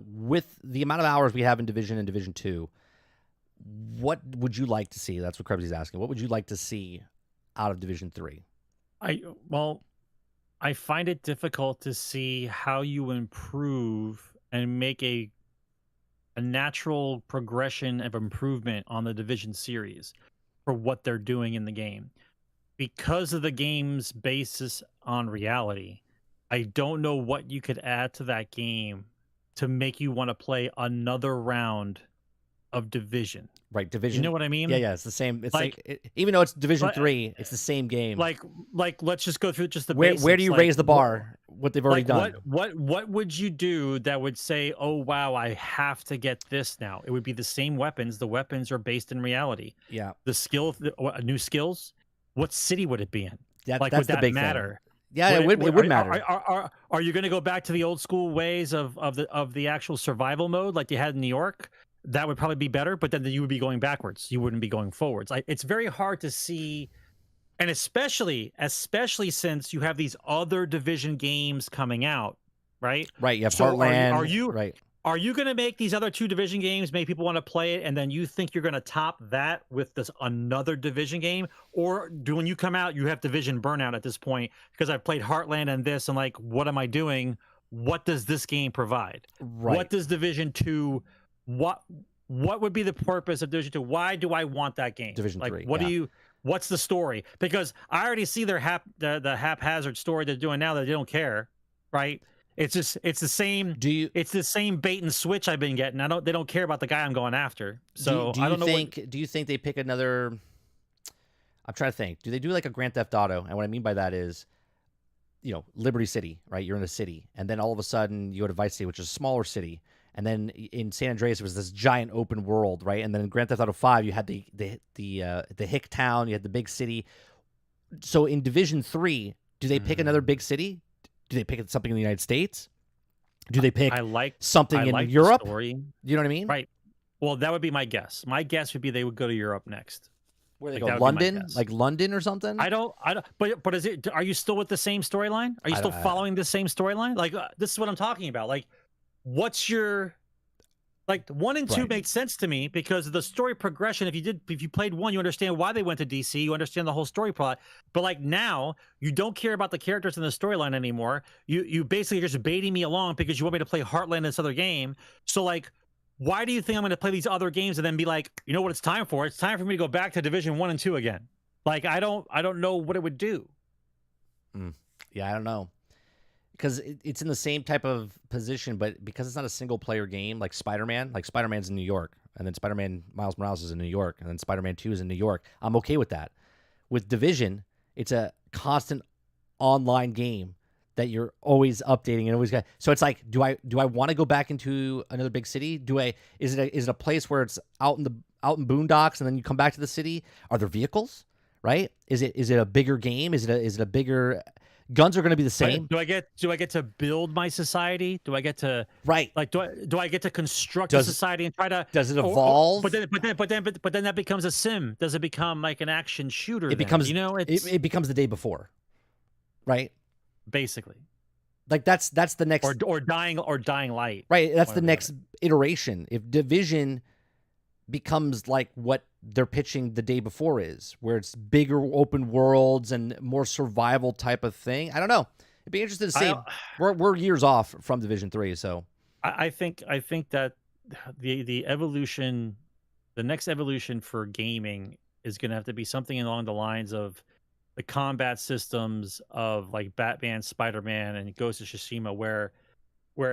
with the amount of hours we have in Division and Division 2, what would you like to see? That's what Krebsy's asking. What would you like to see out of Division 3? I find it difficult to see how you improve and make a natural progression of improvement on the Division series for what they're doing in the game. Because of the game's basis on reality, I don't know what you could add to that game to make you want to play another round of Division. Right, Division. You know what I mean? Yeah, it's the same. It's like even though it's Division but, 3, it's the same game. Like let's just go through just the where basics. do you raise the bar? What they've already done. What would you do that would say, oh wow, I have to get this now? It would be the same weapons. The weapons are based in reality. Yeah. The new skills. What city would it be in? That's would the that big matter? Thing. Yeah, it would matter. Are you going to go back to the old school ways of the actual survival mode like you had in New York? That would probably be better, but then you would be going backwards. You wouldn't be going forwards. It's very hard to see, and especially since you have these other Division games coming out, right? Right. You have Heartland. Are you going to make these other 2 Division games make people want to play it, and then you think you're going to top that with this another Division game? Or when you come out, you have Division burnout at this point because I've played Heartland and this, and like, what am I doing? What does this game provide? Right. What does Division 2? What would be the purpose of Division 2? Why do I want that game? Division 3. What's the story? Because I already see their the haphazard story they're doing now that they don't care, right? It's the same. It's the same bait and switch I've been getting. They don't care about the guy I'm going after. So do you think they pick another? I'm trying to think. Do they do like a Grand Theft Auto? And what I mean by that is, Liberty City, right? You're in a city, and then all of a sudden you go to Vice City, which is a smaller city, and then in San Andreas it was this giant open world, right? And then in Grand Theft Auto 5 you had the hick town, you had the big city. So in Division 3, do they pick another big city? Do they pick something in the United States? Do they pick something in Europe? You know what I mean? Right. Well, that would be my guess. My guess would be they would go to Europe next. Where they go? London? Like London or something? I don't. But is it? Are you still with the same storyline? Are you still following the same storyline? Like this is what I'm talking about. Like, what's your? Like 1 and 2 made sense to me because of the story progression. If you played 1, you understand why they went to DC. You understand the whole story plot. But like now, you don't care about the characters in the storyline anymore. You basically just baiting me along because you want me to play Heartland, this other game. So like, why do you think I'm going to play these other games and then be like, you know what it's time for? It's time for me to go back to Division 1 and 2 again. Like I don't know what it would do. Yeah, I don't know. Because it's in the same type of position, but because it's not a single-player game like Spider-Man, like Spider-Man's in New York, and then Spider-Man Miles Morales is in New York, and then Spider-Man 2 is in New York, I'm okay with that. With Division, it's a constant online game that you're always updating and always got. So it's like, do I want to go back into another big city? Is it a place where it's out in boondocks and then you come back to the city? Are there vehicles? Right? Is it a bigger game? Is it a bigger? Guns are going to be the same. Do I get to build my society? Do I get to like do I get to construct a society and try to? Does it evolve? But then that becomes a sim. Does it become like an action shooter? It becomes it becomes the day before, right? Basically, like that's the next or dying light. Right, that's the next iteration. If Division becomes like what they're pitching the day before is, where it's bigger open worlds and more survival type of thing. I don't know. It'd be interesting to see. We're years off from Division 3, so I think that the evolution, the next evolution for gaming is going to have to be something along the lines of the combat systems of like Batman, Spider-Man, and Ghost of Tsushima, where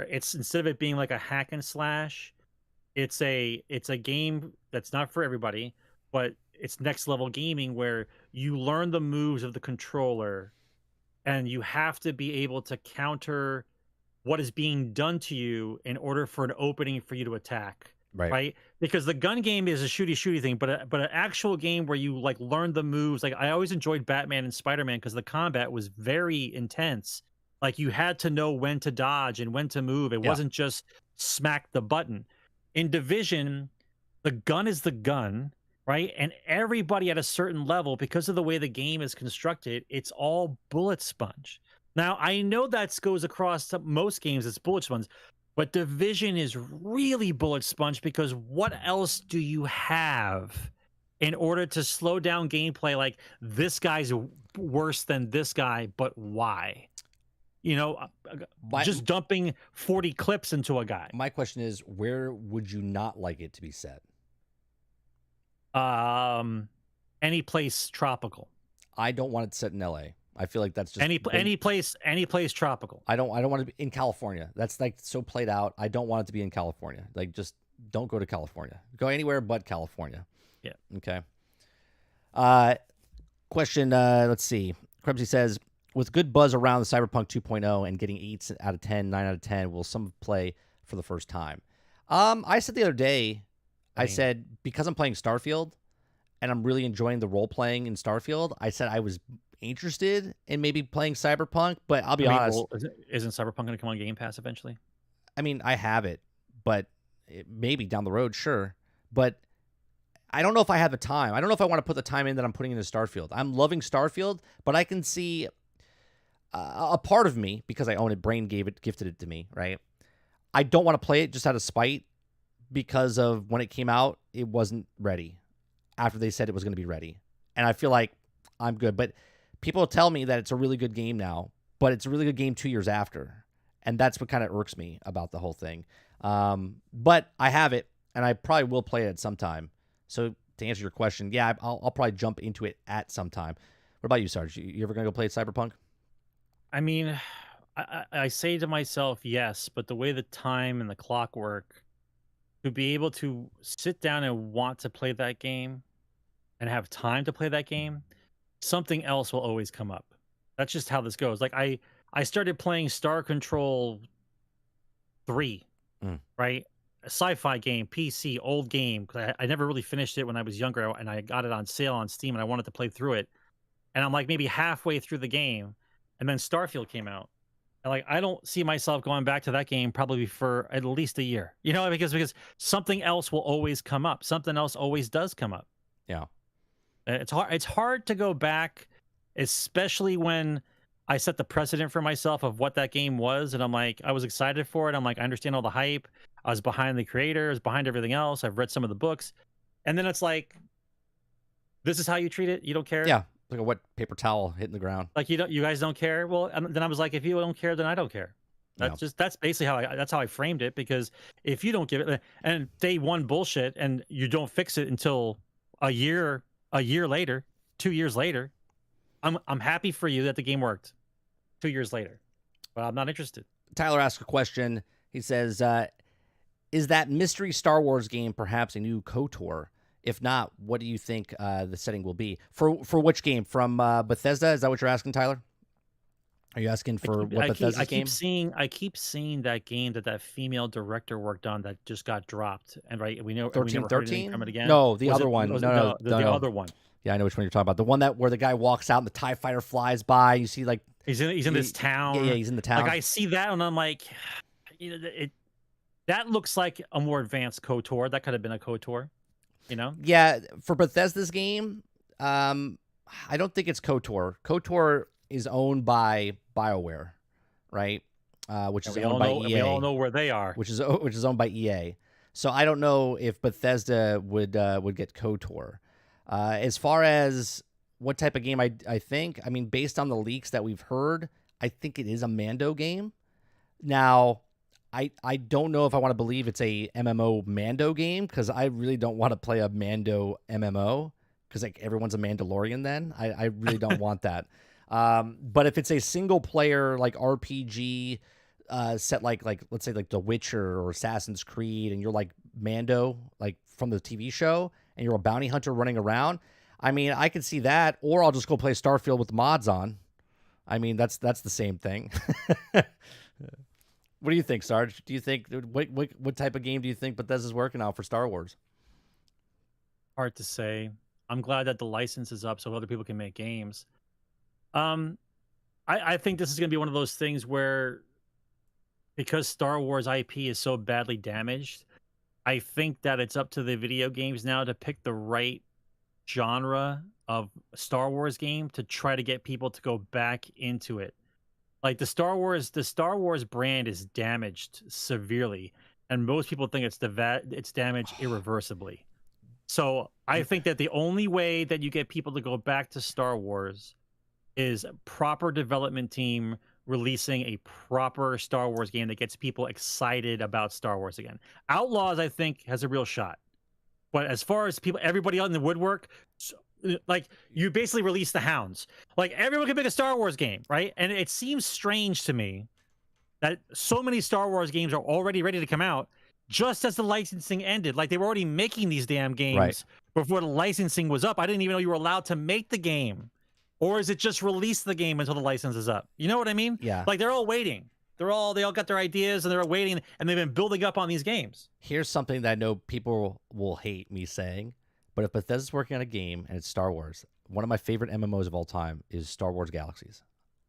it's, instead of it being like a hack and slash, it's a game that's not for everybody, but it's next level gaming where you learn the moves of the controller, and you have to be able to counter what is being done to you in order for an opening for you to attack. Right. Right? Because the gun game is a shooty thing, but an actual game where you like learn the moves. Like I always enjoyed Batman and Spider-Man because the combat was very intense. Like you had to know when to dodge and when to move. It Yeah. wasn't just smack the button. In Division, the gun is the gun, right? And everybody at a certain level, because of the way the game is constructed, it's all bullet sponge. Now, I know that goes across to most games, it's bullet sponge, but Division is really bullet sponge because what else do you have in order to slow down gameplay? Like, this guy's worse than this guy, but why? You know, just dumping 40 clips into a guy. My question is, where would you not like it to be set? Any place tropical. I don't want it set in LA. I feel like that's just any place tropical. I don't want it to be in California. That's like so played out. I don't want it to be in California. Like, just don't go to California. Go anywhere but California. Yeah. Okay. Question. Let's see. Krebsy says, with good buzz around the Cyberpunk 2.0 and getting 8 out of 10, 9 out of 10, will some play for the first time? I said the other day, I said, because I'm playing Starfield and I'm really enjoying the role playing in Starfield, I said I was interested in maybe playing Cyberpunk, but I'll be honest. Well, isn't Cyberpunk going to come on Game Pass eventually? I mean, I have it, but maybe down the road, sure. But I don't know if I have the time. I don't know if I want to put the time in that I'm putting into Starfield. I'm loving Starfield, but I can see a part of me, because I own it, Brain gifted it to me, right? I don't want to play it just out of spite because of when it came out, it wasn't ready after they said it was going to be ready. And I feel like I'm good. But people tell me that it's a really good game now, but it's a really good game 2 years after. And that's what kind of irks me about the whole thing. But I have it, and I probably will play it at some time. So to answer your question, yeah, I'll probably jump into it at some time. What about you, Sarge? You ever going to go play Cyberpunk? I mean, I say to myself, yes, but the way the time and the clock work, to be able to sit down and want to play that game and have time to play that game, something else will always come up. That's just how this goes. Like I started playing Star Control 3, right? A sci-fi game, PC, old game. I never really finished it when I was younger, and I got it on sale on Steam, and I wanted to play through it. And I'm like maybe halfway through the game, and then Starfield came out. And like I don't see myself going back to that game probably for at least a year. You know, because something else will always come up. Something else always does come up. Yeah. It's hard to go back, especially when I set the precedent for myself of what that game was, and I'm like, I was excited for it. I'm like, I understand all the hype. I was behind the creator, I was behind everything else. I've read some of the books, and then it's like, this is how you treat it. You don't care. Yeah, like a wet paper towel hitting the ground. Like you guys don't care. Well, then I was like, if you don't care, then I don't care. That's basically how I framed it, because if you don't give it, and day one bullshit, and you don't fix it until a year later, 2 years later, I'm happy for you that the game worked 2 years later, but I'm not interested. Tyler asked a question. He says, is that mystery Star Wars game perhaps a new KOTOR? If not, what do you think the setting will be? For which game? From Bethesda? Is that what you're asking, Tyler? Are you asking for Bethesda's game? I keep seeing that game that female director worked on that just got dropped. And right, we know 1313 from it again. No, the other one. No, the other one. Yeah, I know which one you're talking about. The one where the guy walks out and the TIE fighter flies by. You see, like he's in this town. Yeah, he's in the town. Like I see that, and I'm like, that looks like a more advanced KOTOR. That could have been a KOTOR. You know? Yeah, for Bethesda's game, I don't think it's KOTOR. KOTOR is owned by BioWare, right? Which is owned by EA. We all know where they are. Which is owned by EA. So I don't know if Bethesda would get KOTOR. As far as what type of game I think, I mean, based on the leaks that we've heard, I think it is a Mando game. Now, I don't know if I want to believe it's a MMO Mando game, because I really don't want to play a Mando MMO, because like everyone's a Mandalorian then. I really don't want that. But if it's a single player like RPG set like let's say like The Witcher or Assassin's Creed, and you're like Mando, like from the TV show, and you're a bounty hunter running around, I mean, I could see that, or I'll just go play Starfield with the mods on. I mean, that's the same thing. What do you think, Sarge? Do you think what type of game do you think Bethesda's working on for Star Wars? Hard to say. I'm glad that the license is up so other people can make games. I think this is going to be one of those things where, because Star Wars IP is so badly damaged, I think that it's up to the video games now to pick the right genre of Star Wars game to try to get people to go back into it. Like the Star Wars brand is damaged severely, and most people think it's damaged irreversibly. So I think that the only way that you get people to go back to Star Wars is a proper development team releasing a proper Star Wars game that gets people excited about Star Wars again. Outlaws, I think, has a real shot. But as far as everybody out in the woodwork, like you basically release the Hounds. Like everyone can make a Star Wars game, right? And it seems strange to me that so many Star Wars games are already ready to come out just as the licensing ended. Like they were already making these damn games before the licensing was up. I didn't even know you were allowed to make the game. Or is it just release the game until the license is up? You know what I mean? Yeah. Like they're all waiting. They all got their ideas and they're waiting, and they've been building up on these games. Here's something that I know people will hate me saying, but if Bethesda's working on a game and it's Star Wars, one of my favorite MMOs of all time is Star Wars Galaxies.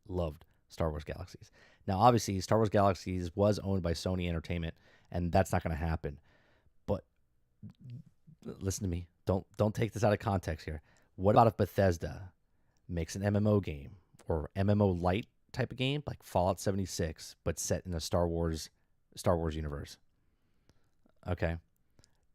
Loved Star Wars Galaxies. Now, obviously, Star Wars Galaxies was owned by Sony Entertainment, and that's not going to happen. But listen to me. Don't take this out of context here. What about if Bethesda makes an MMO game or MMO light type of game like Fallout 76, but set in a Star Wars universe? Okay.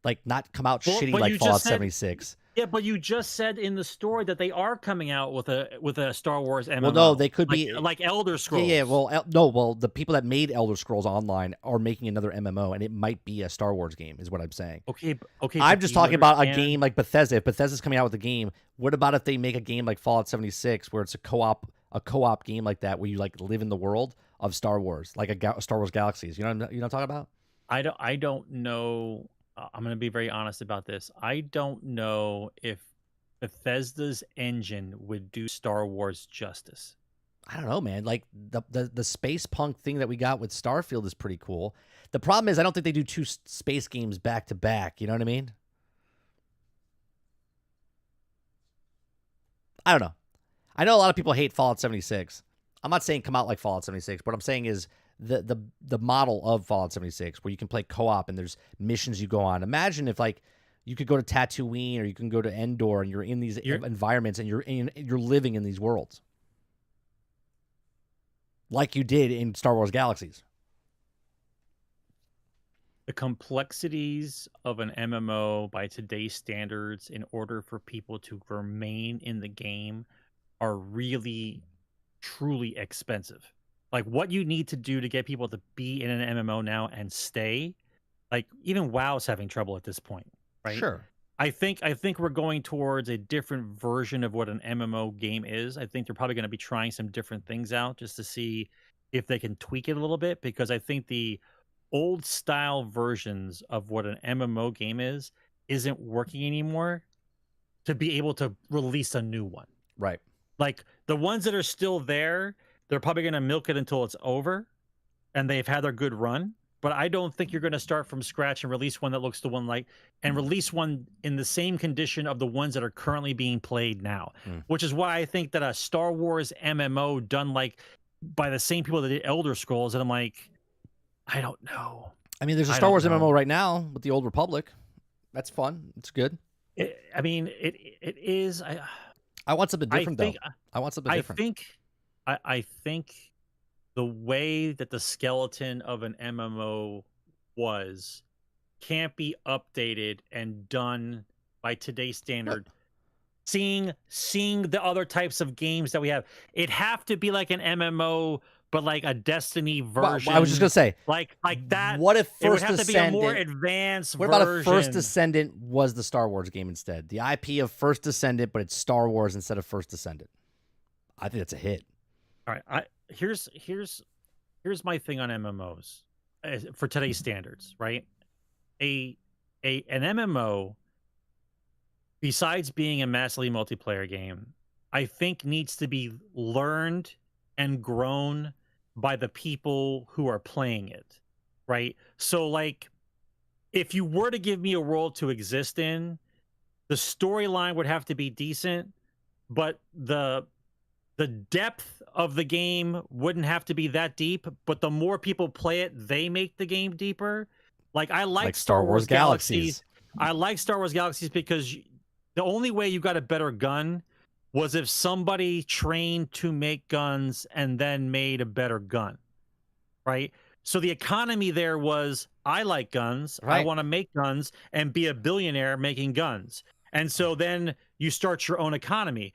Like not come out shitty like Fallout 76. Yeah, but you just said in the story that they are coming out with a Star Wars MMO. Well, no, they could be like Elder Scrolls. Yeah. Well, the people that made Elder Scrolls Online are making another MMO, and it might be a Star Wars game, is what I'm saying. Okay. I'm just talking about a game like Bethesda. If Bethesda's coming out with a game, what about if they make a game like Fallout 76, where it's a co-op game like that, where you like live in the world of Star Wars, like a Star Wars Galaxies? You know what I'm talking about? I don't know. I'm going to be very honest about this. I don't know if Bethesda's engine would do Star Wars justice. I don't know, man. Like the space punk thing that we got with Starfield is pretty cool. The problem is I don't think they do two space games back to back. You know what I mean? I don't know. I know a lot of people hate Fallout 76. I'm not saying come out like Fallout 76. What I'm saying is the model of Fallout 76, where you can play co-op and there's missions you go on. Imagine if like you could go to Tatooine or you can go to Endor and you're in these environments and you're living in these worlds like you did in Star Wars Galaxies. The complexities of an MMO by today's standards, in order for people to remain in the game, are really, truly expensive. Like what you need to do to get people to be in an MMO now and stay, like even WoW's having trouble at this point, right? Sure. I think we're going towards a different version of what an MMO game is. I think they're probably going to be trying some different things out just to see if they can tweak it a little bit, because I think the old style versions of what an MMO game isn't working anymore to be able to release a new one. Right. Like the ones that are still there, they're probably going to milk it until it's over and they've had their good run. But I don't think you're going to start from scratch and release one that looks the one like, and release one in the same condition of the ones that are currently being played now, which is why I think that a Star Wars MMO done like by the same people that did Elder Scrolls, and I'm like, I don't know. I mean, there's a Star Wars MMO right now with the Old Republic. That's fun. It's good. It is. I want something different, though. I want something different. I think the way that the skeleton of an MMO can't be updated and done by today's standard. Seeing the other types of games that we have, it have to be like an MMO, but like a Destiny version. Well, I was just gonna say, like that. What if First it would have Ascendant, to be a more advanced What version. about if First Ascendant was the Star Wars game instead? The IP of First Ascendant, but it's Star Wars instead of First Ascendant. I think that's a hit. All right, here's my thing on MMOs for today's standards, right? An MMO besides being a massively multiplayer game, I think needs to be learned and grown by the people who are playing it, right? So, like, if you were to give me a world to exist in, the storyline would have to be decent, but the depth of the game wouldn't have to be that deep. But the more people play it, they make the game deeper. Like, I like Star Wars Galaxies. I like Star Wars Galaxies because the only way you got a better gun was if somebody trained to make guns and then made a better gun, right? So the economy there was, I like guns, I Right. want to make guns and be a billionaire making guns. And so then you start your own economy.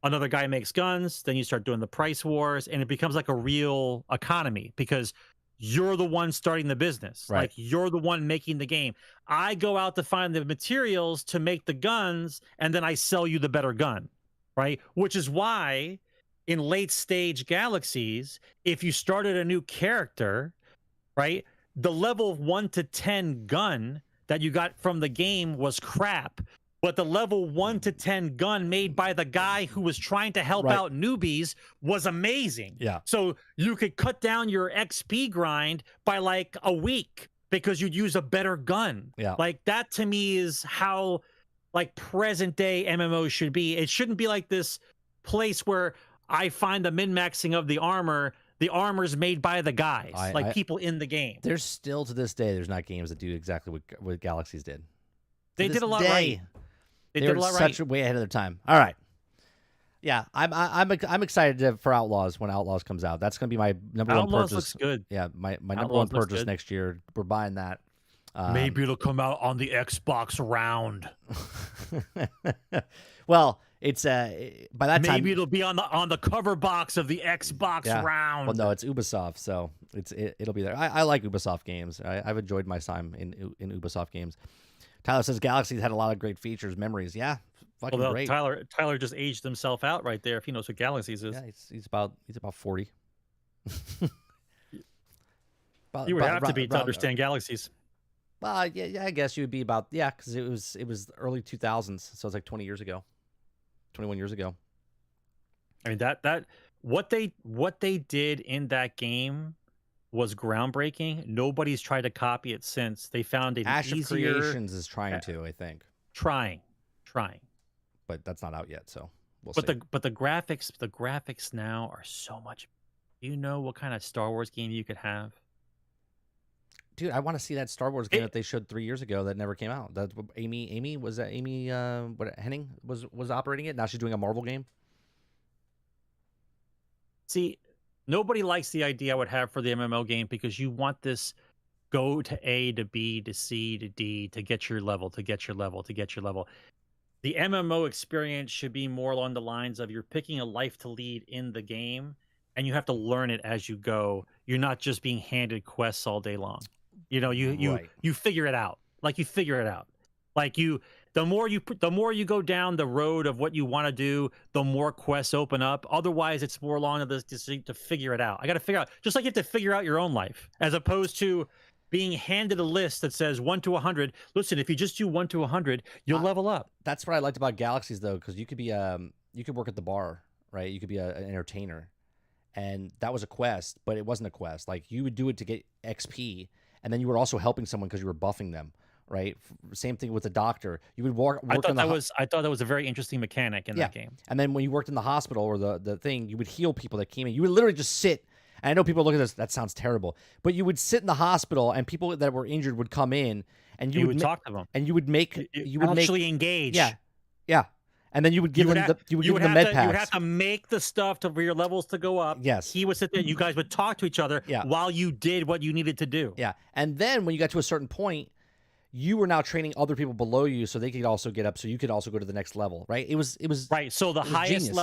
Another guy makes guns, then you start doing the price wars, and it becomes like a real economy because you're the one starting the business. Right. Like, you're the one making the game. I go out to find the materials to make the guns, and then I sell you the better gun, right? Which is why in late stage Galaxies, if you started a new character, right, the level 1 to 10 gun that you got from the game was crap. But the level 1 to 10 gun made by the guy who was trying to help out newbies was amazing. Yeah. So you could cut down your XP grind by like a week because you'd use a better gun. Yeah. Like, that to me is how like present day MMOs should be. It shouldn't be like this place where I find the min-maxing of the armor's made by the guys, people in the game. There's still, to this day, there's not games that do exactly what Galaxies did. They did a lot right. They were such a way ahead of their time. All right. Yeah, I'm excited for Outlaws when Outlaws comes out. That's going to be my number one purchase. Outlaws looks good. Yeah, my number one purchase next year. We're buying that. Maybe it'll come out on the Xbox round. Well, it's by that time maybe it'll be on the cover box of the Xbox round. Well, no, it's Ubisoft, so it'll be there. I like Ubisoft games. I've enjoyed my time in Ubisoft games. Tyler says Galaxies had a lot of great features, memories. Yeah, fucking great. Tyler just aged himself out right there. If he knows what Galaxies is, yeah, he's about 40. You would have to be to understand Galaxies. Well, yeah, I guess you would be about because it was early 2000s, so it's like 20 years ago, 21 years ago. I mean that what they did in that game was groundbreaking. Nobody's tried to copy it since. They found it Ash easier. of Creations is trying to, I think. Trying, but that's not out yet, so we'll see. But the graphics now are so much. Do you know what kind of Star Wars game you could have? Dude, I want to see that Star Wars game that they showed 3 years ago that never came out. That Amy Henning was operating it. Now she's doing a Marvel game. See, nobody likes the idea I would have for the MMO game because you want this go to A to B to C to D to get your level, to get your level, to get your level. The MMO experience should be more along the lines of you're picking a life to lead in the game and you have to learn it as you go. You're not just being handed quests all day long. You know, you figure it out. Like, you figure it out. Like, the more you go down the road of what you want to do, the more quests open up. Otherwise, it's more along this to figure it out. I got to figure out, just like you have to figure out your own life, as opposed to being handed a list that says 1 to 100. Listen, if you just do 1 to 100, you'll level up. That's what I liked about Galaxies, though, because you could be you could work at the bar, right? You could be an entertainer, and that was a quest, but it wasn't a quest. Like, you would do it to get XP, and then you were also helping someone because you were buffing them. Right. Same thing with the doctor. You would work. I thought that was a very interesting mechanic in that game. And then when you worked in the hospital or the thing, you would heal people that came in. You would literally just sit. And I know people look at this. That sounds terrible. But you would sit in the hospital, and people that were injured would come in, and you would talk to them, and you would actually engage. Yeah. And then you would give them the med packs. You would have to make the stuff for your levels to go up. Yes. He would sit there. You guys would talk to each other while you did what you needed to do. Yeah. And then when you got to a certain point, you were now training other people below you so they could also get up, so you could also go to the next level, right? It was right. So the highest genius.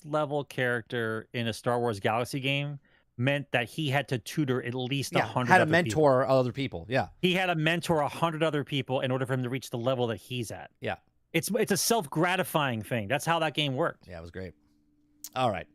level character in a Star Wars Galaxy game meant that he had to tutor at least 100. Had a mentor other people. Yeah, he had to mentor 100 other people in order for him to reach the level that he's at. Yeah, it's a self-gratifying thing. That's how that game worked. Yeah, it was great. All right.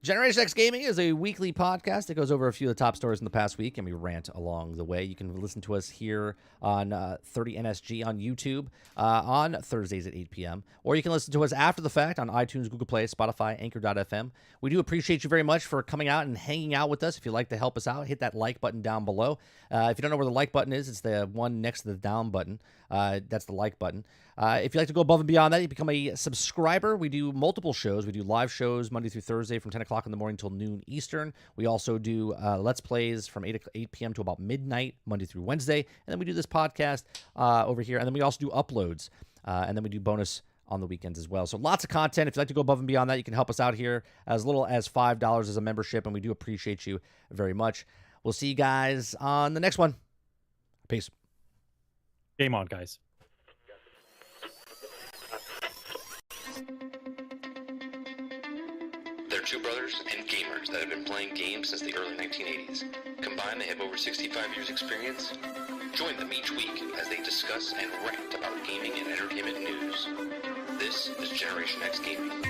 Generation X Gaming is a weekly podcast that goes over a few of the top stories in the past week, and we rant along the way. You can listen to us here on 30NSG on YouTube on Thursdays at 8 p.m., or you can listen to us after the fact on iTunes, Google Play, Spotify, Anchor.fm. We do appreciate you very much for coming out and hanging out with us. If you'd like to help us out, hit that like button down below. If you don't know where the like button is, it's the one next to the down button. That's the like button. If you'd like to go above and beyond that, you become a subscriber. We do multiple shows. We do live shows Monday through Thursday from 10 o'clock in the morning till noon Eastern. We also do Let's Plays from 8 p.m. to about midnight, Monday through Wednesday. And then we do this podcast over here. And then we also do uploads. And then we do bonus on the weekends as well. So lots of content. If you'd like to go above and beyond that, you can help us out here as little as $5 as a membership. And we do appreciate you very much. We'll see you guys on the next one. Peace. Game on, guys. They're two brothers and gamers that have been playing games since the early 1980s. Combined, they have over 65 years experience. Join them each week as they discuss and rant about gaming and entertainment news. This is Generation X Gaming.